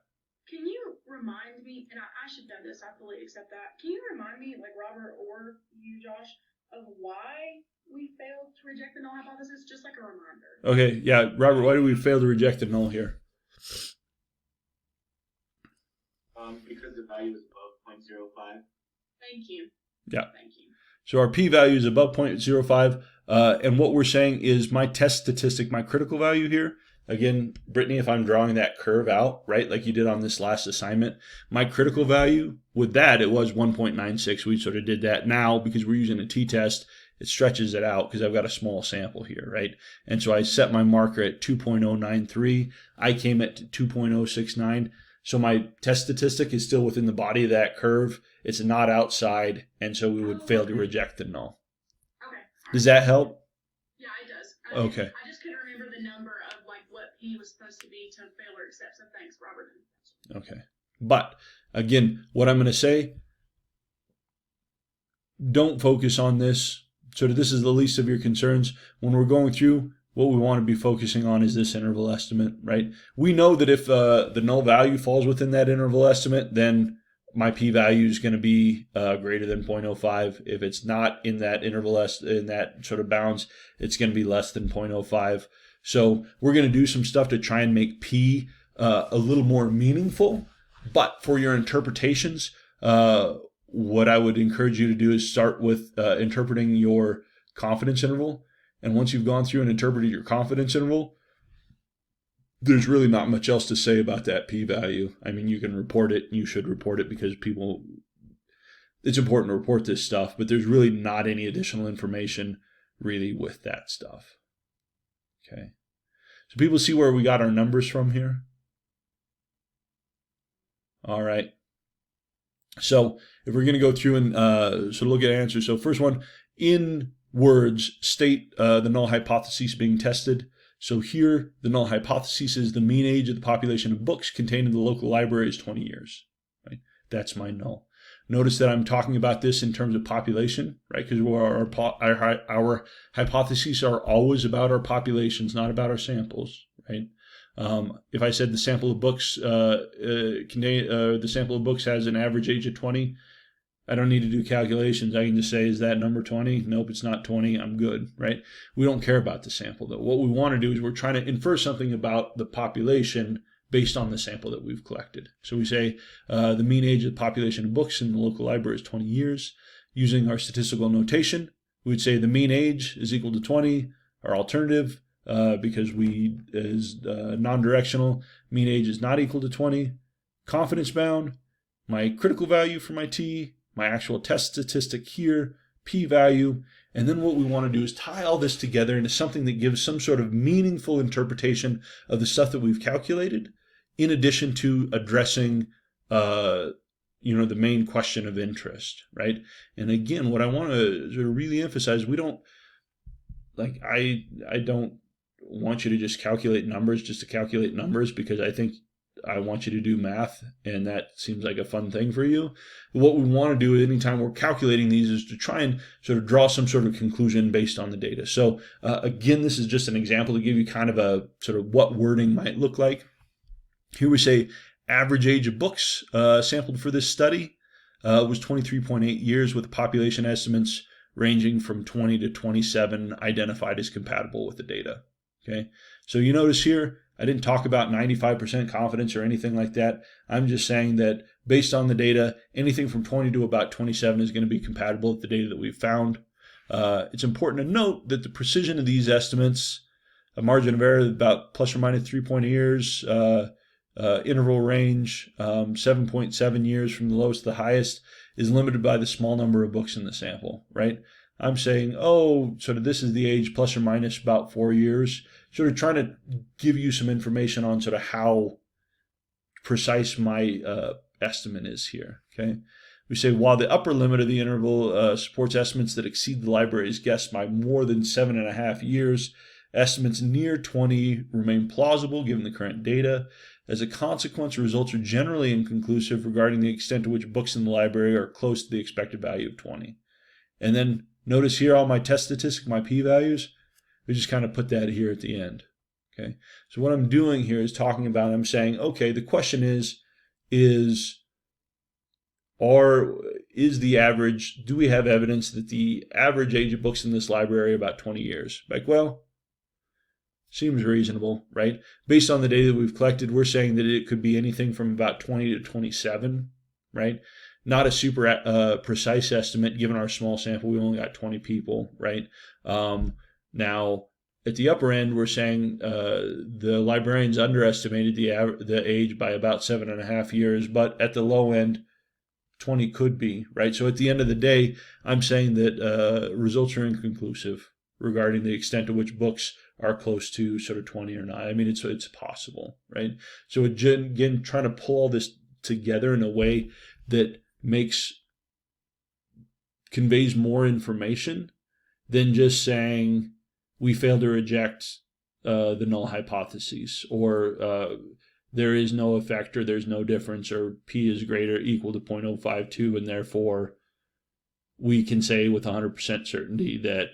Can you remind me, and I should know this, I fully accept that. Can you remind me, like Robert or you, Josh, of why we failed to reject the null hypothesis? Just like a reminder. Okay, yeah, Robert, why did we fail to reject the null here? Because the value is above 0.05. Thank you. Yeah. Thank you. So our p-value is above 0.05, and what we're saying is my test statistic, my critical value here, again, Brittany, if I'm drawing that curve out, right, like you did on this last assignment, my critical value, with that, it was 1.96. We sort of did that. Now, because we're using a t-test, it stretches it out because I've got a small sample here, right? And so I set my marker at 2.093. I came at 2.069. So my test statistic is still within the body of that curve. It's not outside, and so we would fail to reject the null. Okay. Does that help? Yeah, it does. Okay. I just couldn't remember the number of like what P was supposed to be to fail or accept. So thanks, Robert. Okay. But again, what I'm going to say, don't focus on this. So this is the least of your concerns. When we're going through, what we want to be focusing on is this interval estimate, right? We know that if the null value falls within that interval estimate, then my p-value is going to be greater than 0.05. If it's not in that interval, in that sort of bounds, it's going to be less than 0.05. So we're going to do some stuff to try and make p a little more meaningful. But for your interpretations, what I would encourage you to do is start with interpreting your confidence interval. And once you've gone through and interpreted your confidence interval, there's really not much else to say about that p-value. I mean, you can report it. You should report it because it's important to report this stuff, but there's really not any additional information really with that stuff. Okay. So people see where we got our numbers from here? All right. So if we're going to go through and sort of look at answers. So first one, in words, state the null hypothesis being tested. So here, the null hypothesis is the mean age of the population of books contained in the local library is 20 years. Right? That's my null. Notice that I'm talking about this in terms of population, right? Because our hypotheses are always about our populations, not about our samples, right? If I said the sample of books the sample of books has an average age of 20, I don't need to do calculations. I can just say, is that number 20? Nope, it's not 20. I'm good, right? We don't care about the sample, though. What we want to do is we're trying to infer something about the population based on the sample that we've collected. So we say the mean age of the population of books in the local library is 20 years. Using our statistical notation, we would say the mean age is equal to 20. Our alternative, because we is non-directional, mean age is not equal to 20. Confidence bound, my critical value for my t, my actual test statistic here, p-value, and then what we want to do is tie all this together into something that gives some sort of meaningful interpretation of the stuff that we've calculated, in addition to addressing the main question of interest, right? And again, what I want to sort of really emphasize, we don't, like, I don't want you to just calculate numbers just to calculate numbers, because I think I want you to do math, and that seems like a fun thing for you. What we want to do anytime we're calculating these is to try and sort of draw some sort of conclusion based on the data. So again, this is just an example to give you kind of a sort of what wording might look like. Here we say average age of books sampled for this study was 23.8 years, with population estimates ranging from 20 to 27 identified as compatible with the data. Okay, so you notice here, I didn't talk about 95% confidence or anything like that. I'm just saying that based on the data, anything from 20 to about 27 is going to be compatible with the data that we've found. It's important to note that the precision of these estimates, a margin of error about plus or minus 3 years, interval range 7.7 years from the lowest to the highest, is limited by the small number of books in the sample, right? I'm saying, sort of this is the age plus or minus about 4 years, sort of trying to give you some information on sort of how precise my estimate is here, okay? We say, while the upper limit of the interval supports estimates that exceed the library's guess by more than 7.5 years, estimates near 20 remain plausible given the current data. As a consequence, results are generally inconclusive regarding the extent to which books in the library are close to the expected value of 20. And then notice here all my test statistics, my p-values, we just kind of put that here at the end. Okay. So what I'm doing here is talking about, I'm saying, okay, the question is the average, do we have evidence that the average age of books in this library are about 20 years? Like, well, seems reasonable, right? Based on the data that we've collected, we're saying that it could be anything from about 20 to 27, right? Not a super precise estimate given our small sample. We only got 20 people, right? Now, at the upper end, we're saying the librarians underestimated the age by about 7.5 years, but at the low end, 20 could be, right? So at the end of the day, I'm saying that results are inconclusive regarding the extent to which books are close to sort of 20 or not. I mean, it's possible, right? So again, trying to pull all this together in a way that conveys more information than just saying we failed to reject the null hypotheses, or there is no effect, or there's no difference, or p is greater equal to 0.052, and therefore we can say with 100% certainty that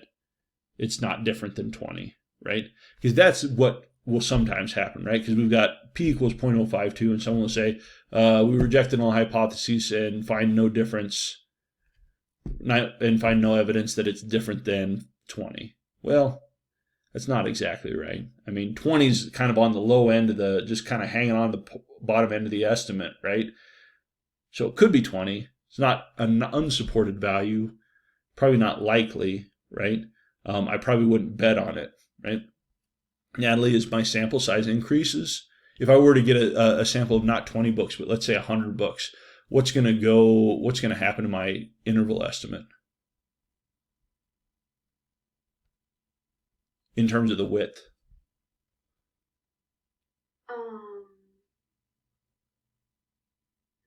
it's not different than 20, right? Because that's what will sometimes happen, right? Because we've got p equals 0.052, and someone will say, we reject the null hypothesis and find no difference, and find no evidence that it's different than 20. Well, that's not exactly right. I mean, 20 is kind of on the low end of the, just kind of hanging on the bottom end of the estimate, right? So it could be 20. It's not an unsupported value, probably not likely, right? I probably wouldn't bet on it, right? Natalie, as my sample size increases, if I were to get a sample of not 20 books, but let's say 100 books, what's going to happen to my interval estimate in terms of the width?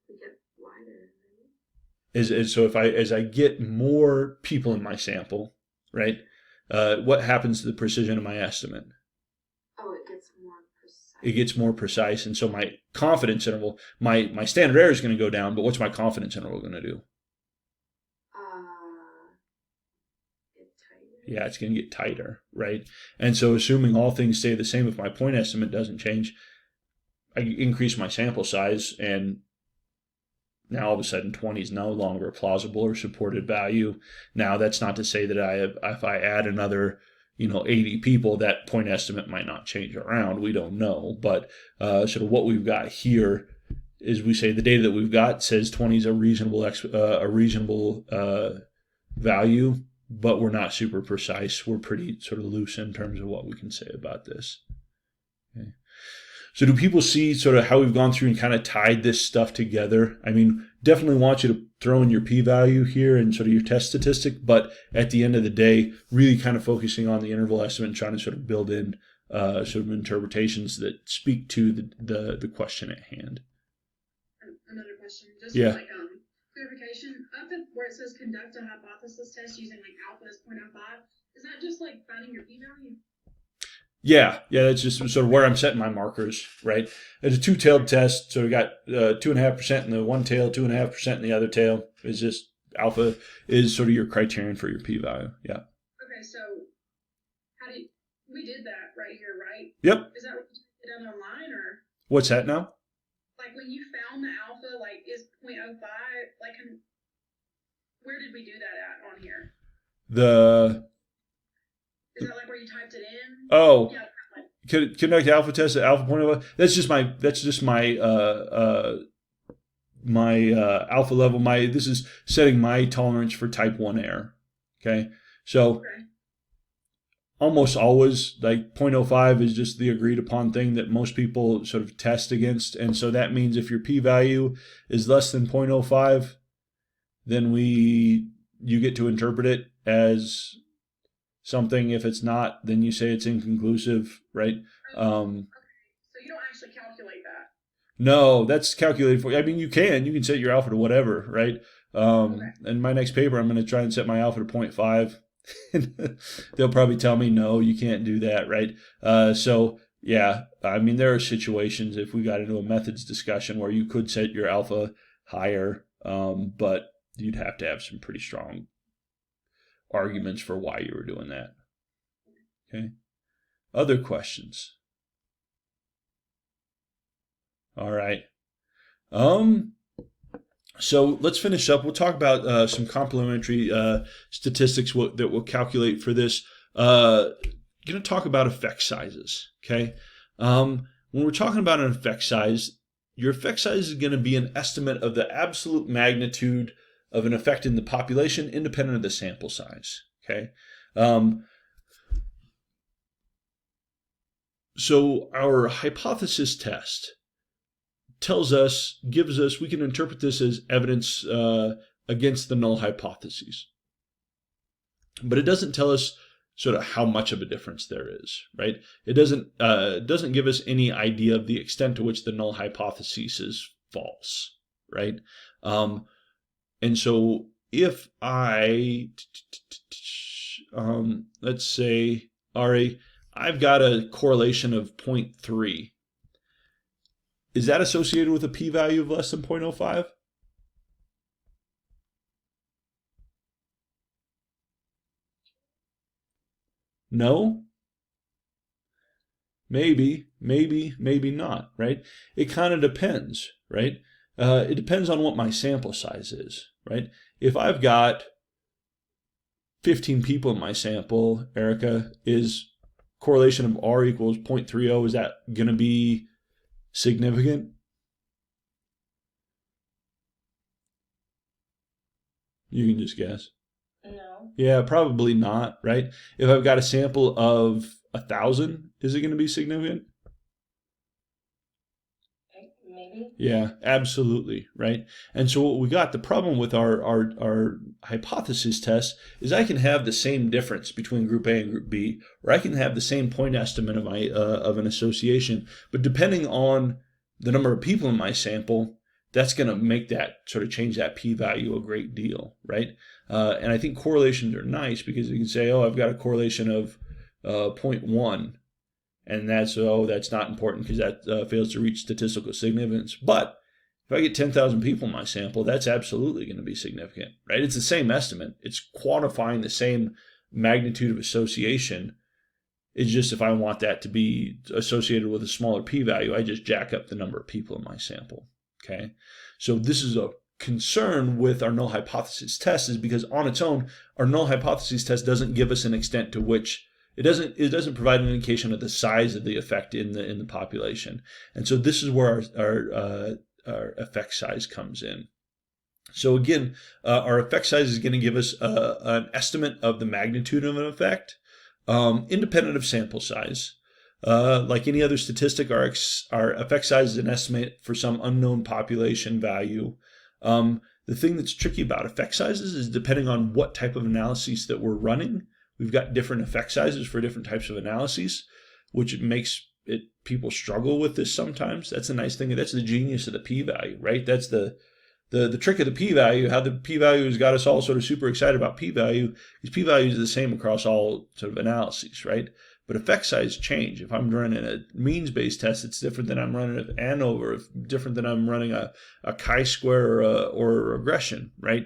We get wider, right? So as I get more people in my sample, right? What happens to the precision of my estimate? Oh, it gets more precise. It gets more precise, and so my confidence interval, my standard error is going to go down, but what's my confidence interval going to do? Get tighter. Yeah, it's going to get tighter, right? And so assuming all things stay the same, if my point estimate doesn't change, I increase my sample size, and now all of a sudden 20 is no longer a plausible or supported value. Now that's not to say that if I add another 80 people, that point estimate might not change around. We don't know. But sort of what we've got here is, we say the data that we've got says 20 is a reasonable value, but we're not super precise. We're pretty sort of loose in terms of what we can say about this. Okay. So do people see sort of how we've gone through and kind of tied this stuff together? I mean, definitely want you to throw in your p-value here and sort of your test statistic, but at the end of the day, really kind of focusing on the interval estimate and trying to sort of build in sort of interpretations that speak to the question at hand. Another question, just Yeah. for clarification, up at where it says conduct a hypothesis test using alpha as 0.05, is that just finding your p-value? Yeah, that's just sort of where I'm setting my markers, right? It's a two-tailed test, so we got 2.5% in the one tail, 2.5% in the other tail. It's just alpha is sort of your criterion for your p-value. Yeah. Okay, so we did that right here, right? Yep. Is that what you did online, or? What's that now? When you found the alpha, is 0.05, where did we do that at on here? Is that where you typed it in? Oh, yeah. Conduct alpha test at alpha 0.05. That's just my alpha level. This is setting my tolerance for type 1 error. Okay, so almost always 0.05 is just the agreed upon thing that most people sort of test against, and so that means if your p-value is less than 0.05, then you get to interpret it as something. If it's not, then you say it's inconclusive, right? Okay. So you don't actually calculate that? No, that's calculated for you. I mean, you can set your alpha to whatever, right? In my next paper, I'm going to try and set my alpha to 0.5. They'll probably tell me, no, you can't do that, right? So yeah, I mean, there are situations, if we got into a methods discussion, where you could set your alpha higher, but you'd have to have some pretty strong arguments for why you were doing that. Okay. Other questions? All right. So let's finish up. We'll talk about some complementary statistics that we'll calculate for this. Going to talk about effect sizes. Okay. When we're talking about an effect size, your effect size is going to be an estimate of the absolute magnitude of an effect in the population, independent of the sample size. Okay. So our hypothesis test we can interpret this as evidence against the null hypotheses. But it doesn't tell us sort of how much of a difference there is, right? It doesn't give us any idea of the extent to which the null hypothesis is false, right? And so if let's say, Ari, I've got a correlation of 0.3. Is that associated with a p-value of less than 0.05? No? maybe not, right? It kind of depends, right? It depends on what my sample size is, right? If I've got 15 people in my sample, Erica, is correlation of R equals 0.30, is that going to be significant? You can just guess. No. Yeah, probably not, right? If I've got a sample of 1,000, is it going to be significant? Maybe. Yeah, absolutely, right? And so what we got, the problem with our hypothesis test is I can have the same difference between group A and group B, or I can have the same point estimate of my of an association, but depending on the number of people in my sample, that's going to make that sort of change that p-value a great deal, right? And I think correlations are nice because you can say, oh, I've got a correlation of 0.1. And that's not important because that fails to reach statistical significance. But if I get 10,000 people in my sample, that's absolutely going to be significant, right? It's the same estimate. It's quantifying the same magnitude of association. It's just if I want that to be associated with a smaller p-value, I just jack up the number of people in my sample, okay? So this is a concern with our null hypothesis test is because on its own, our null hypothesis test doesn't give us an extent to which it doesn't provide an indication of the size of the effect in the population, and so this is where our effect size comes in. So again, our effect size is going to give us an estimate of the magnitude of an effect, independent of sample size. Like any other statistic, our effect size is an estimate for some unknown population value. The thing that's tricky about effect sizes is depending on what type of analyses that we're running. We've got different effect sizes for different types of analyses, which makes people struggle with this sometimes. That's the nice thing. That's the genius of the p-value, right? That's the trick of the p-value. How the p-value has got us all sort of super excited about p-value is p-value is the same across all sort of analyses, right? But effect size change. If I'm running a means-based test, it's different than I'm running an ANOVA, or different than I'm running a chi-square or a regression, right?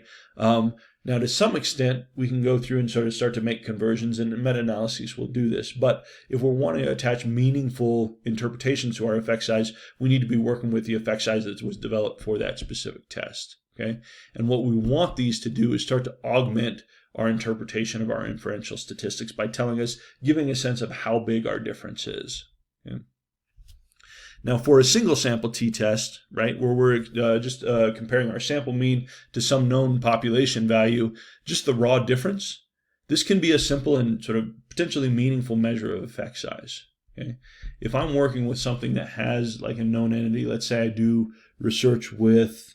Now, to some extent, we can go through and sort of start to make conversions, and meta-analyses will do this. But if we're wanting to attach meaningful interpretations to our effect size, we need to be working with the effect size that was developed for that specific test, okay? And what we want these to do is start to augment our interpretation of our inferential statistics by giving a sense of how big our difference is. Okay? Now, for a single sample t-test, right, where we're just comparing our sample mean to some known population value, just the raw difference, this can be a simple and sort of potentially meaningful measure of effect size. Okay? If I'm working with something that has like a known entity, let's say I do research with,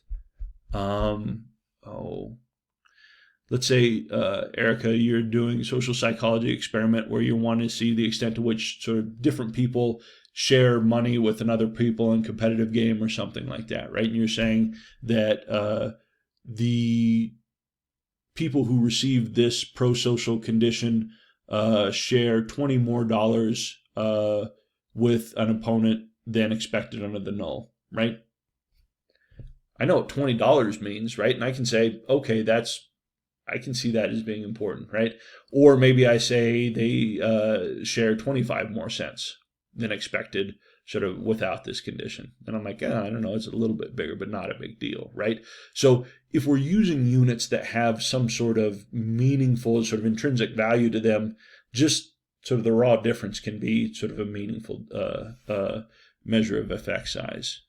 let's say, Erica, you're doing a social psychology experiment where you want to see the extent to which sort of different people share money with another people in competitive game or something like that, right? And you're saying that the people who receive this pro-social condition share $20 more with an opponent than expected under the null, right? I know what $20 means, right? And I can say, okay, I can see that as being important, right? Or maybe I say they share 25 more cents than expected, sort of without this condition. And I'm like, I don't know, it's a little bit bigger, but not a big deal, right? So if we're using units that have some sort of meaningful, sort of intrinsic value to them, just sort of the raw difference can be sort of a meaningful measure of effect size.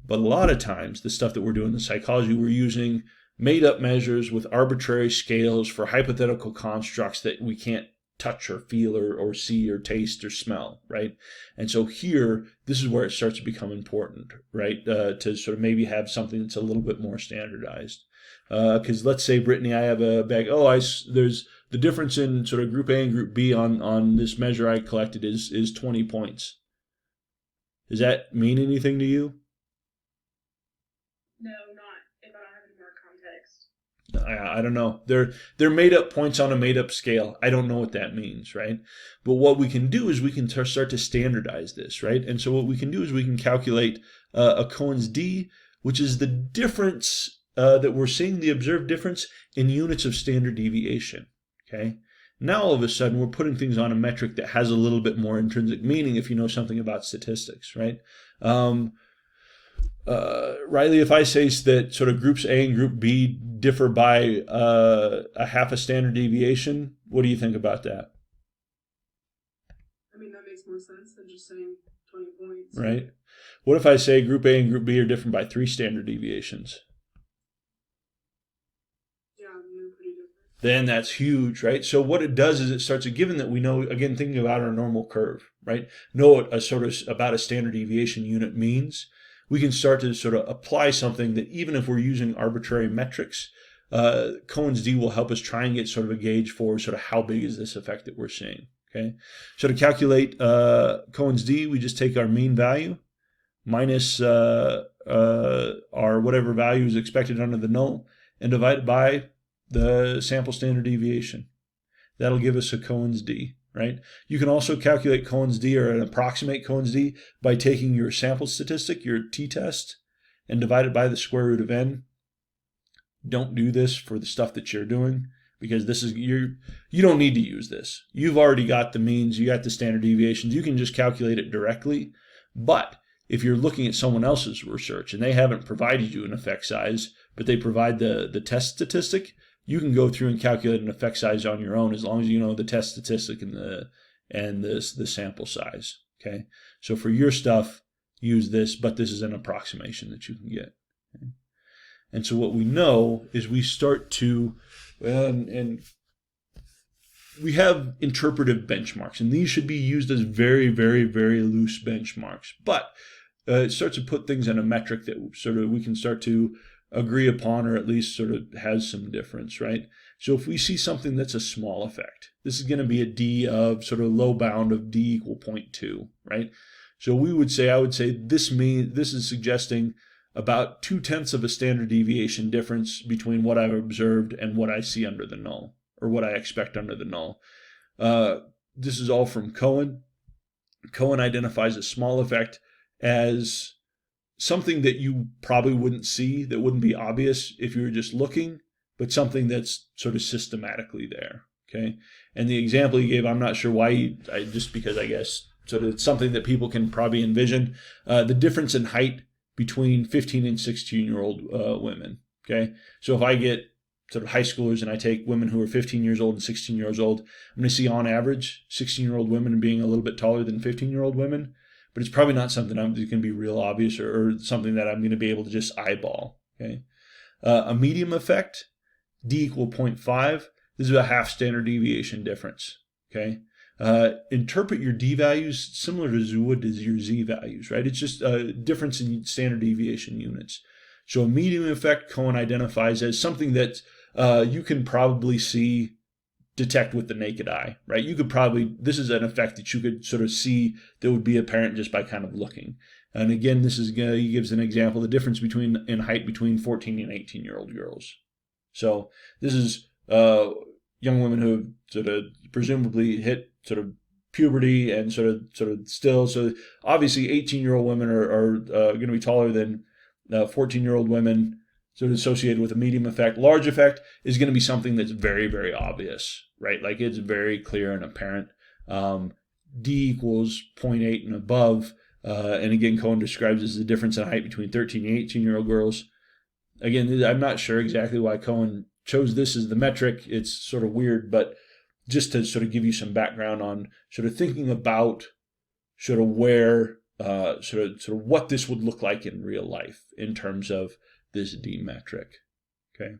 But a lot of times, the stuff that we're doing in psychology, we're using made-up measures with arbitrary scales for hypothetical constructs that we can't touch or feel or see or taste or smell, right? And so here, this is where it starts to become important, right? To sort of maybe have something that's a little bit more standardized. Because let's say, Brittany, I have a bag, there's the difference in sort of group A and group B on this measure I collected is 20 points. Does that mean anything to you? No, not if I don't have any more context. I don't know. They're made up points on a made up scale. I don't know what that means, right? But what we can do is we can start to standardize this, right? And so what we can do is we can calculate a Cohen's d, which is the difference that we're seeing, the observed difference in units of standard deviation, okay? Now all of a sudden we're putting things on a metric that has a little bit more intrinsic meaning if you know something about statistics, right? Riley, if I say that sort of groups A and group B differ by a half a standard deviation, what do you think about that? I mean, that makes more sense than just saying 20 points. Right. What if I say group A and group B are different by 3 standard deviations? Yeah, I mean, they're pretty different. Then that's huge, right? So what it does is it starts, given that we know, again, thinking about our normal curve, right? Know what a sort of about a standard deviation unit means. We can start to sort of apply something that even if we're using arbitrary metrics, Cohen's d will help us try and get sort of a gauge for sort of how big is this effect that we're seeing. Okay, so to calculate Cohen's d, we just take our mean value minus our whatever value is expected under the null and divide it by the sample standard deviation. That'll give us a Cohen's d, right? You can also calculate Cohen's d or approximate Cohen's d by taking your sample statistic, your t-test, and divide it by the square root of n. Don't do this for the stuff that you're doing, because this is you don't need to use this. You've already got the means, you got the standard deviations, you can just calculate it directly. But if you're looking at someone else's research and they haven't provided you an effect size, but they provide the test statistic, you can go through and calculate an effect size on your own as long as you know the test statistic and the sample size. Okay, so for your stuff, use this, but this is an approximation that you can get. Okay? And so what we know is we start to, and we have interpretive benchmarks, and these should be used as very, very, very loose benchmarks. But it starts to put things in a metric that sort of we can start to agree upon, or at least sort of has some difference, right? So if we see something that's a small effect, this is going to be a d of sort of low bound of d equal 0.2, right? So I would say this is suggesting about 2/10 of a standard deviation difference between what I've observed and what I see under the null, or what I expect under the null. This is all from Cohen. Cohen identifies a small effect as something that you probably wouldn't see, that wouldn't be obvious if you were just looking, but something that's sort of systematically there. Okay, and the example he gave, I'm not sure why, just because I guess sort of it's something that people can probably envision. The difference in height between 15 and 16-year-old women. Okay, so if I get sort of high schoolers and I take women who are 15 years old and 16 years old, I'm going to see on average 16-year-old women being a little bit taller than 15-year-old women, but it's probably not something that's going to be real obvious, or something that I'm going to be able to just eyeball. Okay, a medium effect, d equal 0.5. This is a half standard deviation difference. Okay. Interpret your d values similar to you would as your z values, right? It's just a difference in standard deviation units. So a medium effect Cohen identifies as something that you can probably detect with the naked eye, right? This is an effect that you could sort of see that would be apparent just by kind of looking. And again, he gives an example, the difference in height between 14 and 18-year-old girls. So this is young women who have sort of presumably hit sort of puberty and sort of still. So obviously 18-year-old women are going to be taller than 14-year-old women, sort of associated with a medium effect. Large effect is going to be something that's very, very obvious, right? Like it's very clear and apparent. D equals 0.8 and above. And again, Cohen describes as the difference in height between 13 and 18-year-old girls. Again, I'm not sure exactly why Cohen chose this as the metric. It's sort of weird, but just to sort of give you some background on sort of thinking about sort of where, sort of what this would look like in real life in terms of this D metric. Okay.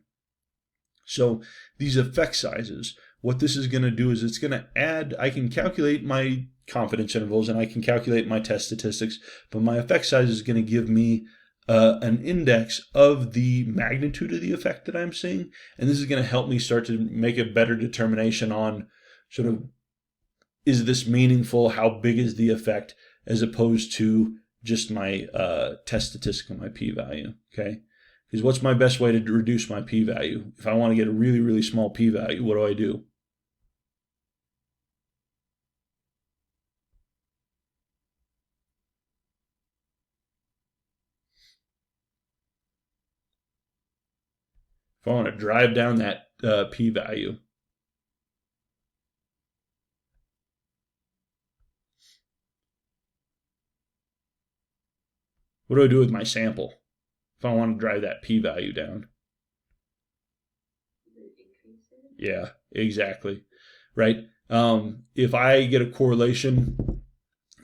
So these effect sizes, what this is going to do is it's going to add, I can calculate my confidence intervals and I can calculate my test statistics, but my effect size is going to give me an index of the magnitude of the effect that I'm seeing. And this is going to help me start to make a better determination on sort of, is this meaningful? How big is the effect, as opposed to just my test statistic and my p-value, okay? Because what's my best way to reduce my p-value? If I want to get a really, really small p-value, what do? If I want to drive down that p-value, What do I do with my sample if I want to drive that p-value down? Yeah, exactly. Right. If I get a correlation,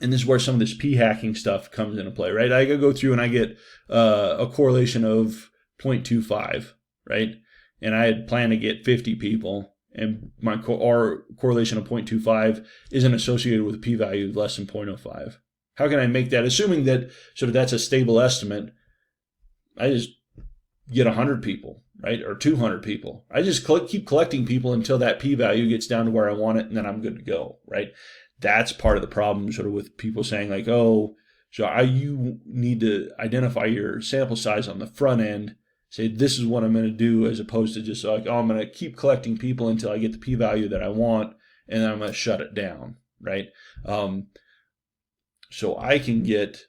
and this is where some of this p-hacking stuff comes into play, right? I go through and I get a correlation of 0.25, right? And I had planned to get 50 people, and my correlation of 0.25 isn't associated with a p-value less than 0.05. How can I make that? Assuming that sort of that's a stable estimate, I just get 100 people, right? Or 200 people. I just keep collecting people until that p-value gets down to where I want it, and then I'm good to go, right? That's part of the problem sort of with people saying like, oh, so you need to identify your sample size on the front end, say this is what I'm going to do, as opposed to just like, oh, I'm going to keep collecting people until I get the p-value that I want, and then I'm going to shut it down, right? So I can get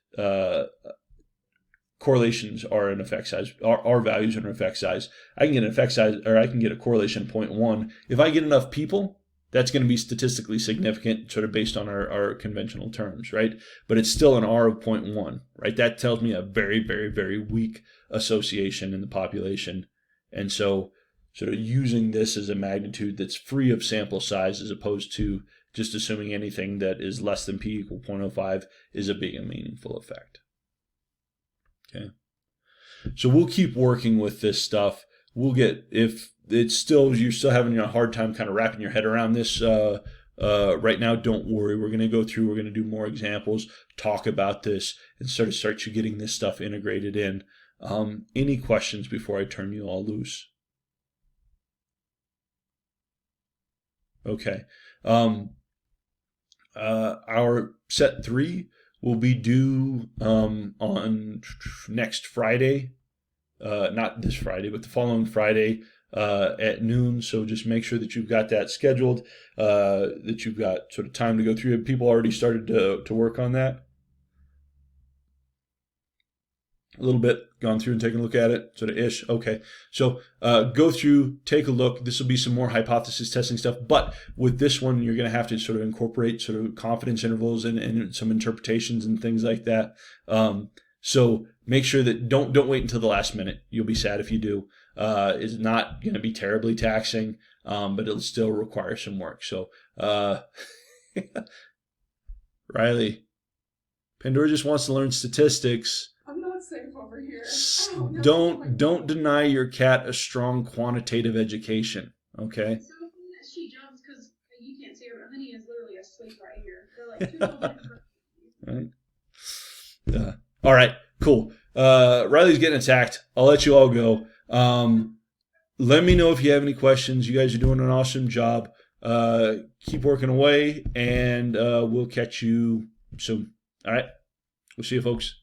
correlations are an effect size, R values are an effect size. I can get an effect size, or I can get a correlation 0.1. If I get enough people, that's going to be statistically significant, sort of based on our conventional terms, right? But it's still an R of 0.1, right? That tells me a very, very, very weak association in the population. And so sort of using this as a magnitude that's free of sample size, as opposed to just assuming anything that is less than p equal 0.05 is a big and meaningful effect. Okay. So we'll keep working with this stuff. We'll get, if it's still, you're still having a hard time kind of wrapping your head around this right now, don't worry. We're going to go through, we're going to do more examples, talk about this, and start you getting this stuff integrated in. Any questions before I turn you all loose? Okay. Our set 3 will be due on next Friday. Not this Friday, but the following Friday at noon. So just make sure that you've got that scheduled, that you've got sort of time to go through. Have people already started to work on that? A little bit, gone through and taken a look at it, sort of ish. Okay, so go through, take a look. This will be some more hypothesis testing stuff, but with this one, you're going to have to sort of incorporate sort of confidence intervals and some interpretations and things like that. So make sure that don't wait until the last minute. You'll be sad if you do. It's not going to be terribly taxing, but it'll still require some work. So, Riley, Pandora just wants to learn statistics. I'm not safe over here. Don't deny your cat a strong quantitative education. Okay. So she jumps because you can't see her, but Honey is literally asleep right here. They're like 2 Right. All right, cool. Riley's getting attacked. I'll let you all go. Let me know if you have any questions. You guys are doing an awesome job. Keep working away, and we'll catch you soon. All right. We'll see you, folks.